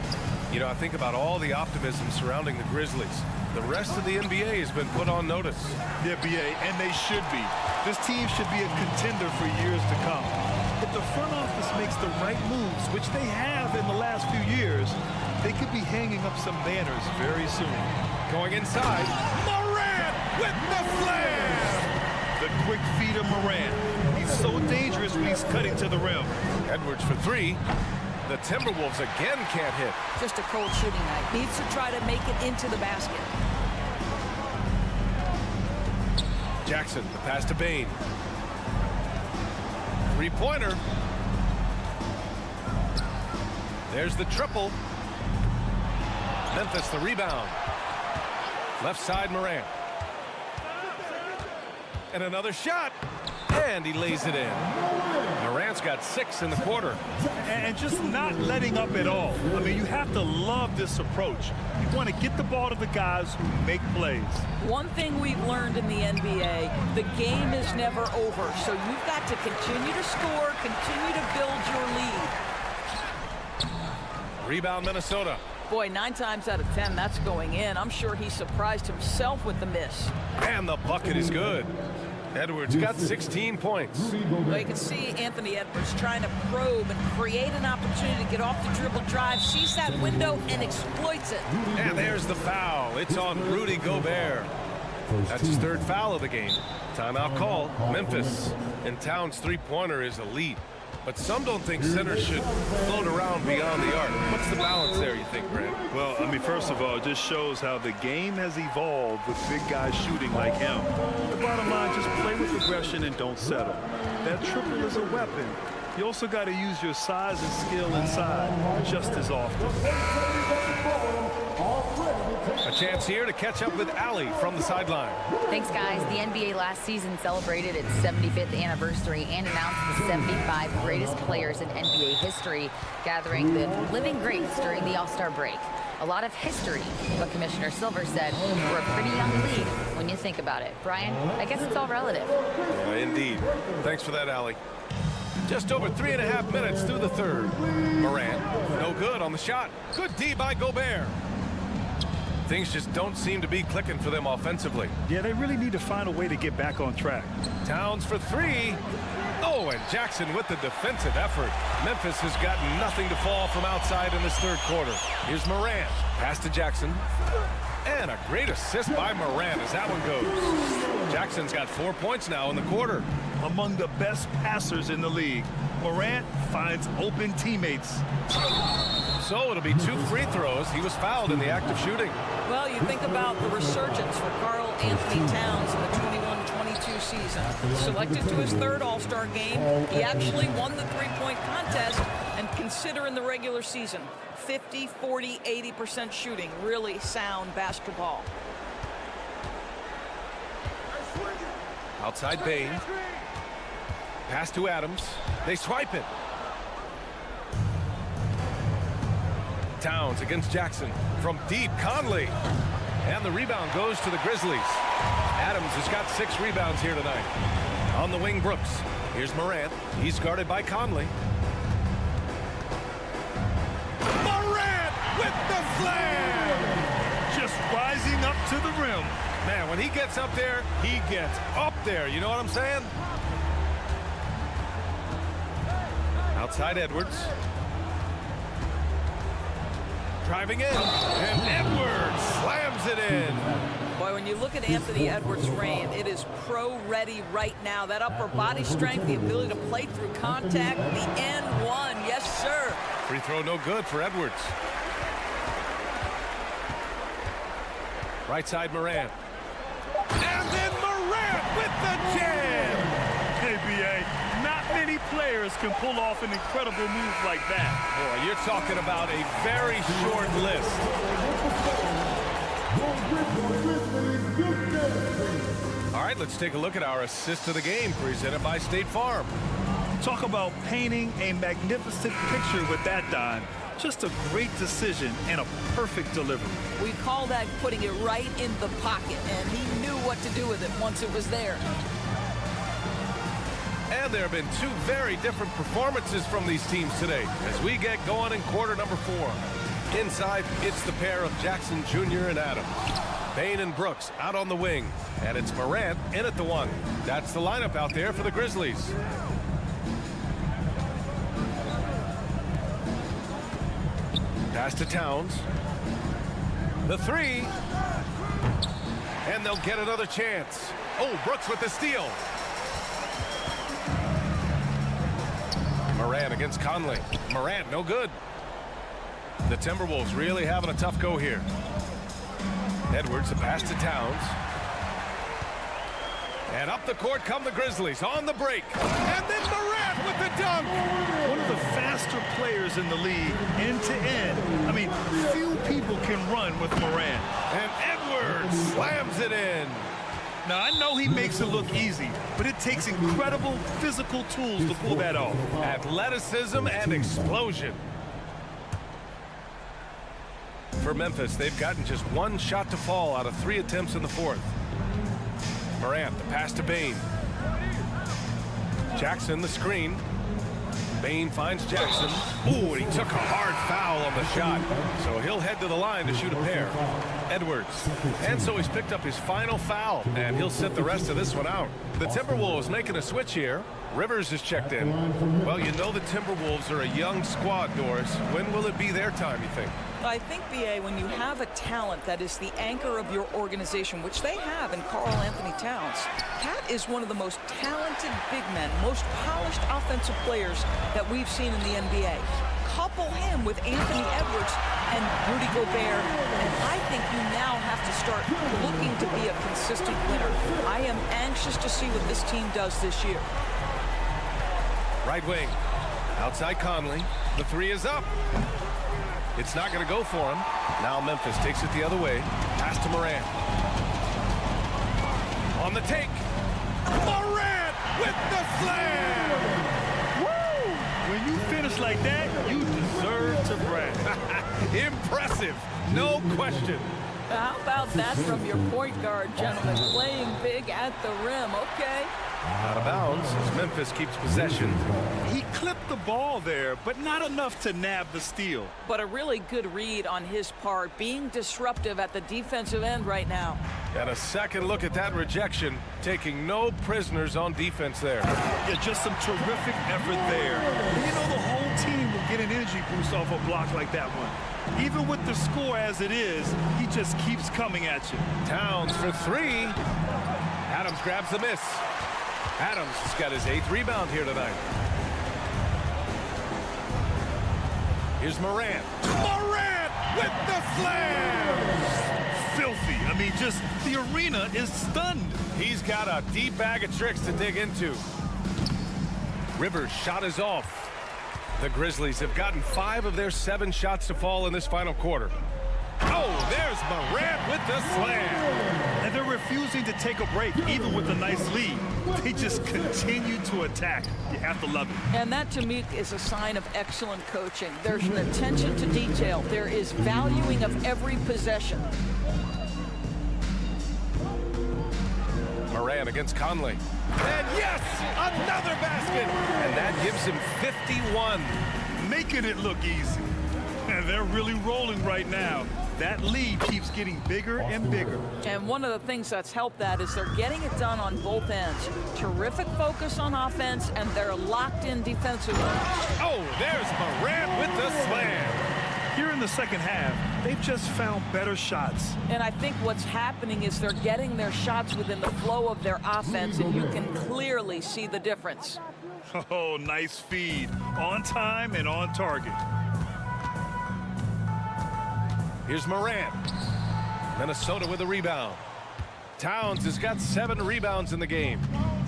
[SPEAKER 7] You know, I think about all the optimism surrounding the Grizzlies. The rest of the NBA has been put on notice.
[SPEAKER 8] The NBA, and they should be. This team should be a contender for years to come. If the front office makes the right moves, which they have in the last few years, they could be hanging up some banners very soon.
[SPEAKER 7] Going inside, Morant with the slam!
[SPEAKER 8] The quick feet of Morant. He's so dangerous when he's cutting to the rim.
[SPEAKER 7] Edwards for 3. The Timberwolves again can't hit.
[SPEAKER 11] Just a cold shooting night. Needs to try to make it into the basket.
[SPEAKER 7] Jackson, the pass to Bain. Three-pointer. There's the triple. Memphis the rebound. Left side, Morant. And another shot. And he lays it in. Morant's got 6 in the quarter.
[SPEAKER 8] And just not letting up at all. I mean, you have to love this approach. You want to get the ball to the guys who make plays.
[SPEAKER 11] One thing we've learned in the NBA, the game is never over. So you've got to continue to score, continue to build your lead.
[SPEAKER 7] Rebound, Minnesota.
[SPEAKER 11] Boy, 9 times out of 10, that's going in. I'm sure he surprised himself with the miss.
[SPEAKER 7] And the bucket is good. Edwards got 16 points.
[SPEAKER 11] Well, you can see Anthony Edwards trying to probe and create an opportunity to get off the dribble drive, sees that window, and exploits it.
[SPEAKER 7] And there's the foul. It's on Rudy Gobert. That's his 3rd foul of the game. Timeout call, Memphis. And Towns' three-pointer is elite. But some don't think centers should float around beyond the arc. What's the balance there, you think, Brad?
[SPEAKER 8] Well, I mean, first of all, it just shows how the game has evolved with big guys shooting like him. The bottom line, just play with aggression and don't settle. That triple is a weapon. You also got to use your size and skill inside just as often.
[SPEAKER 7] A chance here to catch up with Allie from the sideline.
[SPEAKER 12] Thanks, guys. The NBA last season celebrated its 75th anniversary and announced the 75 greatest players in NBA history, gathering the living greats during the All-Star break. A lot of history, but Commissioner Silver said we're a pretty young league when you think about it. Brian, I guess it's all relative.
[SPEAKER 7] Indeed. Thanks for that, Allie. Just over 3.5 minutes through the third. Morant, no good on the shot. Good D by Gobert. Things just don't seem to be clicking for them offensively.
[SPEAKER 8] Yeah, they really need to find a way to get back on track.
[SPEAKER 7] Towns for 3. Oh, and Jackson with the defensive effort. Memphis has got nothing to fall from outside in this third quarter. Here's Morant. Pass to Jackson. And a great assist by Morant as that one goes. Jackson's got 4 points now in the quarter.
[SPEAKER 8] Among the best passers in the league, Morant finds open teammates.
[SPEAKER 7] So it'll be 2 free throws. He was fouled in the act of shooting.
[SPEAKER 11] Well, you think about the resurgence for Karl Anthony Towns in the 21-22 season. Selected to his 3rd All-Star game, he actually won the three-point contest, and consider in the regular season, 50, 40, 80% shooting. Really sound basketball.
[SPEAKER 7] Outside Bain. Pass to Adams. They swipe it. Towns against Jackson. From deep, Conley. And the rebound goes to the Grizzlies. Adams has got 6 rebounds here tonight. On the wing, Brooks. Here's Morant. He's guarded by Conley. Morant with the slam!
[SPEAKER 8] Just rising up to the rim.
[SPEAKER 7] Man, when he gets up there, he gets up there. You know what I'm saying? Outside Edwards. Driving in, and Edwards slams it in.
[SPEAKER 11] Boy, when you look at Anthony Edwards' reign, it is pro-ready right now. That upper body strength, the ability to play through contact, the N1, yes, sir.
[SPEAKER 7] Free throw no good for Edwards. Right side, Morant. And then Morant with the jam.
[SPEAKER 8] Hey, B.A., not many players can pull off an incredible move like that.
[SPEAKER 7] Boy, you're talking about a very short list. All right, let's take a look at our assist of the game presented by State Farm.
[SPEAKER 8] Talk about painting a magnificent picture with that, Don. Just a great decision and a perfect delivery.
[SPEAKER 11] We call that putting it right in the pocket, and he knew what to do with it once it was there.
[SPEAKER 7] And there have been 2 very different performances from these teams today as we get going in quarter number 4. Inside, it's the pair of Jackson Jr. and Adams. Bain and Brooks out on the wing. And it's Morant in at the 1. That's the lineup out there for the Grizzlies. Pass to Towns. The 3. And they'll get another chance. Oh, Brooks with the steal. Morant against Conley. Morant, no good. The Timberwolves really having a tough go here. Edwards, the pass to Towns. And up the court come the Grizzlies on the break. And then Morant with the dunk.
[SPEAKER 8] One of the faster players in the league, end to end. I mean, few people can run with Morant.
[SPEAKER 7] And Edwards slams it in.
[SPEAKER 8] Now, I know he makes it look easy, but it takes incredible physical tools to pull that off.
[SPEAKER 7] Athleticism and explosion. For Memphis, they've gotten just 1 shot to fall out of 3 attempts in the 4th. Morant, the pass to Bain. Jackson, the screen. Bain finds Jackson. Ooh, and he took a hard foul on the shot. So he'll head to the line to shoot a pair. Edwards. And so he's picked up his final foul, and he'll sit the rest of this one out. The Timberwolves making a switch here. Rivers is checked in. Well, you know the Timberwolves are a young squad, Doris. When will it be their time, you think?
[SPEAKER 11] I think, B.A., when you have a talent that is the anchor of your organization, which they have in Karl Anthony Towns, Cat is one of the most talented big men, most polished offensive players that we've seen in the NBA. Couple him with Anthony Edwards and Rudy Gobert, and I think you now have to start looking to be a consistent winner. I am anxious to see what this team does this year.
[SPEAKER 7] Right wing. Outside Conley. The 3 is up. It's not going to go for him. Now Memphis takes it the other way. Pass to Morant. On the take. Morant with the slam!
[SPEAKER 8] Woo! When you finish like that, you deserve to brag.
[SPEAKER 7] Impressive. No question.
[SPEAKER 11] How about that from your point guard, gentlemen? Playing big at the rim. Okay.
[SPEAKER 7] Out of bounds as Memphis keeps possession.
[SPEAKER 8] He clipped the ball there, but not enough to nab the steal.
[SPEAKER 11] But a really good read on his part, being disruptive at the defensive end right now.
[SPEAKER 7] And a second look at that rejection, taking no prisoners on defense there.
[SPEAKER 8] Yeah, just some terrific effort there. And you know the whole team will get an energy boost off a block like that one. Even with the score as it is, he just keeps coming at you.
[SPEAKER 7] Towns for 3. Adams grabs the miss. Adams has got his 8th rebound here tonight. Here's Morant. Morant with the slam!
[SPEAKER 8] Filthy. I mean, just the arena is stunned.
[SPEAKER 7] He's got a deep bag of tricks to dig into. Rivers' shot is off. The Grizzlies have gotten 5 of their 7 shots to fall in this final quarter. Oh, there's Morant with the slam.
[SPEAKER 8] And they're refusing to take a break, even with a nice lead. They just continue to attack. You have to love it.
[SPEAKER 11] And that, to me, is a sign of excellent coaching. There's an attention to detail. There is valuing of every possession.
[SPEAKER 7] Morant against Conley. And yes, another basket. And that gives him 51.
[SPEAKER 8] Making it look easy. And they're really rolling right now. That lead keeps getting bigger and bigger.
[SPEAKER 11] And one of the things that's helped that is they're getting it done on both ends. Terrific focus on offense, and they're locked in defensively.
[SPEAKER 7] Oh, there's Morant with the slam.
[SPEAKER 8] Here in the second half, they've just found better shots.
[SPEAKER 11] And I think what's happening is they're getting their shots within the flow of their offense, and you can clearly see the difference.
[SPEAKER 8] Oh, nice feed. On time and on target.
[SPEAKER 7] Here's Morant. Minnesota with a rebound. Towns has got 7 rebounds in the game.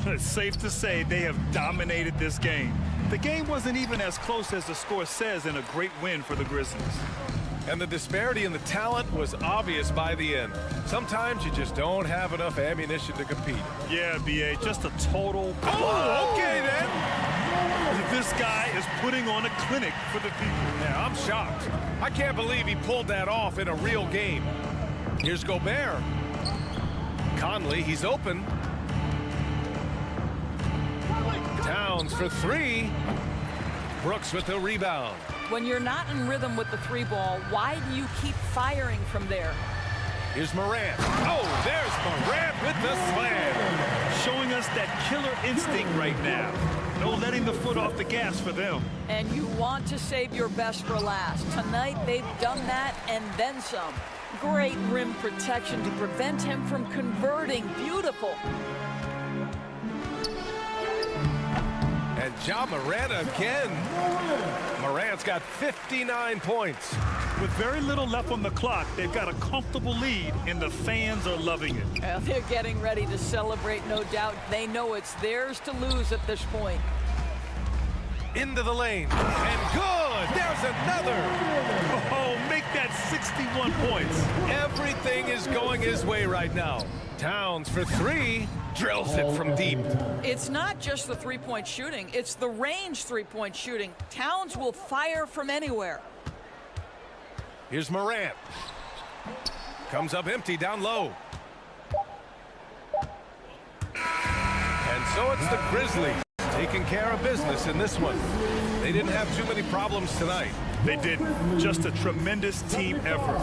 [SPEAKER 8] It's safe to say they have dominated this game. The game wasn't even as close as the score says in a great win for the Grizzlies.
[SPEAKER 7] And the disparity in the talent was obvious by the end. Sometimes you just don't have enough ammunition to compete.
[SPEAKER 8] Yeah, B.A., just a total...
[SPEAKER 7] Oh, okay then.
[SPEAKER 8] This guy is putting on a clinic for the people.
[SPEAKER 7] Yeah, I'm shocked. I can't believe he pulled that off in a real game. Here's Gobert. Conley, he's open. Towns for 3. Brooks with the rebound.
[SPEAKER 11] When you're not in rhythm with the 3-ball, why do you keep firing from there?
[SPEAKER 7] Here's Morant. Oh, there's Morant with the slam.
[SPEAKER 8] Showing us that killer instinct right now. No letting the foot off the gas for them.
[SPEAKER 11] And you want to save your best for last. Tonight, they've done that and then some. Great rim protection to prevent him from converting. Beautiful.
[SPEAKER 7] And Ja Morant again. Morant's got 59 points.
[SPEAKER 8] With very little left on the clock, they've got a comfortable lead, and the fans are loving it.
[SPEAKER 11] They're getting ready to celebrate, no doubt. They know it's theirs to lose at this point.
[SPEAKER 7] Into the lane. And good. There's another.
[SPEAKER 8] Oh, make that 61 points.
[SPEAKER 7] Everything is going his way right now. Towns for 3. Drills it from deep.
[SPEAKER 11] It's not just the three-point shooting. It's the range three-point shooting. Towns will fire from anywhere.
[SPEAKER 7] Here's Morant. Comes up empty down low. And so it's the Grizzlies taking care of business in this one. They didn't have too many problems tonight.
[SPEAKER 8] They didn't. Just a tremendous team effort.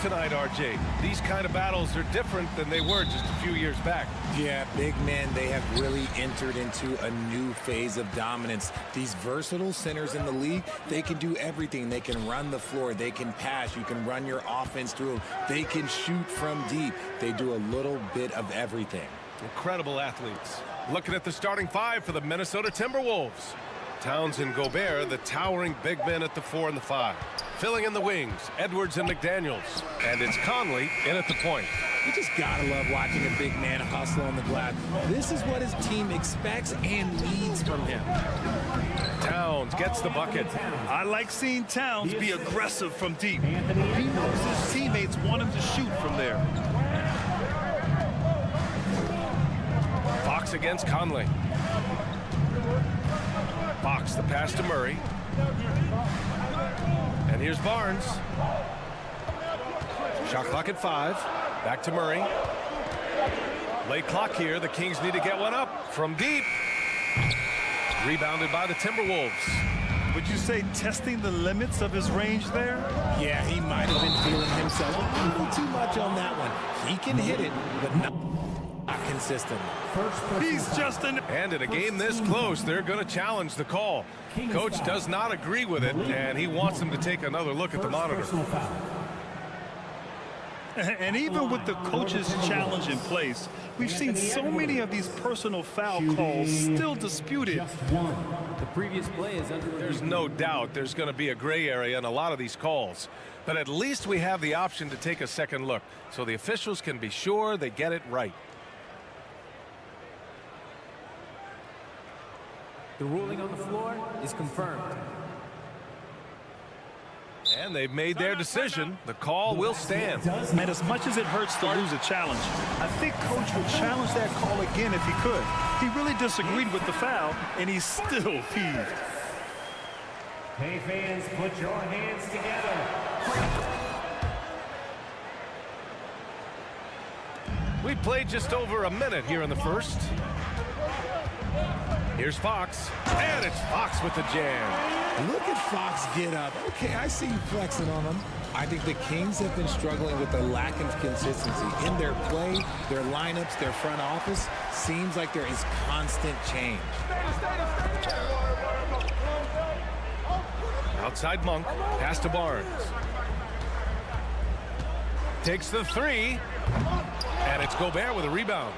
[SPEAKER 7] tonight, RJ. These kind of battles are different than they were just a few years back.
[SPEAKER 13] Yeah, big men, they have really entered into a new phase of dominance. These versatile centers in the league, they can do everything. They can run the floor. They can pass. You can run your offense through them. They can shoot from deep. They do a little bit of everything.
[SPEAKER 7] Incredible athletes. Looking at the starting five for the Minnesota Timberwolves. Towns and Gobert, the towering big men at the 4 and the 5. Filling in the wings, Edwards and McDaniels. And it's Conley in at the point.
[SPEAKER 13] You just gotta love watching a big man hustle on the glass. This is what his team expects and needs from him.
[SPEAKER 7] Towns gets the bucket.
[SPEAKER 8] I like seeing Towns be aggressive from deep. He knows his teammates want him to shoot from there.
[SPEAKER 7] Fox against Conley. Fox, the pass to Murray. And here's Barnes. Shot clock at 5. Back to Murray. Late clock here. The Kings need to get one up from deep. Rebounded by the Timberwolves.
[SPEAKER 8] Would you say testing the limits of his range there?
[SPEAKER 13] Yeah, he might have been feeling himself a little too much on that one. He can hit it, but not consistent.
[SPEAKER 8] He's just an...
[SPEAKER 7] And in a game this close, they're going to challenge the call. Coach does not agree with it, and he wants him to take another look at the monitor.
[SPEAKER 8] And even with the coach's challenge in place, we've seen so many of these personal foul calls still disputed.
[SPEAKER 9] The previous play is under.
[SPEAKER 7] There's no doubt there's going to be a gray area in a lot of these calls. But at least we have the option to take a second look, so the officials can be sure they get it right.
[SPEAKER 9] The ruling on the floor is confirmed.
[SPEAKER 7] And they've made their decision. The call will stand.
[SPEAKER 8] And as much as it hurts to lose a challenge, I think Coach would challenge that call again if he could. He really disagreed with the foul, and he's still peeved.
[SPEAKER 14] Hey, fans, put your hands together.
[SPEAKER 7] We played just over a minute here in the first. Here's Fox, and it's Fox with the jam.
[SPEAKER 13] Look at Fox get up. Okay, I see you flexing on him. I think the Kings have been struggling with the lack of consistency in their play, their lineups, their front office. Seems like there is constant change.
[SPEAKER 7] Outside Monk, pass to Barnes. Takes the 3, and it's Gobert with a rebound.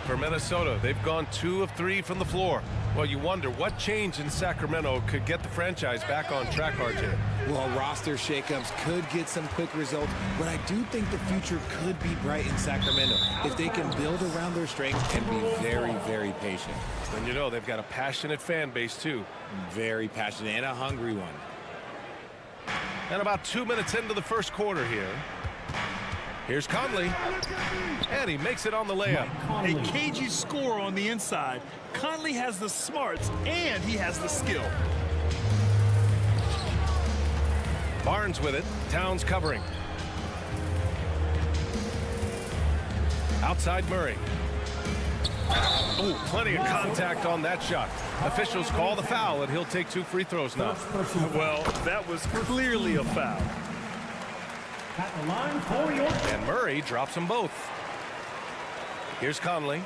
[SPEAKER 7] For Minnesota, they've gone 2 of 3 from the floor. Well, you wonder what change in Sacramento could get the franchise back on track, RJ.
[SPEAKER 13] Well, roster shakeups could get some quick results, but I do think the future could be bright in Sacramento if they can build around their strengths and be very, very patient.
[SPEAKER 7] And you know they've got a passionate fan base, too.
[SPEAKER 13] Very passionate and a hungry one.
[SPEAKER 7] And about 2 minutes into the first quarter here. Here's Conley, and he makes it on the layup.
[SPEAKER 8] A cagey score on the inside. Conley has the smarts, and he has the skill.
[SPEAKER 7] Barnes with it. Towns covering. Outside Murray. Oh, plenty of contact on that shot. Officials call the foul, and he'll take 2 free throws now.
[SPEAKER 8] Well, that was clearly a foul.
[SPEAKER 14] At the line for your...
[SPEAKER 7] And Murray drops them both. Here's Conley.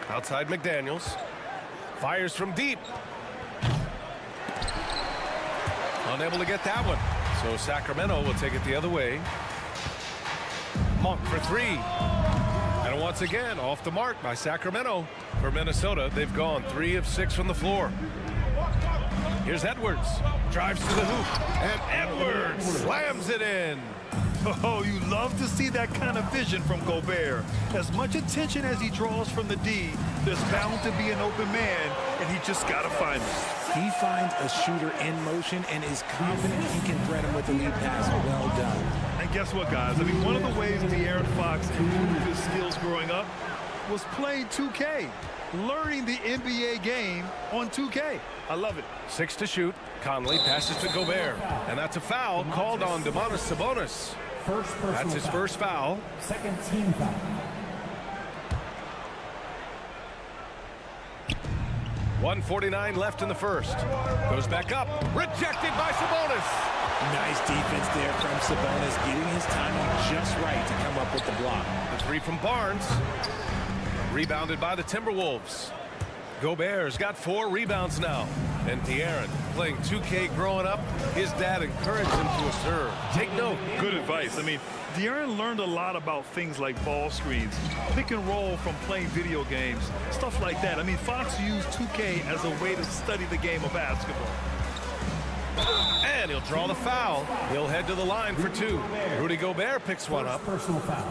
[SPEAKER 7] Outside McDaniels. Fires from deep. Unable to get that one. So Sacramento will take it the other way. Monk for 3. And once again, off the mark by Sacramento. For Minnesota, they've gone 3 of 6 from the floor. Here's Edwards. Drives to the hoop. And Edwards slams it in.
[SPEAKER 8] Oh, you love to see that kind of vision from Gobert. As much attention as he draws from the D, there's bound to be an open man, and he just got to find him.
[SPEAKER 13] He finds a shooter in motion and is confident he can thread him with the lead pass. Well done.
[SPEAKER 8] And guess what, guys? I mean, one of the ways De'Aaron Fox improved his skills growing up was playing 2K, learning the NBA game on 2K. I love it.
[SPEAKER 7] 6 to shoot. Conley passes to Gobert. And that's a foul called on Domantas Sabonis. That's his first foul.
[SPEAKER 14] Second team foul.
[SPEAKER 7] .149 left in the first. Goes back up. Rejected by Sabonis.
[SPEAKER 13] Nice defense there from Sabonis, getting his timing just right to come up with the block.
[SPEAKER 7] The three from Barnes. Rebounded by the Timberwolves. Gobert's got 4 rebounds now. And De'Aaron, playing 2K growing up, his dad encouraged him to observe. Take note.
[SPEAKER 8] Good advice. I mean, De'Aaron learned a lot about things like ball screens, pick and roll from playing video games, stuff like that. I mean, Fox used 2K as a way to study the game of basketball.
[SPEAKER 7] And he'll draw the foul. He'll head to the line for 2. Rudy Gobert picks one up.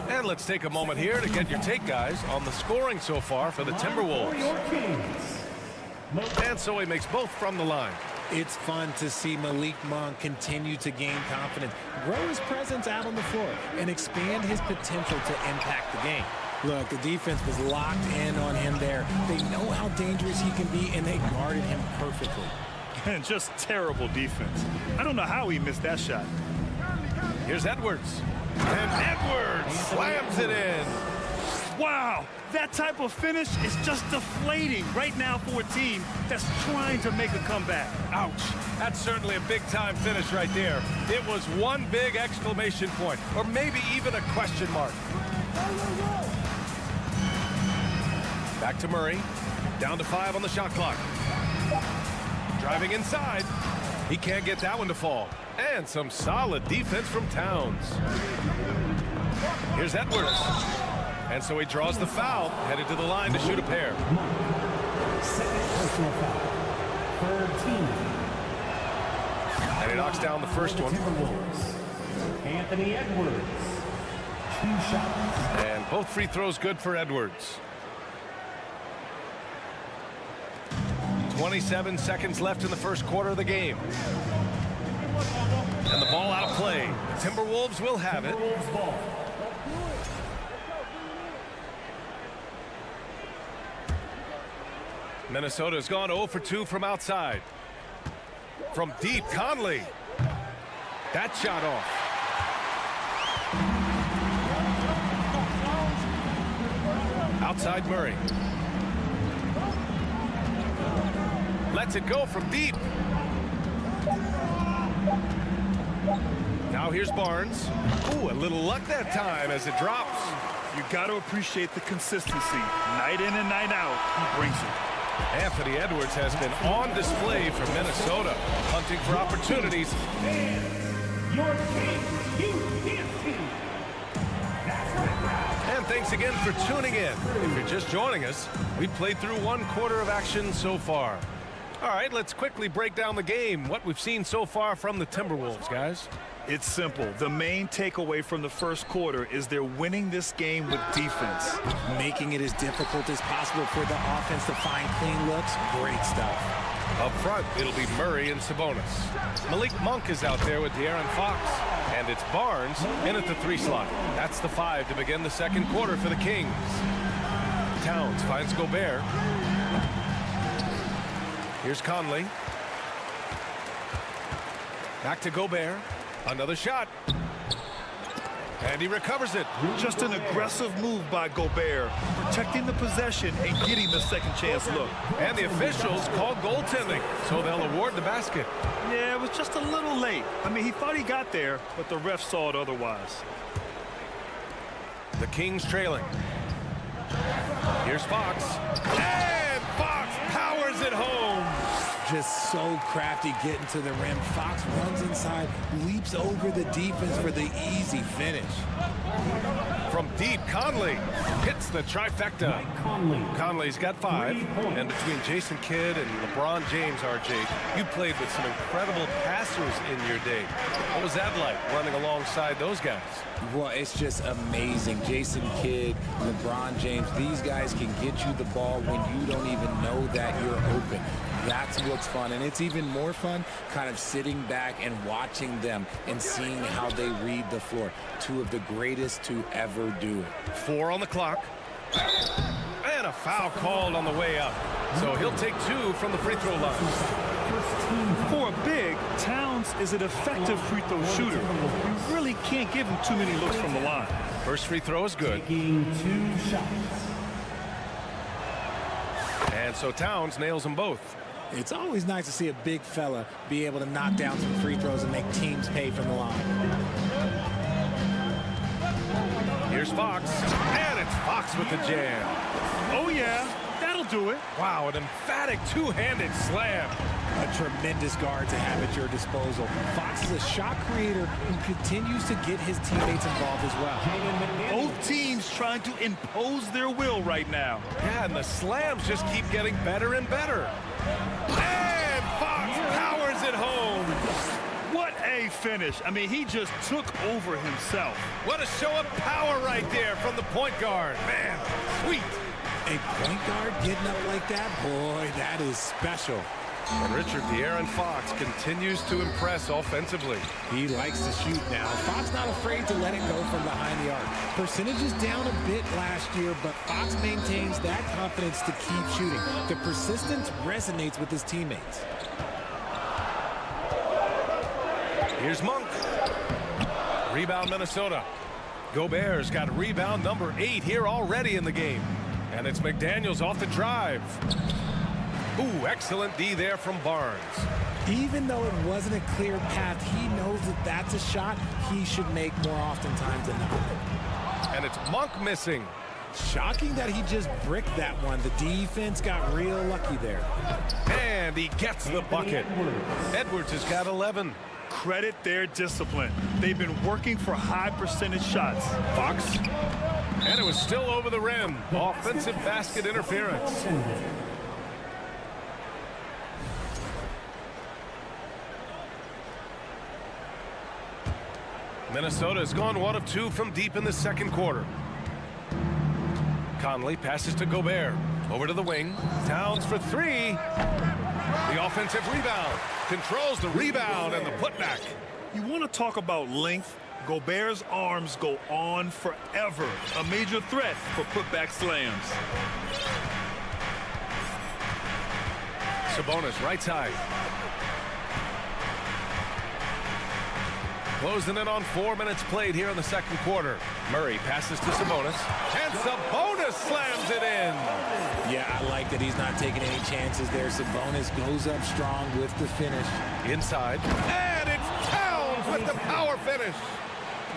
[SPEAKER 7] And let's take a moment here to get your take, guys, on the scoring so far for the Timberwolves. And so he makes both from the line.
[SPEAKER 13] It's fun to see Malik Monk continue to gain confidence, grow his presence out on the floor, and expand his potential to impact the game. Look, the defense was locked in on him there. They know how dangerous he can be, and they guarded him perfectly.
[SPEAKER 8] And just terrible defense. I don't know how he missed that shot.
[SPEAKER 7] Here's Edwards. And Edwards slams it in.
[SPEAKER 8] Wow, that type of finish is just deflating right now for a team that's trying to make a comeback.
[SPEAKER 7] Ouch. That's certainly a big-time finish right there. It was one big exclamation point, or maybe even a question mark. Back to Murray. Down to 5 on the shot clock. Driving inside. He can't get that one to fall. And some solid defense from Towns. Here's Edwards. And so he draws the foul, headed to the line to shoot a pair.
[SPEAKER 14] Second personal foul. Third team.
[SPEAKER 7] And he knocks down the first one.
[SPEAKER 14] Anthony Edwards. 2 shots.
[SPEAKER 7] And both free throws good for Edwards. 27 seconds left in the first quarter of the game. And the ball out of play. The Timberwolves will have it. Minnesota's gone 0 for 2 from outside. From deep, Conley. That shot off. Outside Murray. Lets it go from deep. Now here's Barnes. Ooh, a little luck that time as it drops.
[SPEAKER 8] You got to appreciate the consistency. Night in and night out, he brings it.
[SPEAKER 7] Anthony Edwards has been on display for Minnesota, hunting for opportunities.
[SPEAKER 14] Your team,
[SPEAKER 7] And thanks again for tuning in. If you're just joining us, we've played through 1 quarter of action so far. All right, let's quickly break down the game, what we've seen so far from the Timberwolves, guys.
[SPEAKER 8] It's simple. The main takeaway from the first quarter is they're winning this game with defense.
[SPEAKER 13] Making it as difficult as possible for the offense to find clean looks. Great stuff.
[SPEAKER 7] Up front, it'll be Murray and Sabonis. Malik Monk is out there with De'Aaron Fox. And it's Barnes in at the 3 slot. That's the 5 to begin the second quarter for the Kings. Towns finds Gobert. Here's Conley. Back to Gobert. Another shot. And he recovers it.
[SPEAKER 8] Just an aggressive move by Gobert, protecting the possession and getting the second chance look.
[SPEAKER 7] And the officials called goaltending, so they'll award the basket.
[SPEAKER 8] Yeah, it was just a little late. I mean, he thought he got there, but the ref saw it otherwise.
[SPEAKER 7] The Kings trailing. Here's Fox. And Fox powers it home.
[SPEAKER 13] Just so crafty getting to the rim. Fox runs inside, leaps over the defense for the easy finish.
[SPEAKER 7] From deep, Conley hits the trifecta. Conley's got 5. And between Jason Kidd and LeBron James, RJ, you played with some incredible passers in your day. What was that like, running alongside those guys?
[SPEAKER 13] Well, it's just amazing. Jason Kidd, LeBron James, these guys can get you the ball when you don't even know that you're open. That's what's fun, and it's even more fun kind of sitting back and watching them and seeing how they read the floor. 2 of the greatest to ever do it.
[SPEAKER 7] 4 on the clock. And a foul called on the way up. So he'll take 2 from the free throw line.
[SPEAKER 8] For a big, Towns is an effective free throw shooter. You really can't give him too many looks from the line.
[SPEAKER 7] First free throw is good.
[SPEAKER 14] Taking 2 shots.
[SPEAKER 7] And so Towns nails them both.
[SPEAKER 13] It's always nice to see a big fella be able to knock down some free throws and make teams pay from the line.
[SPEAKER 7] Here's Fox, and it's Fox with the jam.
[SPEAKER 8] Oh, yeah, that'll do it.
[SPEAKER 7] Wow, an emphatic two-handed slam.
[SPEAKER 13] A tremendous guard to have at your disposal. Fox is a shot creator who continues to get his teammates involved as well.
[SPEAKER 8] Both teams trying to impose their will right now.
[SPEAKER 7] Yeah, and the slams just keep getting better and better. And Fox powers it home.
[SPEAKER 8] What a finish. I mean, he just took over himself.
[SPEAKER 7] What a show of power right there from the point guard. Man, sweet.
[SPEAKER 13] A point guard getting up like that? Boy, that is special.
[SPEAKER 7] And Richard, De'Aaron Fox continues to impress offensively.
[SPEAKER 13] He likes to shoot now. Fox not afraid to let it go from behind the arc. Percentage is down a bit last year, but Fox maintains that confidence to keep shooting. The persistence resonates with his teammates.
[SPEAKER 7] Here's Monk. Rebound Minnesota. Gobert's got rebound number 8 here already in the game. And it's McDaniels off the drive. Ooh, excellent D there from Barnes.
[SPEAKER 13] Even though it wasn't a clear path, he knows that that's a shot he should make more oftentimes than not.
[SPEAKER 7] And it's Monk missing.
[SPEAKER 13] Shocking that he just bricked that one. The defense got real lucky there.
[SPEAKER 7] And he gets the bucket. Edwards has got 11.
[SPEAKER 8] Credit their discipline. They've been working for high percentage shots.
[SPEAKER 7] Fox. And it was still over the rim. Offensive basket interference. Minnesota has gone 1 of 2 from deep in the second quarter. Conley passes to Gobert. Over to the wing. Towns for 3. The offensive rebound. Controls the rebound and the putback.
[SPEAKER 8] You want to talk about length? Gobert's arms go on forever. A major threat for putback slams.
[SPEAKER 7] Sabonis right side. Closing in on 4 minutes played here in the second quarter. Murray passes to Sabonis. And Sabonis slams it in.
[SPEAKER 13] Yeah, I like that he's not taking any chances there. Sabonis goes up strong with the finish.
[SPEAKER 7] Inside. And it's Towns with the power finish.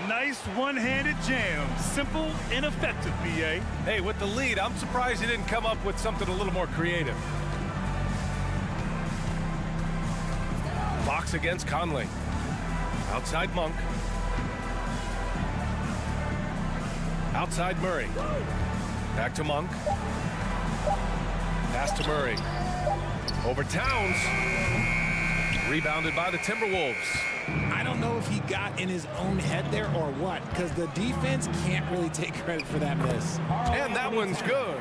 [SPEAKER 8] Nice one-handed jam. Simple and effective, B.A.
[SPEAKER 7] Hey, with the lead, I'm surprised he didn't come up with something a little more creative. Fox against Conley. Outside Monk. Outside Murray. Back to Monk. Pass to Murray. Over Towns. Rebounded by the Timberwolves.
[SPEAKER 13] I don't know if he got in his own head there or what, because the defense can't really take credit for that miss.
[SPEAKER 7] And that one's good.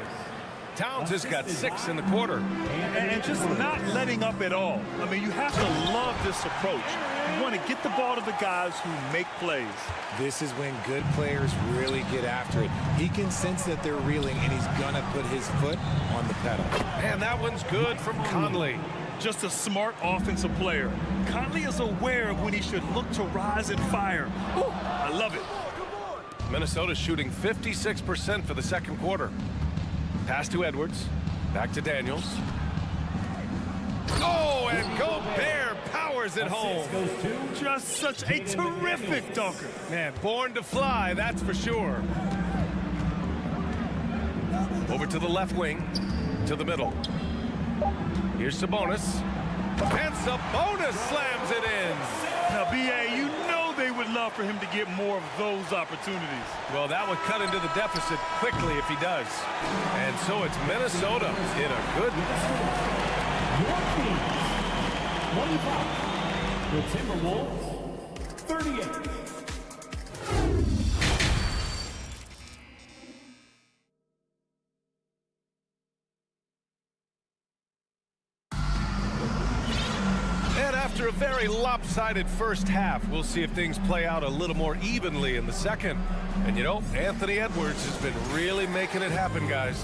[SPEAKER 7] Towns has got 6 in the quarter.
[SPEAKER 8] And just not letting up at all. I mean, you have to love this approach. You want to get the ball to the guys who make plays.
[SPEAKER 13] This is when good players really get after it. He can sense that they're reeling, and he's going to put his foot on the pedal.
[SPEAKER 7] And that one's good from Conley.
[SPEAKER 8] Just a smart offensive player. Conley is aware of when he should look to rise and fire. Ooh, I love it.
[SPEAKER 7] Minnesota's shooting 56% for the second quarter. Pass to Edwards. Back to Daniels. Oh, and Gobert powers it home.
[SPEAKER 8] Just such a terrific dunker.
[SPEAKER 7] Man, born to fly, that's for sure. Over to the left wing. To the middle. Here's Sabonis. And Sabonis slams it in.
[SPEAKER 8] Now, B.A., you know they would love for him to get more of those opportunities.
[SPEAKER 7] Well, that would cut into the deficit quickly if he does. And so it's Minnesota in a good...
[SPEAKER 14] The Timberwolves, 38.
[SPEAKER 7] After a very lopsided first half, we'll see if things play out a little more evenly in the second. And you know, Anthony Edwards has been really making it happen, guys.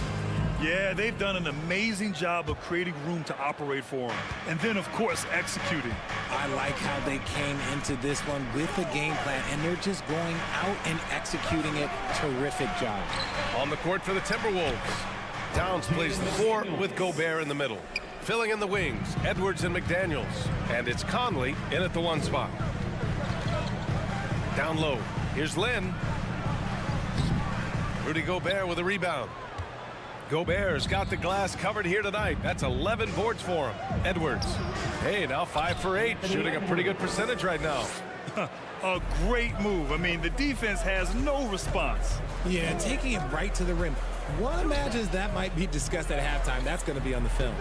[SPEAKER 8] Yeah, they've done an amazing job of creating room to operate for him. And then, of course, executing.
[SPEAKER 13] I like how they came into this one with a game plan, and they're just going out and executing it. Terrific job.
[SPEAKER 7] On the court for the Timberwolves. Towns plays the 4 with Gobert in the middle. Filling in the wings, Edwards and McDaniels. And it's Conley in at the 1 spot. Down low, here's Lynn. Rudy Gobert with a rebound. Gobert's got the glass covered here tonight. That's 11 boards for him. Edwards. Hey, now 5 for 8, shooting a pretty good percentage right now.
[SPEAKER 8] A great move. I mean, the defense has no response.
[SPEAKER 13] Yeah, taking it right to the rim. One imagines that might be discussed at halftime. That's going to be on the film.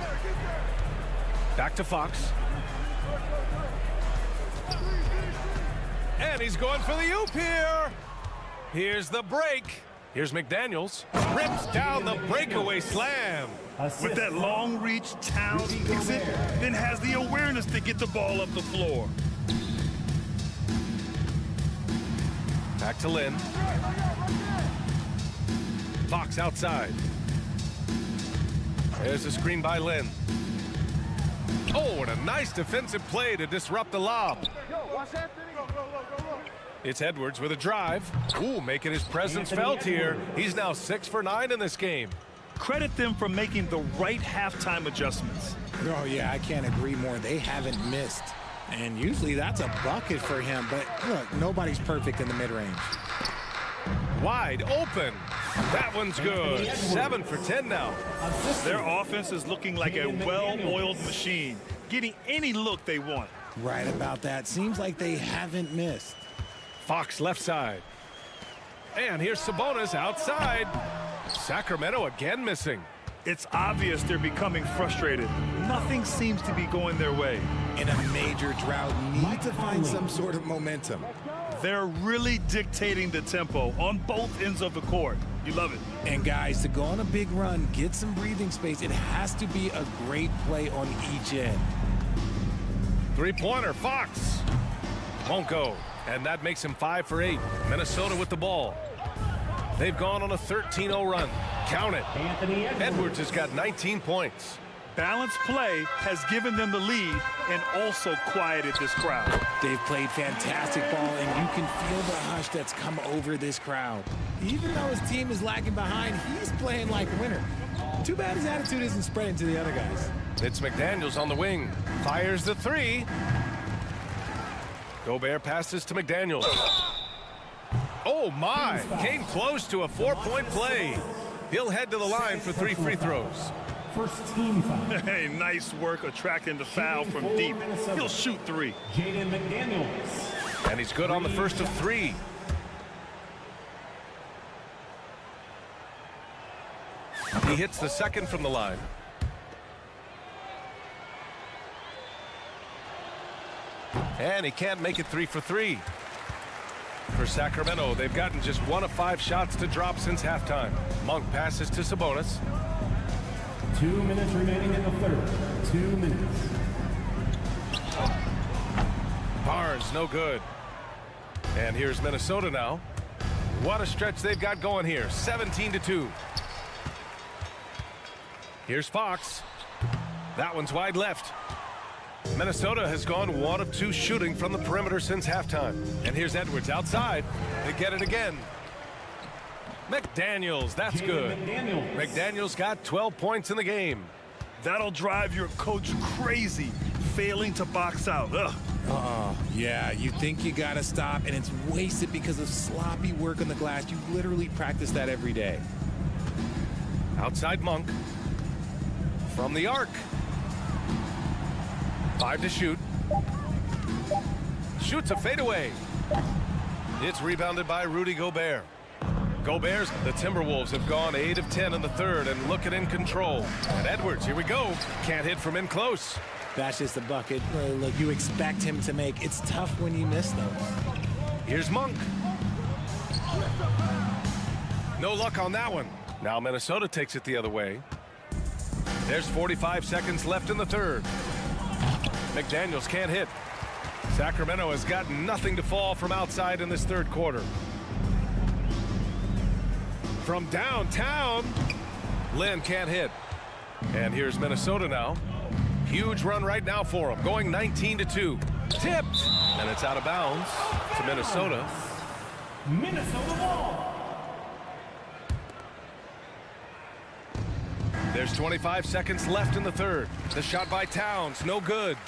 [SPEAKER 7] Back to Fox. And he's going for the oop here. Here's the break. Here's McDaniels. Rips down the breakaway slam.
[SPEAKER 8] With that long reach, Towns picks it, then has the awareness to get the ball up the floor.
[SPEAKER 7] Back to Lynn. Fox outside. There's a screen by Lynn. Oh, and a nice defensive play to disrupt the lob. It's Edwards with a drive. Ooh, making his presence felt here. He's now 6 for 9 in this game.
[SPEAKER 8] Credit them for making the right halftime adjustments.
[SPEAKER 13] Oh, yeah, I can't agree more. They haven't missed. And usually that's a bucket for him. But look, nobody's perfect in the mid-range.
[SPEAKER 7] Wide open. That one's good. 7 for 10 now.
[SPEAKER 8] Their offense is looking like a well-oiled machine, getting any look they want.
[SPEAKER 13] Right about that. Seems like they haven't missed.
[SPEAKER 7] Fox left side. And here's Sabonis outside. Sacramento again missing.
[SPEAKER 8] It's obvious they're becoming frustrated. Nothing seems to be going their way.
[SPEAKER 13] In a major drought, need to find some sort of momentum.
[SPEAKER 8] They're really dictating the tempo on both ends of the court. You love it.
[SPEAKER 13] And guys, to go on a big run, get some breathing space, it has to be a great play on each end.
[SPEAKER 7] Three-pointer, Fox. Won't go. And that makes him 5 for 8. Minnesota with the ball. They've gone on a 13-0 run. Count it. Edwards has got 19 points.
[SPEAKER 8] Balanced play has given them the lead and also quieted this crowd.
[SPEAKER 13] They've played fantastic ball, and you can feel the hush that's come over this crowd. Even though his team is lagging behind, he's playing like a winner. Too bad his attitude isn't spreading to the other guys.
[SPEAKER 7] It's McDaniels on the wing. Fires the 3. Gobert passes to McDaniels. Oh, my. Came close to a 4-point play. He'll head to the line for 3 free throws.
[SPEAKER 14] First team foul.
[SPEAKER 8] Hey, nice work attracting the foul from deep. He'll shoot 3.
[SPEAKER 14] Jaden McDaniels.
[SPEAKER 7] And he's good on the first of 3. He hits the second from the line. And he can't make it 3 for 3. For Sacramento, they've gotten just 1 of 5 shots to drop since halftime. Monk passes to Sabonis.
[SPEAKER 14] 2 minutes remaining in the third. 2 minutes.
[SPEAKER 7] Barnes, no good. And here's Minnesota now. What a stretch they've got going here. 17-2. Here's Fox. That one's wide left. Minnesota has gone 1 of 2 shooting from the perimeter since halftime. And here's Edwards outside. They get it again. McDaniels, that's good. McDaniels got 12 points in the game.
[SPEAKER 8] That'll drive your coach crazy, failing to box out. Ugh.
[SPEAKER 13] Yeah, you think you gotta stop, and it's wasted because of sloppy work on the glass. You literally practice that every day.
[SPEAKER 7] Outside Monk. From the arc. 5 to shoot. Shoots a fadeaway. It's rebounded by Rudy Gobert. Gobert's, the Timberwolves have gone 8 of 10 in the third and looking in control. And Edwards, here we go. Can't hit from in close.
[SPEAKER 13] That's just a bucket. Look, you expect him to make. It's tough when you miss those.
[SPEAKER 7] Here's Monk. No luck on that one. Now Minnesota takes it the other way. There's 45 seconds left in the third. McDaniels can't hit. Sacramento has got nothing to fall from outside in this third quarter. From downtown, Lynn can't hit. And here's Minnesota now. Huge run right now for them, going 19-2. Tipped, and it's out of bounds to Minnesota.
[SPEAKER 14] Minnesota ball.
[SPEAKER 7] There's 25 seconds left in the third. The shot by Towns, no good.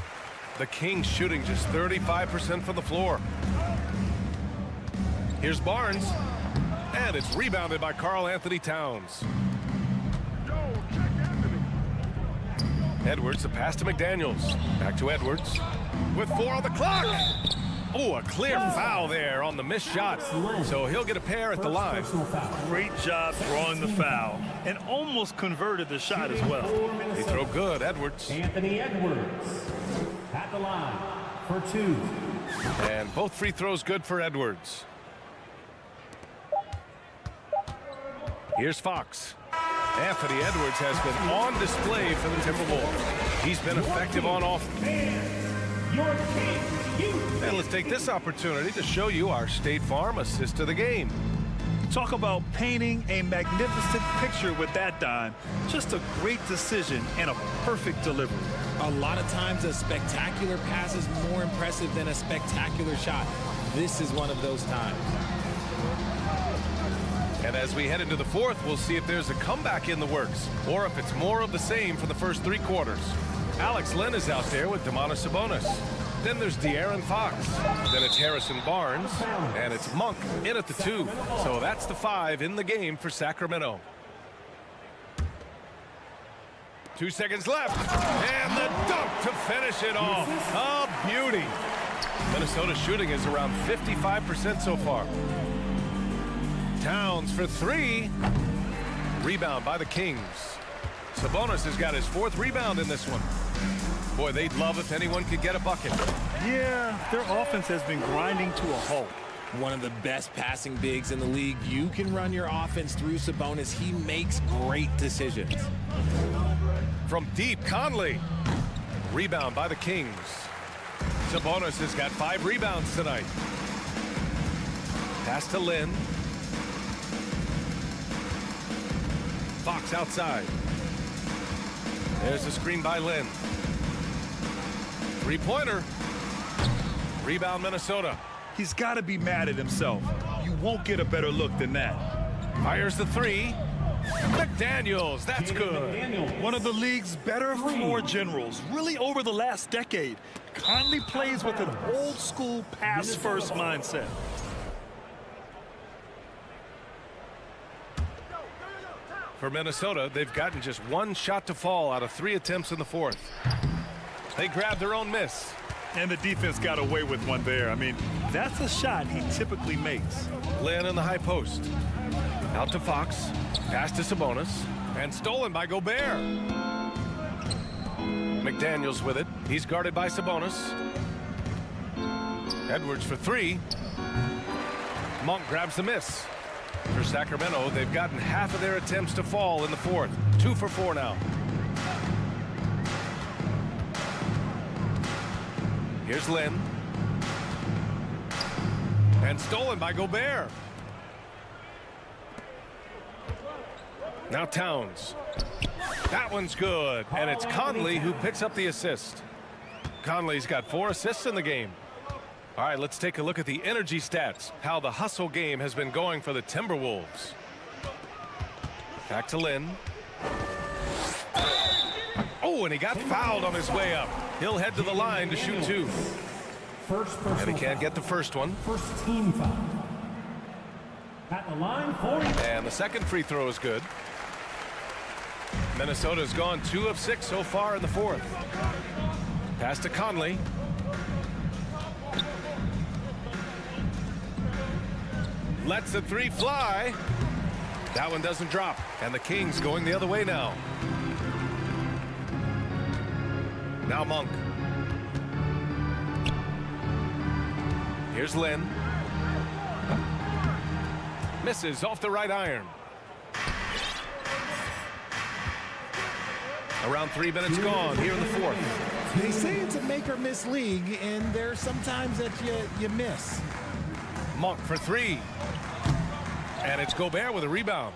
[SPEAKER 7] The Kings shooting just 35% from the floor. Here's Barnes, and it's rebounded by Karl-Anthony Towns. Edwards, the pass to McDaniels. Back to Edwards with 4 on the clock. Oh, a clear foul there on the missed shot. So he'll get a pair at the line.
[SPEAKER 8] Great job drawing the foul and almost converted the shot as well.
[SPEAKER 7] They throw good, Edwards.
[SPEAKER 14] Anthony Edwards at the line for 2.
[SPEAKER 7] And both free throws good for Edwards. Here's Fox. Anthony Edwards has been on display for the Timberwolves. He's been effective on offense. And let's take this opportunity to show you our State Farm assist of the game.
[SPEAKER 8] Talk about painting a magnificent picture with that dime. Just a great decision and a perfect delivery.
[SPEAKER 13] A lot of times a spectacular pass is more impressive than a spectacular shot. This is one of those times.
[SPEAKER 7] And as we head into the fourth, we'll see if there's a comeback in the works or if it's more of the same for the first 3 quarters. Alex Len is out there with Domantas Sabonis. Then there's De'Aaron Fox. Then it's Harrison Barnes. And it's Monk in at the 2. So that's the 5 in the game for Sacramento. 2 seconds left. And the dunk to finish it off. A beauty. Minnesota shooting is around 55% so far. Towns for 3. Rebound by the Kings. Sabonis has got his 4th rebound in this one. Boy, they'd love if anyone could get a bucket.
[SPEAKER 8] Yeah, their offense has been grinding to a halt.
[SPEAKER 13] One of the best passing bigs in the league. You can run your offense through Sabonis. He makes great decisions.
[SPEAKER 7] From deep, Conley. Rebound by the Kings. Sabonis has got 5 rebounds tonight. Pass to Lynn. Fox outside. There's a screen by Lynn. 3-pointer. Rebound Minnesota.
[SPEAKER 8] He's got to be mad at himself. You won't get a better look than that.
[SPEAKER 7] Fires the 3. McDaniels, that's good.
[SPEAKER 8] One of the league's better floor generals, really over the last decade. Conley plays with an old school pass first mindset.
[SPEAKER 7] For Minnesota, they've gotten just 1 shot to fall out of 3 attempts in the fourth. They grabbed their own miss.
[SPEAKER 8] And the defense got away with one there. I mean, that's a shot he typically makes.
[SPEAKER 7] Lynn in the high post. Out to Fox. Pass to Sabonis. And stolen by Gobert. McDaniels with it. He's guarded by Sabonis. Edwards for 3. Monk grabs the miss. For Sacramento, they've gotten half of their attempts to fall in the fourth. 2 for 4 now. Here's Lynn. And stolen by Gobert. Now Towns. That one's good. And it's Conley who picks up the assist. Conley's got 4 assists in the game. All right, let's take a look at the energy stats. How the hustle game has been going for the Timberwolves. Back to Lynn. Oh, and he got fouled on his way up. He'll head to the line to shoot 2. And he can't get the first one.
[SPEAKER 14] First team foul. At the line for.
[SPEAKER 7] And the second free throw is good. Minnesota's gone 2 of 6 so far in the fourth. Pass to Conley. Lets the 3 fly. That one doesn't drop. And the Kings going the other way now. Now Monk. Here's Lynn. Misses off the right iron. Around 3 minutes gone here in the fourth.
[SPEAKER 13] They say it's a make or miss league, and there's sometimes that you miss.
[SPEAKER 7] Monk for 3. And it's Gobert with a rebound.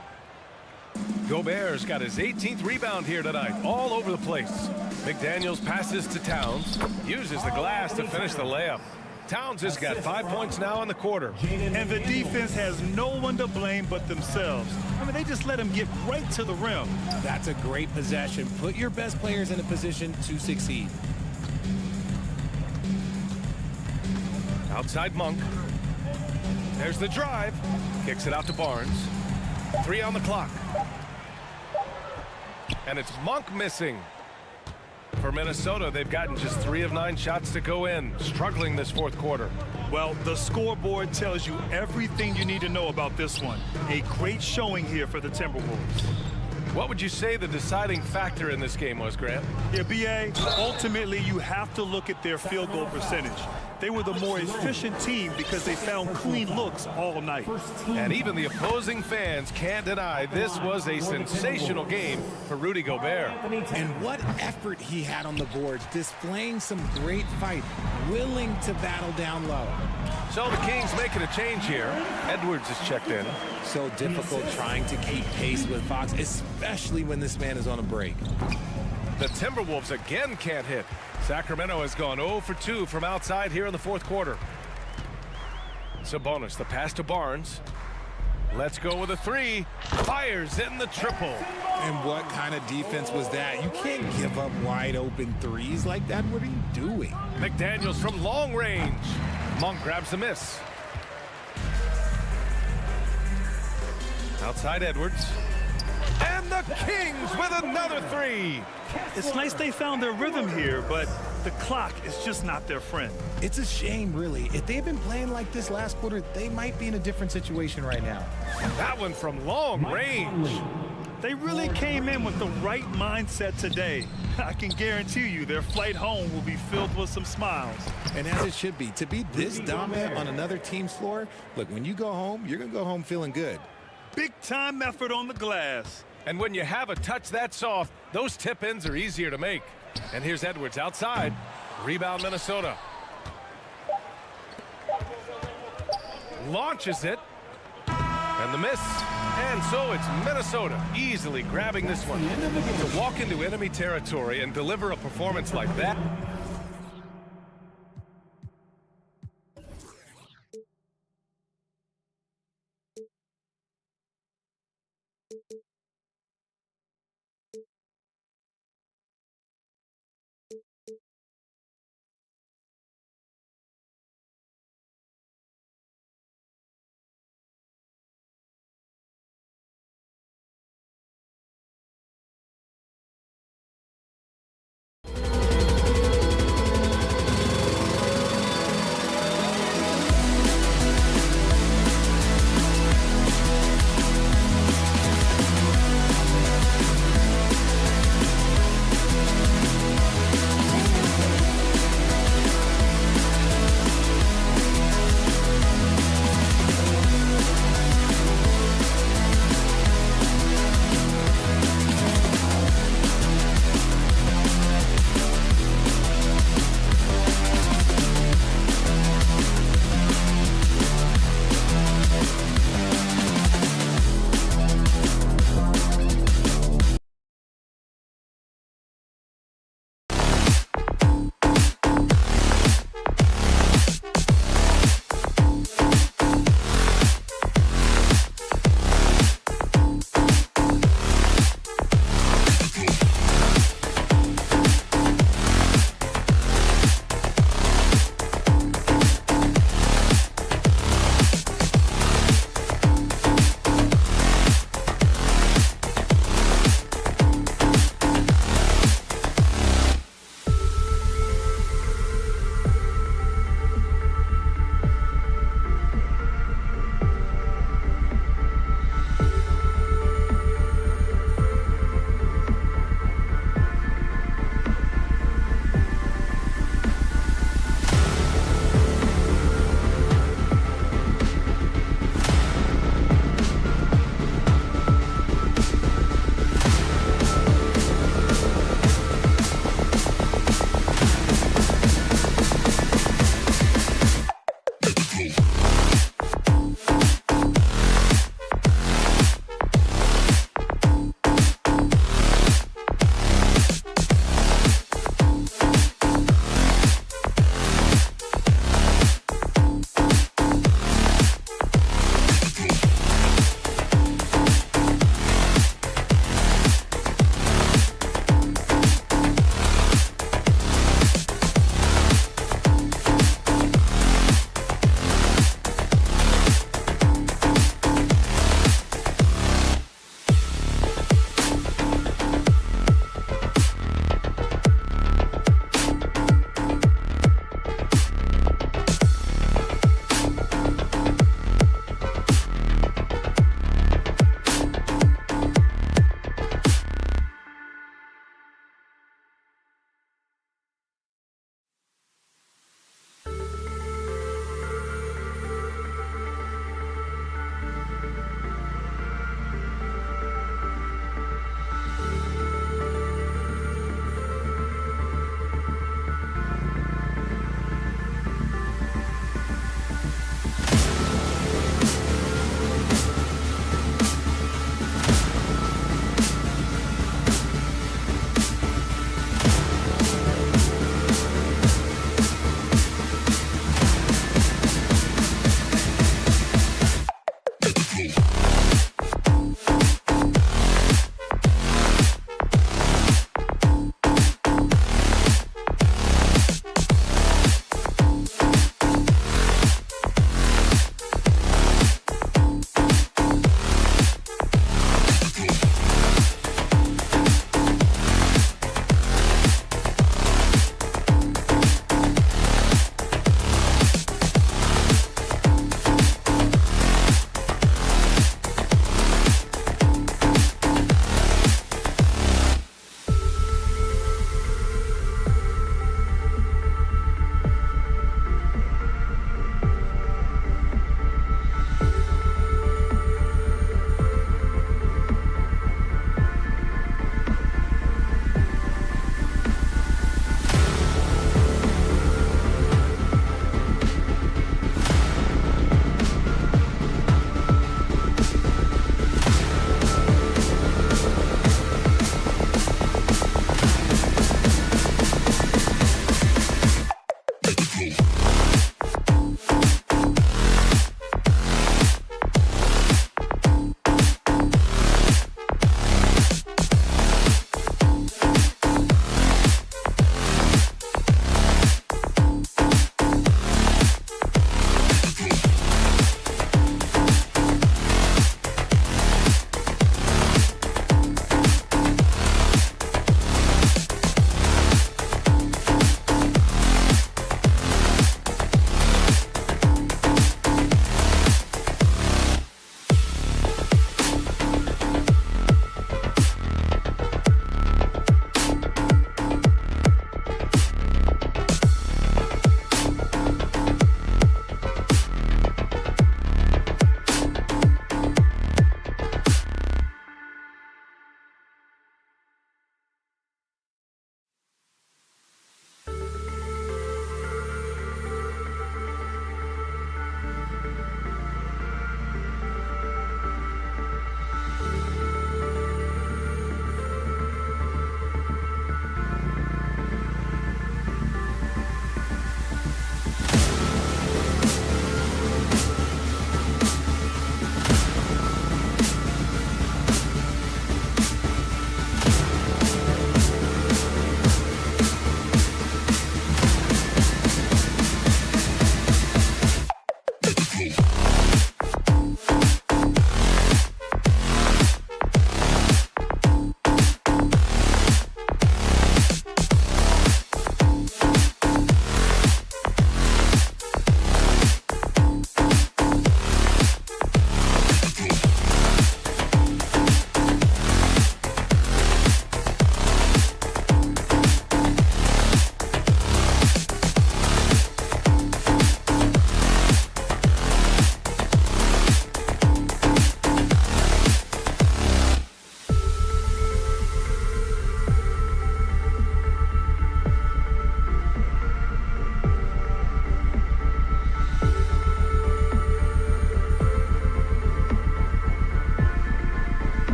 [SPEAKER 7] Gobert's got his 18th rebound here tonight, all over the place. McDaniels passes to Towns, uses the glass to finish the layup. Towns has got 5 points now in the quarter.
[SPEAKER 8] And the defense has no one to blame but themselves. I mean, they just let him get right to the rim.
[SPEAKER 13] That's a great possession. Put your best players in a position to succeed.
[SPEAKER 7] Outside Monk. There's the drive. Kicks it out to Barnes. 3 on the clock. And it's Monk missing. For Minnesota, they've gotten just 3 of 9 shots to go in. Struggling this fourth quarter.
[SPEAKER 8] Well, the scoreboard tells you everything you need to know about this one. A great showing here for the Timberwolves.
[SPEAKER 7] What would you say the deciding factor in this game was, Grant?
[SPEAKER 8] Yeah, B.A., ultimately you have to look at their field goal percentage. They were the more efficient team because they found clean looks all night.
[SPEAKER 7] And even the opposing fans can't deny this was a sensational game for Rudy Gobert.
[SPEAKER 13] And what effort he had on the boards, displaying some great fight, willing to battle down low.
[SPEAKER 7] So the Kings making a change here. Edwards is checked in.
[SPEAKER 13] So difficult trying to keep pace with Fox, especially when this man is on a break.
[SPEAKER 7] The Timberwolves again can't hit. Sacramento has gone 0 for 2 from outside here in the fourth quarter. Sabonis, the pass to Barnes. Let's go with a 3. Fires in the triple.
[SPEAKER 13] And what kind of defense was that? You can't give up wide open threes like that. What are you doing?
[SPEAKER 7] McDaniels from long range. Monk grabs the miss. Outside Edwards. And the Kings with another 3.
[SPEAKER 8] It's nice they found their rhythm here, but the clock is just not their friend.
[SPEAKER 13] It's a shame, really. If they'd been playing like this last quarter, they might be in a different situation right now.
[SPEAKER 7] That one from long range.
[SPEAKER 8] They really came in with the right mindset today. I can guarantee you their flight home will be filled with some smiles.
[SPEAKER 13] And as it should be. To be this dominant on another team's floor, look, when you go home, you're going to go home feeling good.
[SPEAKER 8] Big-time effort on the glass.
[SPEAKER 7] And when you have a touch that soft, those tip-ins are easier to make. And here's Edwards outside. Rebound Minnesota. Launches it. And the miss. And so it's Minnesota easily grabbing this one. To walk into enemy territory and deliver a performance like that.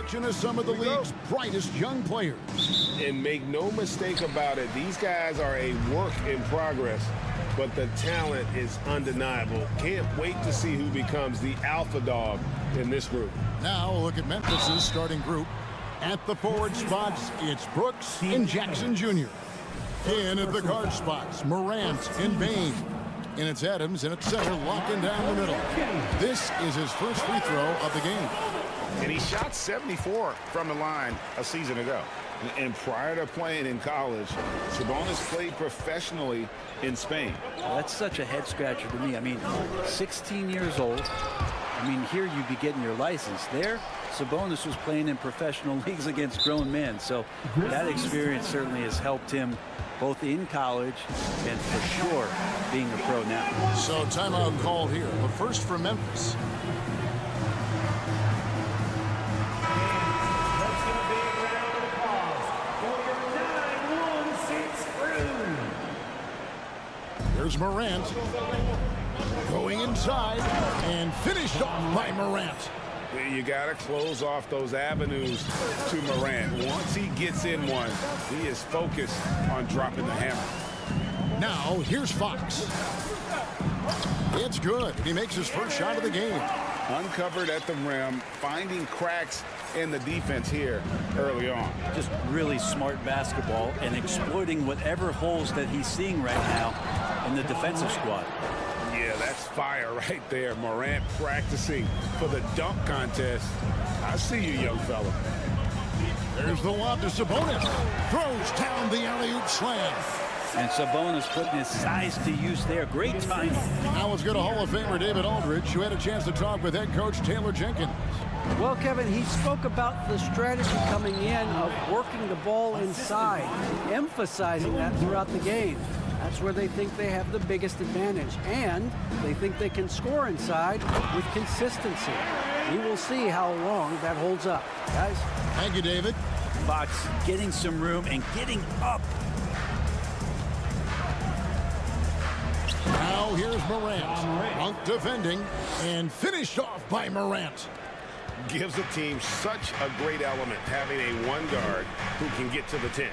[SPEAKER 2] production of some of the league's brightest young players.
[SPEAKER 3] And make no mistake about it, these guys are a work in progress, but the talent is undeniable. Can't wait to see who becomes the alpha dog in this group.
[SPEAKER 2] Now a look at Memphis's starting group. At the forward spots, it's Brooks and Jackson Jr. In at the guard spots, Morant and Bain. And it's Adams in at center, locking down the middle. This is his first free throw of the game.
[SPEAKER 6] And he shot 74 from the line a season ago.
[SPEAKER 3] And prior to playing in college, Sabonis played professionally in Spain.
[SPEAKER 9] Well, that's such a head scratcher to me. I mean, 16 years old. I mean, here you'd be getting your license. There, Sabonis was playing in professional leagues against grown men. So that experience certainly has helped him both in college and for sure being a pro now.
[SPEAKER 2] So timeout called here, but first for Memphis. Here's Morant going inside and finished off by Morant.
[SPEAKER 3] You got to close off those avenues to Morant. Once he gets in one, he is focused on dropping the hammer.
[SPEAKER 2] Now, here's Fox. It's good. He makes his first shot of the game.
[SPEAKER 3] Uncovered at the rim, finding cracks in the defense here early on.
[SPEAKER 9] Just really smart basketball and exploiting whatever holes that he's seeing right now in the defensive squad.
[SPEAKER 3] Yeah, that's fire right there. Morant practicing for the dunk contest. I see you, young fella.
[SPEAKER 2] There's the lob to Sabonis. Throws down the alley-oop slam.
[SPEAKER 9] And Sabonis putting his size to use there. Great timing.
[SPEAKER 2] Now let's go to Hall of Famer David Aldridge, who had a chance to talk with head coach Taylor Jenkins.
[SPEAKER 4] Well, Kevin, he spoke about the strategy coming in of working the ball inside, emphasizing that throughout the game. That's where they think they have the biggest advantage, and they think they can score inside with consistency. We will see how long that holds up. Guys?
[SPEAKER 2] Thank you, David.
[SPEAKER 9] Fox getting some room and getting up.
[SPEAKER 2] Now here's Morant. Monk defending and finished off by Morant.
[SPEAKER 3] Gives the team such a great element, having a one guard who can get to the 10.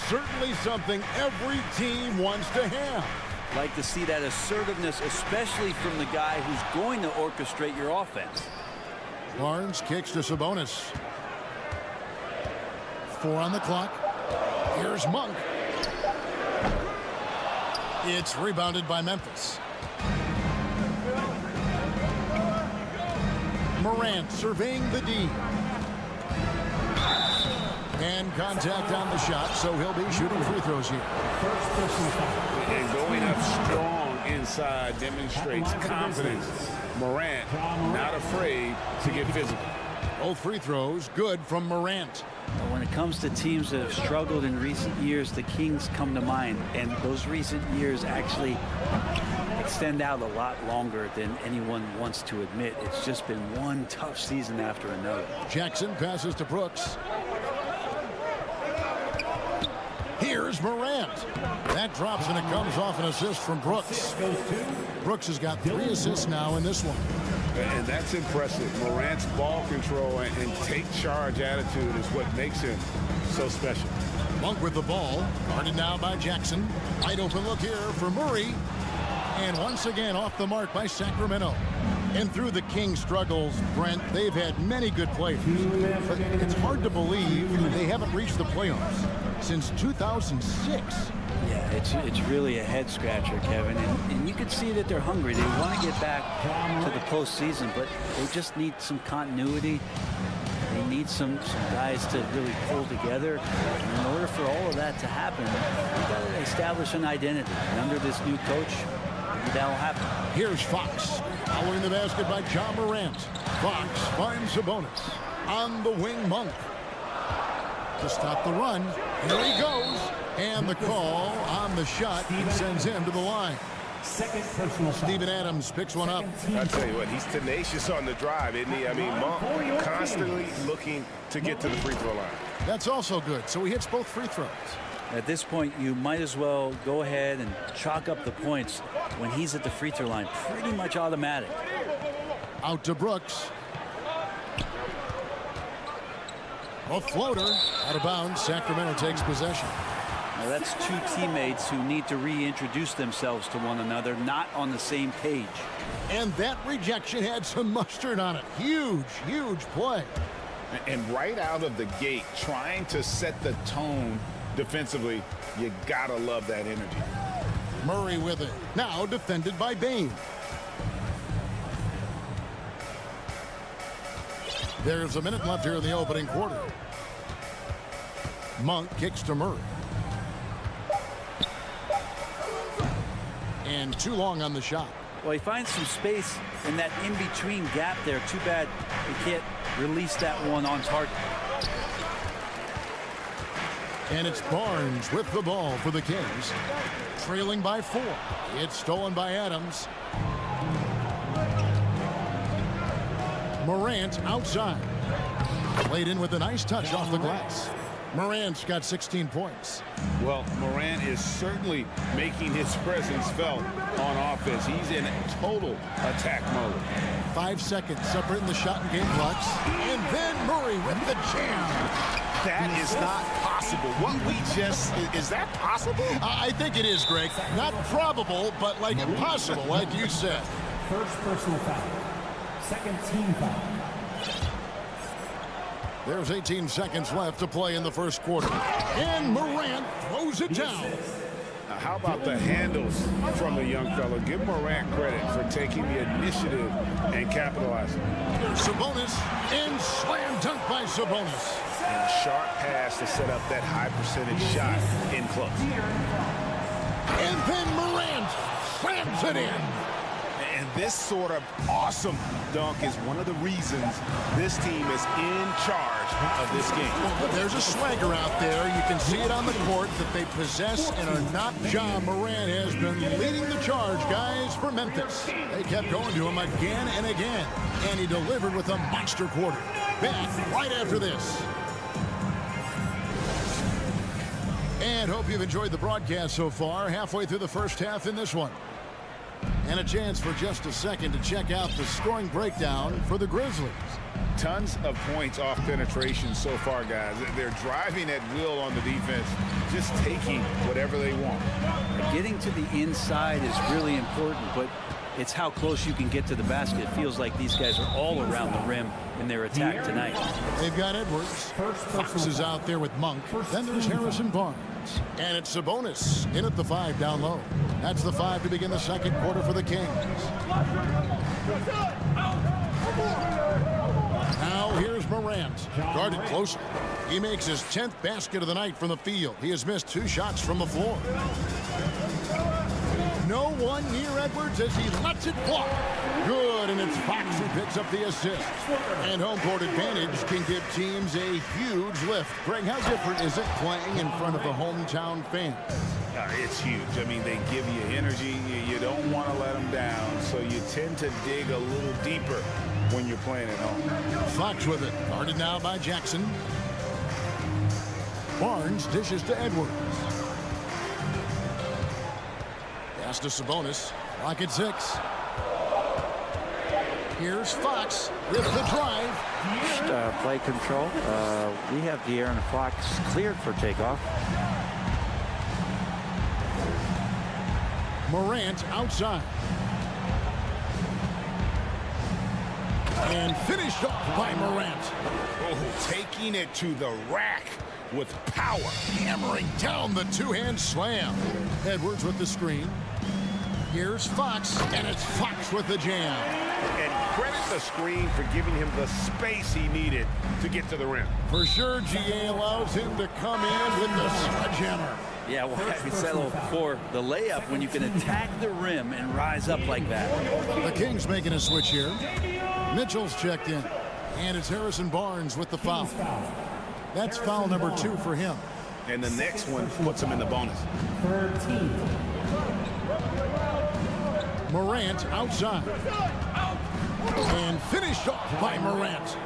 [SPEAKER 2] Certainly something every team wants to have.
[SPEAKER 9] Like to see that assertiveness, especially from the guy who's going to orchestrate your offense.
[SPEAKER 2] Barnes kicks to Sabonis. 4 on the clock. Here's Monk. It's rebounded by Memphis. Morant surveying the D. And contact on the shot, so he'll be shooting free throws here.
[SPEAKER 3] And going up strong inside demonstrates confidence. Morant not afraid to get physical.
[SPEAKER 2] Both free throws good from Morant.
[SPEAKER 9] When it comes to teams that have struggled in recent years, the Kings come to mind, and those recent years actually extend out a lot longer than anyone wants to admit. It's just been one tough season after another.
[SPEAKER 2] Jackson passes to Brooks. Here's Morant. That drops and it comes off an assist from Brooks. Brooks has got 3 assists now in this one.
[SPEAKER 3] And that's impressive. Morant's ball control and take charge attitude is what makes him so special.
[SPEAKER 2] Monk with the ball, guarded now by Jackson. Wide open look here for Murray. And once again off the mark by Sacramento. And through the Kings' struggles, Brent, they've had many good players. But it's hard to believe they haven't reached the playoffs since 2006.
[SPEAKER 9] Yeah, it's really a head scratcher, Kevin. And you can see that they're hungry. They want to get back to the postseason, but they just need some continuity. They need some guys to really pull together. And in order for all of that to happen, you've got to establish an identity. And under this new coach, maybe that'll happen.
[SPEAKER 2] Here's Fox. Following the basket by John Morant. Fox finds Sabonis. On the wing, Monk. To stop the run. Here he goes. And the call on the shot sends him to the line. Steven Adams picks one up.
[SPEAKER 3] I tell you what, he's tenacious on the drive, isn't he? I mean, Monk constantly looking to get to the free throw line.
[SPEAKER 2] That's also good. So he hits both free throws.
[SPEAKER 9] At this point, you might as well go ahead and chalk up the points when he's at the free throw line. Pretty much automatic.
[SPEAKER 2] Out to Brooks. A floater out of bounds. Sacramento takes possession.
[SPEAKER 9] Now that's two teammates who need to reintroduce themselves to one another, not on the same page.
[SPEAKER 2] And that rejection had some mustard on it. Huge, huge play.
[SPEAKER 3] And right out of the gate, trying to set the tone defensively, you gotta love that energy.
[SPEAKER 2] Murray with it. Now defended by Bain. There's a minute left here in the opening quarter. Monk kicks to Murray. And too long on the shot.
[SPEAKER 9] Well, he finds some space in that in-between gap there. Too bad he can't release that one on target.
[SPEAKER 2] And it's Barnes with the ball for the Kings. Trailing by 4. It's stolen by Adams. Morant outside. Played in with a nice touch off the glass. Morant's got 16 points.
[SPEAKER 3] Well, Morant is certainly making his presence felt on offense. He's in total attack mode.
[SPEAKER 2] 5 seconds separating the shot and game clocks. And then Murray with the jam.
[SPEAKER 3] That is not possible. What we just, is that possible?
[SPEAKER 2] I think it is, Greg. Not probable, but like impossible, like you said.
[SPEAKER 14] First personal foul. Second team foul.
[SPEAKER 2] There's 18 seconds left to play in the first quarter. And Morant throws it down.
[SPEAKER 3] Now, how about the handles from the young fella? Give Morant credit for taking the initiative and capitalizing.
[SPEAKER 2] Sabonis and slam dunk by Sabonis.
[SPEAKER 3] And a sharp pass to set up that high percentage shot in close.
[SPEAKER 2] And then Morant slams it in.
[SPEAKER 3] And this sort of awesome dunk is one of the reasons this team is in charge of this game.
[SPEAKER 2] But there's a swagger out there. You can see it on the court that they possess and are not. Ja Morant has been leading the charge, guys, for Memphis. They kept going to him again and again. And he delivered with a monster quarter. Back right after this. And hope you've enjoyed the broadcast so far. Halfway through the first half in this one. And a chance for just a second to check out the scoring breakdown for the Grizzlies.
[SPEAKER 3] Tons of points off penetration so far, guys. They're driving at will on the defense, just taking whatever they want.
[SPEAKER 9] Getting to the inside is really important, but it's how close you can get to the basket. It feels like these guys are all around the rim in their attack tonight.
[SPEAKER 2] They've got Edwards. Fox is out there with Monk. Then there's Harrison Barnes. And it's Sabonis in at the 5 down low. That's the 5 to begin the second quarter for the Kings. Now here's Morant. Guarded closely. He makes his 10th basket of the night from the field. He has missed 2 shots from the floor. No one near Edwards as he lets it fly. Good, and it's Fox who picks up the assist. And home court advantage can give teams a huge lift. Greg, how different is it playing in front of the hometown fans?
[SPEAKER 3] It's huge. I mean, they give you energy. You don't want to let them down, so you tend to dig a little deeper when you're playing at home.
[SPEAKER 2] Fox with it. Guarded now by Jackson. Barnes dishes to Edwards. Pass to Sabonis. Lock at 6. Here's Fox with the drive.
[SPEAKER 15] Play control. We have De'Aaron Fox cleared for takeoff.
[SPEAKER 2] Morant outside. And finished off by Morant.
[SPEAKER 3] Oh, taking it to the rack with power.
[SPEAKER 2] Hammering down the two-hand slam. Edwards with the screen. Here's Fox, and it's Fox with the jam.
[SPEAKER 3] And credit the screen for giving him the space he needed to get to the rim.
[SPEAKER 2] For sure, GA allows him to come in with the sledgehammer.
[SPEAKER 9] Yeah, well, we settle for the layup when you can attack the rim and rise up like that.
[SPEAKER 2] The Kings making a switch here. Mitchell's checked in. And it's Harrison Barnes with the foul. That's foul number 2 for him.
[SPEAKER 3] And the next one puts him in the bonus.
[SPEAKER 14] 13.
[SPEAKER 2] Morant outside. And finished off by Morant.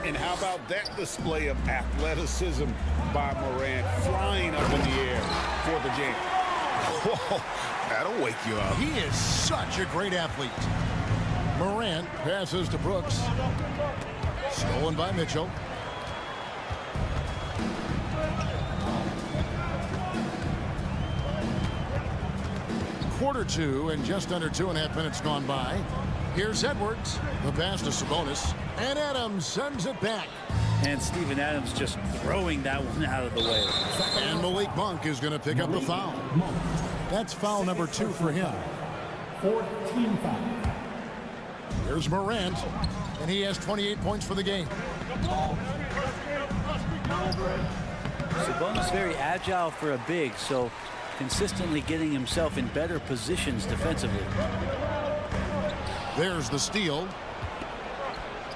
[SPEAKER 3] And how about that display of athleticism by Morant, flying up in the air for the jam. Whoa, that'll wake you up.
[SPEAKER 2] He is such a great athlete. Morant passes to Brooks. Stolen by Mitchell. Quarter two and just under 2.5 minutes gone by. Here's Edwards. The pass to Sabonis. And Adams sends it back.
[SPEAKER 9] And Steven Adams just throwing that one out of the way.
[SPEAKER 2] And Malik Monk is going to pick up the foul. That's foul number 2 for him.
[SPEAKER 14] 14 foul.
[SPEAKER 2] Here's Morant, and he has 28 points for the game.
[SPEAKER 9] Sabonis very agile for a big, so consistently getting himself in better positions defensively.
[SPEAKER 2] There's the steal.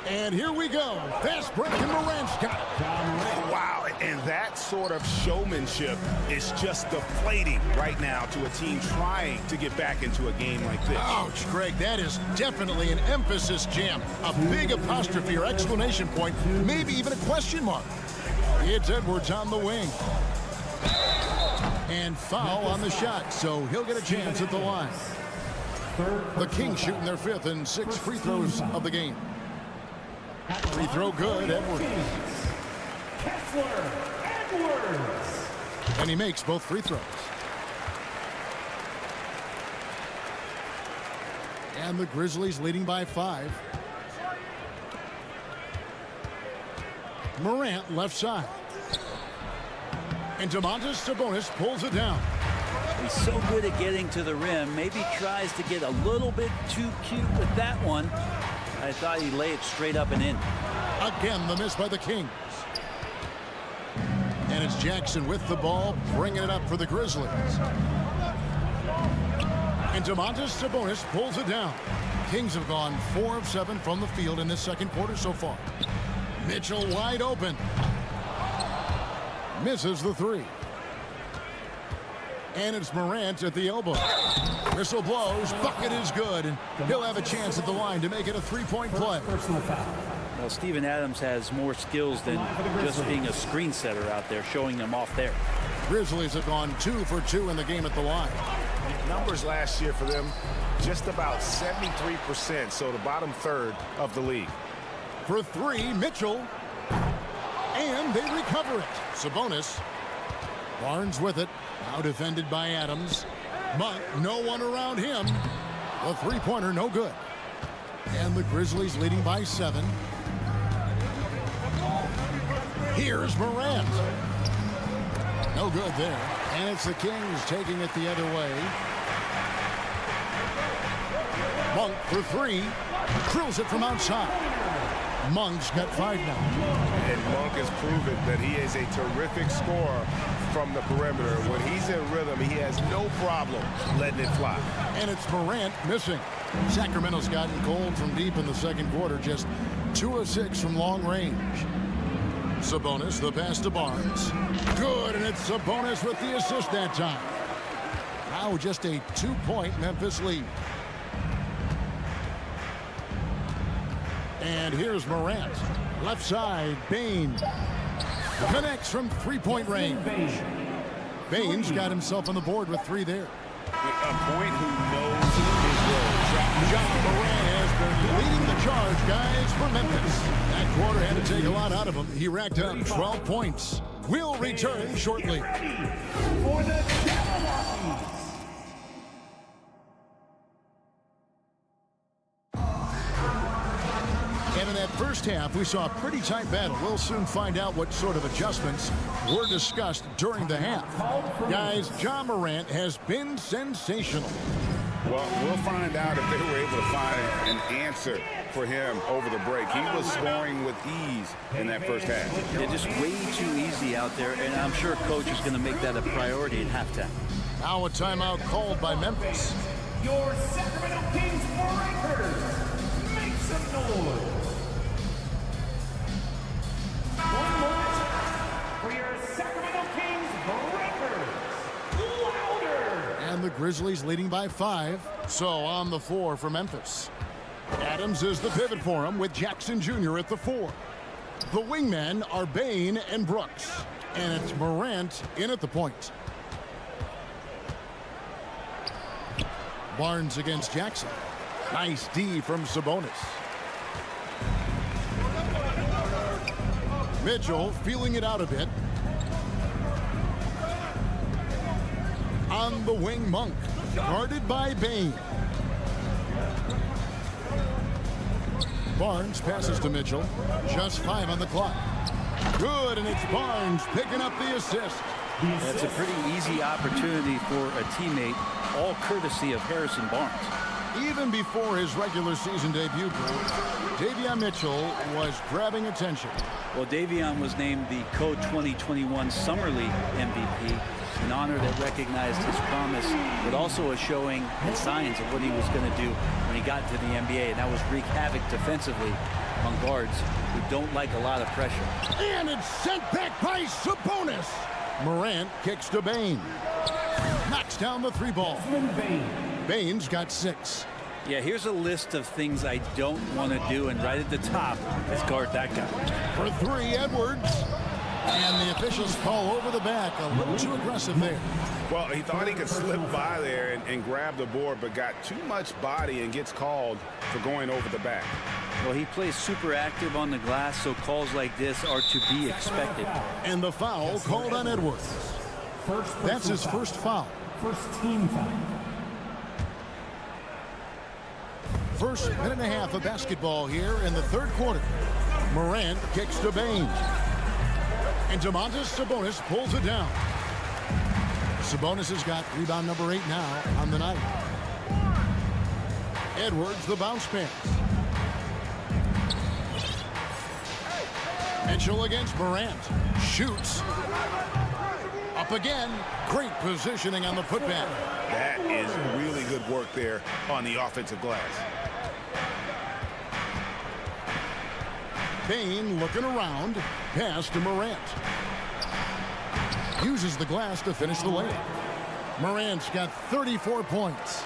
[SPEAKER 2] And here we go. Fast break, and Morant's got it.
[SPEAKER 3] Wow, and that sort of showmanship is just deflating right now to a team trying to get back into a game like this.
[SPEAKER 2] Ouch, Greg, that is definitely an emphasis jam. A big apostrophe or exclamation point, maybe even a question mark. It's Edwards on the wing. And foul on the shot, so he'll get a chance at the line. The Kings shooting their 5th and 6th free throws of the game. Free throw good, Edwards.
[SPEAKER 14] Edwards.
[SPEAKER 2] And he makes both free throws. And the Grizzlies leading by 5. Morant left side. And Domantas Sabonis pulls it down.
[SPEAKER 9] He's so good at getting to the rim. Maybe tries to get a little bit too cute with that one. I thought he'd lay it straight up and in.
[SPEAKER 2] Again, the miss by the Kings. And it's Jackson with the ball, bringing it up for the Grizzlies. And Domantas Sabonis pulls it down. Kings have gone 4 of 7 from the field in this second quarter so far. Mitchell wide open. Misses the 3. And it's Morant at the elbow. Whistle blows, bucket is good, and he'll have a chance at the line to make it a 3-point play.
[SPEAKER 9] Well, Steven Adams has more skills than just being a screen setter out there, showing them off there.
[SPEAKER 2] Grizzlies have gone 2 for 2 in the game at the line.
[SPEAKER 3] Numbers last year for them, just about 73%, so the bottom third of the league.
[SPEAKER 2] For 3, Mitchell. And they recover it. Sabonis. Barnes with it. Now defended by Adams. Monk, no one around him. The 3-pointer, no good. And the Grizzlies leading by 7. Here's Morant. No good there. And it's the Kings taking it the other way. Monk for 3. Drills it from outside. Monk's got 5 now.
[SPEAKER 3] And Monk has proven that he is a terrific scorer from the perimeter. When he's in rhythm, he has no problem letting it fly.
[SPEAKER 2] And it's Morant missing. Sacramento's gotten cold from deep in the second quarter, just 2 of 6 from long range. Sabonis, the pass to Barnes. Good, and it's Sabonis with the assist that time. Now just a 2-point Memphis lead. And here's Morant. Left side, Bane. Connects from 3-point range. Bane's got himself on the board with 3 there.
[SPEAKER 3] A point who knows his role.
[SPEAKER 2] John Morant has been leading the charge, guys, for Memphis. That quarter had to take a lot out of him. He racked up 12 points. We'll return shortly.
[SPEAKER 14] For the DameDolla.
[SPEAKER 2] And in that first half, we saw a pretty tight battle. We'll soon find out what sort of adjustments were discussed during the half. Guys, John Morant has been sensational.
[SPEAKER 3] Well, we'll find out if they were able to find an answer for him over the break. He was scoring with ease in that first half.
[SPEAKER 9] They're just way too easy out there, and I'm sure coach is going to make that a priority at halftime.
[SPEAKER 2] Now a timeout called by Memphis.
[SPEAKER 14] Your Sacramento Kings breakers, make some noise. 1 more for your Sacramento Kings breakers. Louder.
[SPEAKER 2] And the Grizzlies leading by 5. So on the 4 for Memphis. Adams is the pivot for him with Jackson Jr. at the 4. The wingmen are Bane and Brooks. And it's Morant in at the point. Barnes against Jackson. Nice D from Sabonis. Mitchell feeling it out a bit. On the wing, Monk, guarded by Bain. Barnes passes to Mitchell. Just 5 on the clock. Good, and it's Barnes picking up the assist.
[SPEAKER 9] That's a pretty easy opportunity for a teammate, all courtesy of Harrison Barnes.
[SPEAKER 2] Even before his regular season debut, Davion Mitchell was grabbing attention.
[SPEAKER 9] Well, Davion was named the Co-2021 Summer League MVP, an honor that recognized his promise, but also a showing and signs of what he was going to do when he got to the NBA, and that was wreak havoc defensively on guards who don't like a lot of pressure.
[SPEAKER 2] And it's sent back by Sabonis. Morant kicks to Bain. Knocks down the 3 ball. Bain's got 6.
[SPEAKER 9] Yeah, here's a list of things I don't want to do, and right at the top is guard that guy.
[SPEAKER 2] For 3, Edwards. And the officials call over the back. A little too aggressive there.
[SPEAKER 3] Well, he thought he could slip by there and grab the board, but got too much body and gets called for going over the back.
[SPEAKER 9] Well, he plays super active on the glass, so calls like this are to be expected.
[SPEAKER 2] And the foul called on Edwards. That's his first foul.
[SPEAKER 14] First team foul.
[SPEAKER 2] First minute and a half of basketball here in the 3rd quarter. Morant kicks to Bain. And Domantas Sabonis pulls it down. Sabonis has got rebound number 8 now on the night. Edwards, the bounce pass. Mitchell against Morant. Shoots. Up again. Great positioning on the putback.
[SPEAKER 3] That is really good work there on the offensive glass.
[SPEAKER 2] Bain looking around. Pass to Morant. Uses the glass to finish the layup. Morant's got 34 points.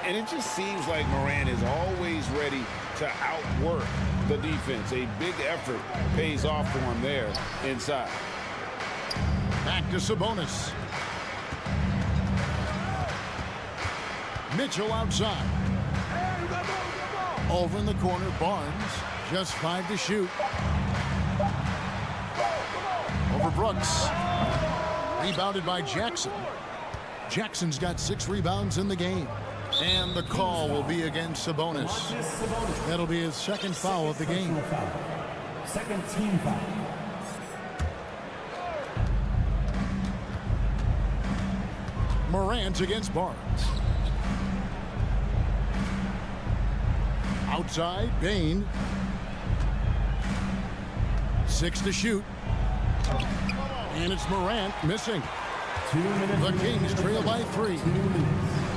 [SPEAKER 3] And it just seems like Morant is always ready to outwork the defense. A big effort pays off for him there inside.
[SPEAKER 2] Back to Sabonis. Mitchell outside. Over in the corner, Barnes. Just 5 to shoot. Over Brooks. Rebounded by Jackson. Jackson's got 6 rebounds in the game. And the call will be against Sabonis. That'll be his 2nd foul of the game.
[SPEAKER 14] Second team foul.
[SPEAKER 2] Morant against Barnes. Outside, Bain. 6 to shoot. And it's Morant missing.
[SPEAKER 14] 2 minutes.
[SPEAKER 2] The Kings trail by 3.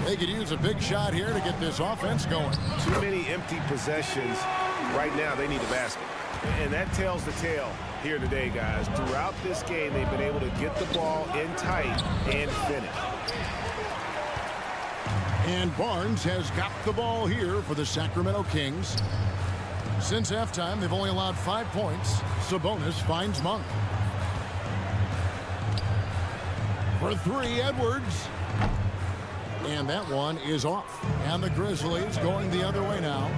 [SPEAKER 2] They could use a big shot here to get this offense going.
[SPEAKER 3] Too many empty possessions. Right now, they need a basket. And that tells the tale here today, guys. Throughout this game, they've been able to get the ball in tight and finish.
[SPEAKER 2] And Barnes has got the ball here for the Sacramento Kings. Since halftime, they've only allowed 5 points. Sabonis finds Monk. For 3, Edwards. And that one is off. And the Grizzlies going the other way now.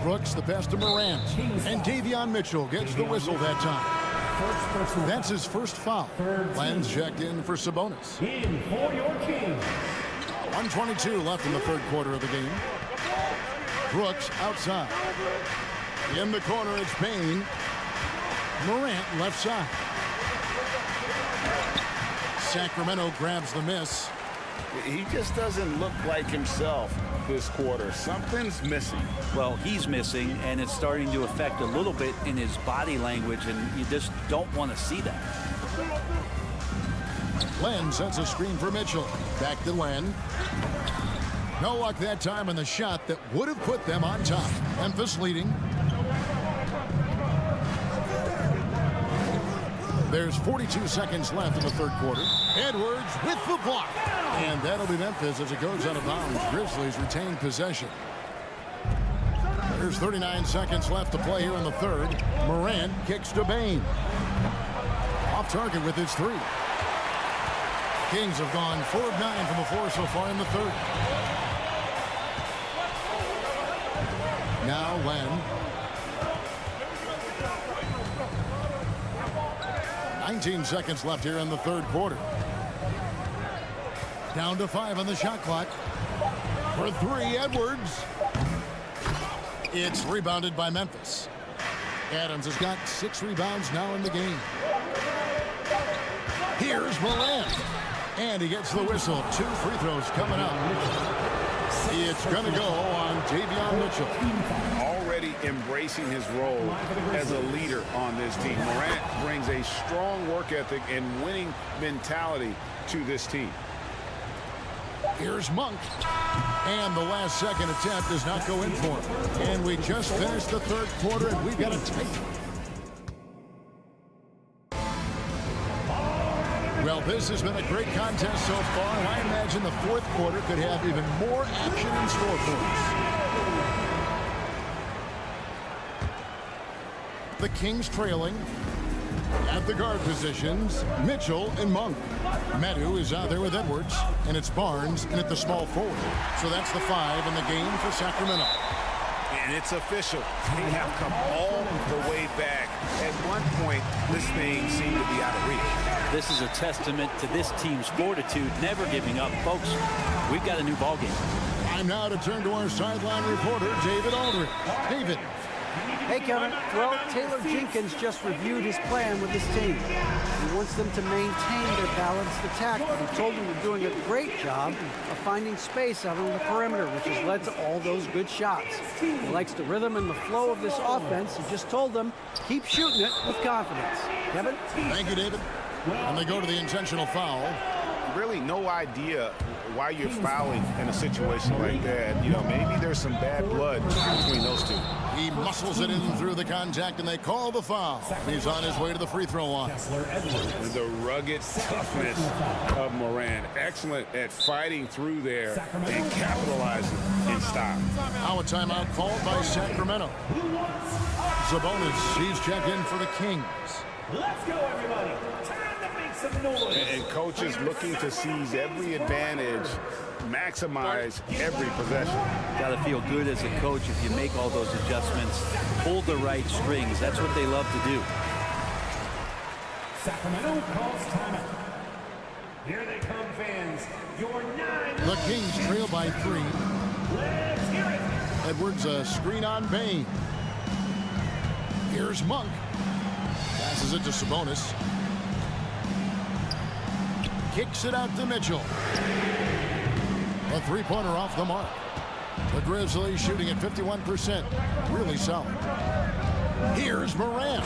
[SPEAKER 2] Brooks the pass to Morant. And Davion Mitchell gets the whistle that time. That's his first foul. Lands checked in for Sabonis.
[SPEAKER 14] In for your Kings.
[SPEAKER 2] 1:22 left in the 3rd quarter of the game. Brooks outside. In the corner, it's Bain. Morant left side. Sacramento grabs the miss.
[SPEAKER 3] He just doesn't look like himself this quarter. Something's missing.
[SPEAKER 9] Well, he's missing, and it's starting to affect a little bit in his body language, and you just don't want to see that.
[SPEAKER 2] Len sets a screen for Mitchell. Back to Len. No luck that time on the shot that would have put them on top. Memphis leading. There's 42 seconds left in the 3rd quarter. Edwards with the block. And that'll be Memphis as it goes out of bounds. Grizzlies retain possession. There's 39 seconds left to play here in the 3rd. Morant kicks to Bain. Off target with his 3. Kings have gone 4 of 9 from the floor so far in the 3rd. Now Len. 19 seconds left here in the 3rd quarter. Down to 5 on the shot clock. For 3, Edwards. It's rebounded by Memphis. Adams has got 6 rebounds now in the game. Here's Morant. And he gets the whistle. 2 free throws coming up. It's going to go on Davion Mitchell.
[SPEAKER 3] Already embracing his role as a leader on this team. Morant brings a strong work ethic and winning mentality to this team.
[SPEAKER 2] Here's Monk. And the last second attempt does not go in for him. And we just finished the 3rd quarter, and we've got a tight. Well, this has been a great contest so far. I imagine the 4th quarter could have even more action in store for us. The Kings trailing. At the guard positions, Mitchell and Monk. Medu is out there with Edwards, and it's Barnes and at the small forward. So that's the 5 in the game for Sacramento.
[SPEAKER 6] And it's official. They have come all the way back. At one point, this thing seemed to be out of reach.
[SPEAKER 9] This is a testament to this team's fortitude, never giving up. Folks, we've got a new ballgame.
[SPEAKER 2] Time now to turn to our sideline reporter, David Aldridge. David.
[SPEAKER 4] Hey, Kevin. Well, Taylor Jenkins just reviewed his plan with his team. He wants them to maintain their balanced attack, but he told them they're doing a great job of finding space out on the perimeter, which has led to all those good shots. He likes the rhythm and the flow of this offense. He just told them, keep shooting it with confidence. Kevin?
[SPEAKER 2] Thank you, David. And they go to the intentional foul.
[SPEAKER 3] Really no idea why you're fouling in a situation like that. You know, maybe there's some bad blood between those two.
[SPEAKER 2] He muscles it in through the contact, and they call the foul. He's on his way to the free throw line.
[SPEAKER 3] The rugged toughness of Morant. Excellent at fighting through there and capitalizing in style.
[SPEAKER 2] Now a timeout called by Sacramento. Sabonis, he's checked in for the Kings.
[SPEAKER 14] Let's go, everybody. Time to make some noise.
[SPEAKER 3] And coaches looking to seize every advantage, maximize every possession.
[SPEAKER 9] Got to feel good as a coach if you make all those adjustments, pull the right strings. That's what they love to do.
[SPEAKER 14] Sacramento calls timeout. Here they come, fans. Your 9.
[SPEAKER 2] The Kings trail by 3.
[SPEAKER 14] Let's hear it.
[SPEAKER 2] Edwards, a screen on Bain. Here's Monk. Passes it to Sabonis. Kicks it out to Mitchell. A 3-pointer off the mark. The Grizzlies shooting at 51%. Really solid. Here's Morant.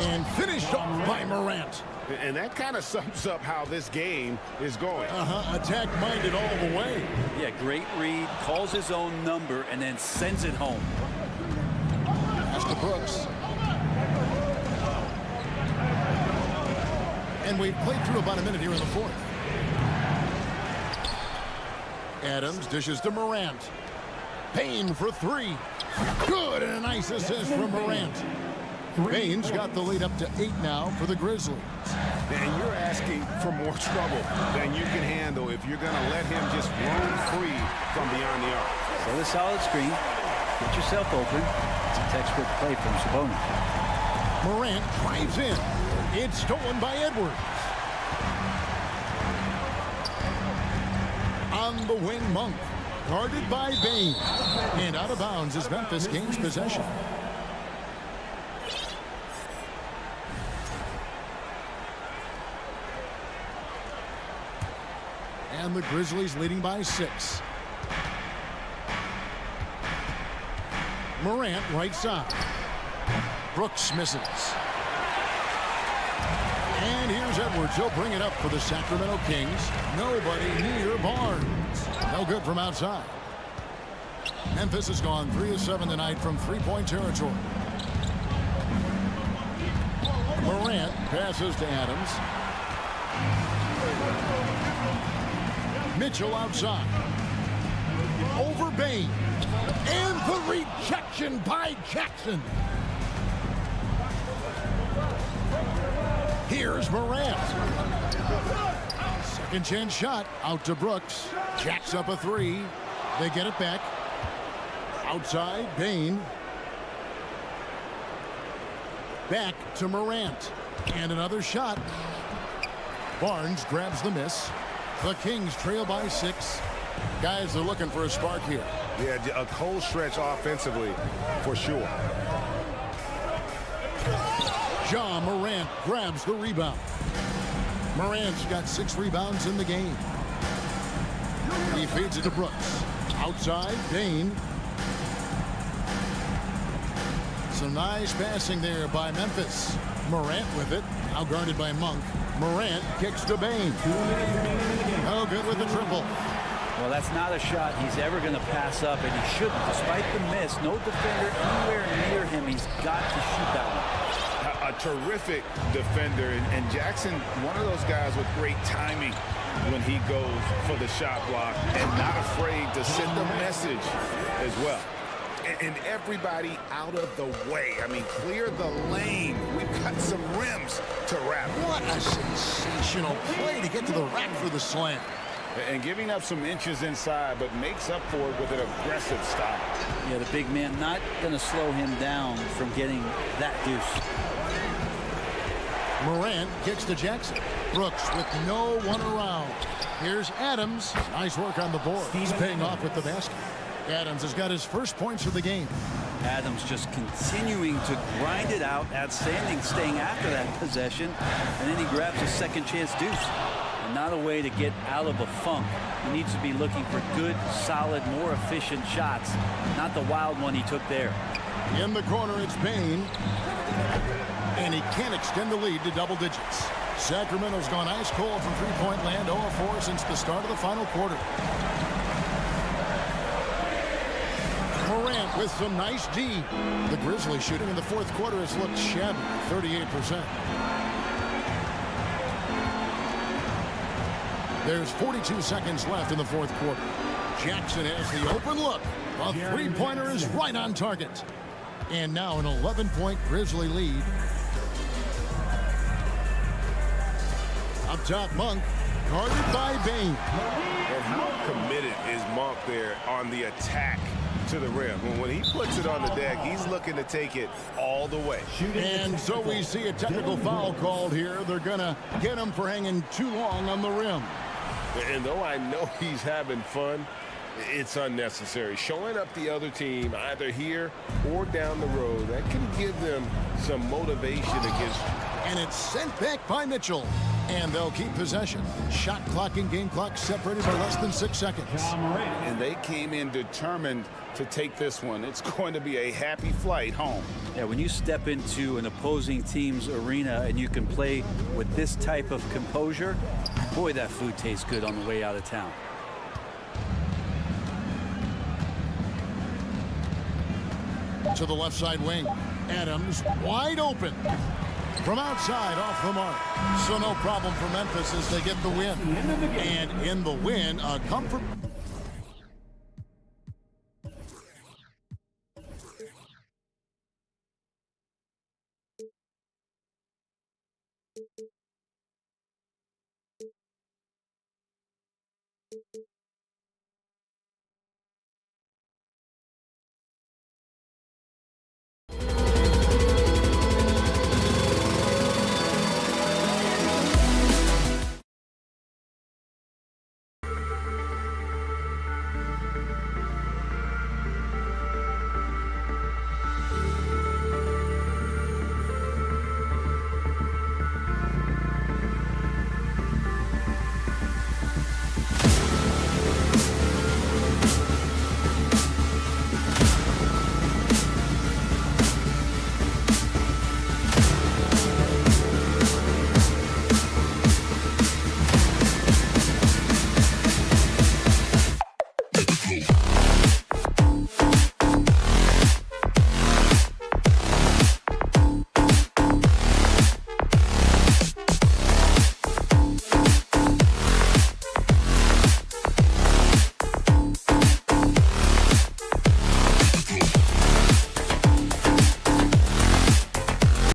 [SPEAKER 2] And finished off by Morant.
[SPEAKER 3] And that kind of sums up how this game is going.
[SPEAKER 2] Attack-minded all the way.
[SPEAKER 9] Yeah, great read, calls his own number, and then sends it home.
[SPEAKER 2] Pass to Brooks. And we've played through about a minute here in the 4th. Adams dishes to Morant. Payne for 3. Good, and a nice assist from Morant. Payne's got the lead up to 8 now for the Grizzlies.
[SPEAKER 3] And you're asking for more trouble than you can handle if you're going to let him just roam free from beyond the arc.
[SPEAKER 9] So the solid screen. Get yourself open. It's a textbook play from Sabonis.
[SPEAKER 2] Morant drives in. It's stolen by Edwards. On the wing, Monk. Guarded by Bain. And out of bounds as Memphis gains possession. And the Grizzlies leading by 6. Morant right side. Brooks misses. And here's Edwards. He'll bring it up for the Sacramento Kings. Nobody near Barnes. No good from outside. Memphis has gone 3 of 7 tonight from 3-point territory. Morant passes to Adams. Mitchell outside. Over Bain. And the rejection by Jackson. Here's Morant. Second chance shot out to Brooks. Jacks up a 3. They get it back. Outside, Bain. Back to Morant. And another shot. Barnes grabs the miss. The Kings trail by 6. Guys are looking for a spark here.
[SPEAKER 7] Yeah, a cold stretch offensively, for sure.
[SPEAKER 2] Ja Morant grabs the rebound. Morant's got 6 rebounds in the game. He feeds it to Brooks. Outside, Dane. Some nice passing there by Memphis. Morant with it. Now guarded by Monk. Morant kicks to Bane. Oh, good with the triple.
[SPEAKER 9] Well, that's not a shot he's ever going to pass up, and he shouldn't. Despite the miss, no defender anywhere near him. He's got to shoot that one.
[SPEAKER 3] A terrific defender, and Jackson, one of those guys with great timing when he goes for the shot block and not afraid to send a message as well. And everybody out of the way. I mean, clear the lane. We've got some rims to wrap.
[SPEAKER 2] What a sensational play to get to the rack for the slam.
[SPEAKER 3] And giving up some inches inside, but makes up for it with an aggressive stop.
[SPEAKER 9] Yeah, the big man not going to slow him down from getting that deuce.
[SPEAKER 2] Morant kicks to Jackson. Brooks with no one around. Here's Adams. Nice work on the board. He's paying off with the basket. Adams has got his first points of the game.
[SPEAKER 9] Adams just continuing to grind it out, outstanding, staying after that possession, and then he grabs a second chance deuce. And not a way to get out of a funk. He needs to be looking for good, solid, more efficient shots, not the wild one he took there.
[SPEAKER 2] In the corner, it's Bane. And he can't extend the lead to double digits. Sacramento's gone ice cold from three-point land, 0-4 since the start of the final quarter. Morant with some nice D. The Grizzlies shooting in the fourth quarter has looked shabby, 38%. There's 42 seconds left in the fourth quarter. Jackson has the open look. A three-pointer is right on target. And now an 11-point Grizzly lead. Up top, Monk, guarded by Bane.
[SPEAKER 7] And how committed is Monk there on the attack to the rim? When he puts it on the deck, he's looking to take it all the way.
[SPEAKER 2] And so we see a technical foul called here. They're going to get him for hanging too long on the rim.
[SPEAKER 7] And though I know he's having fun, it's unnecessary. Showing up the other team either here or down the road, that can give them some motivation against you.
[SPEAKER 2] And it's sent back by Mitchell. And they'll keep possession. Shot clock and game clock separated by less than 6 seconds.
[SPEAKER 3] And they came in determined to take this one. It's going to be a happy flight home.
[SPEAKER 9] Yeah, when you step into an opposing team's arena and you can play with this type of composure, boy, that food tastes good on the way out of town.
[SPEAKER 2] To the left side wing. Adams wide open. From outside, off the mark. So no problem for Memphis as they get the win. And in the win, a comfort.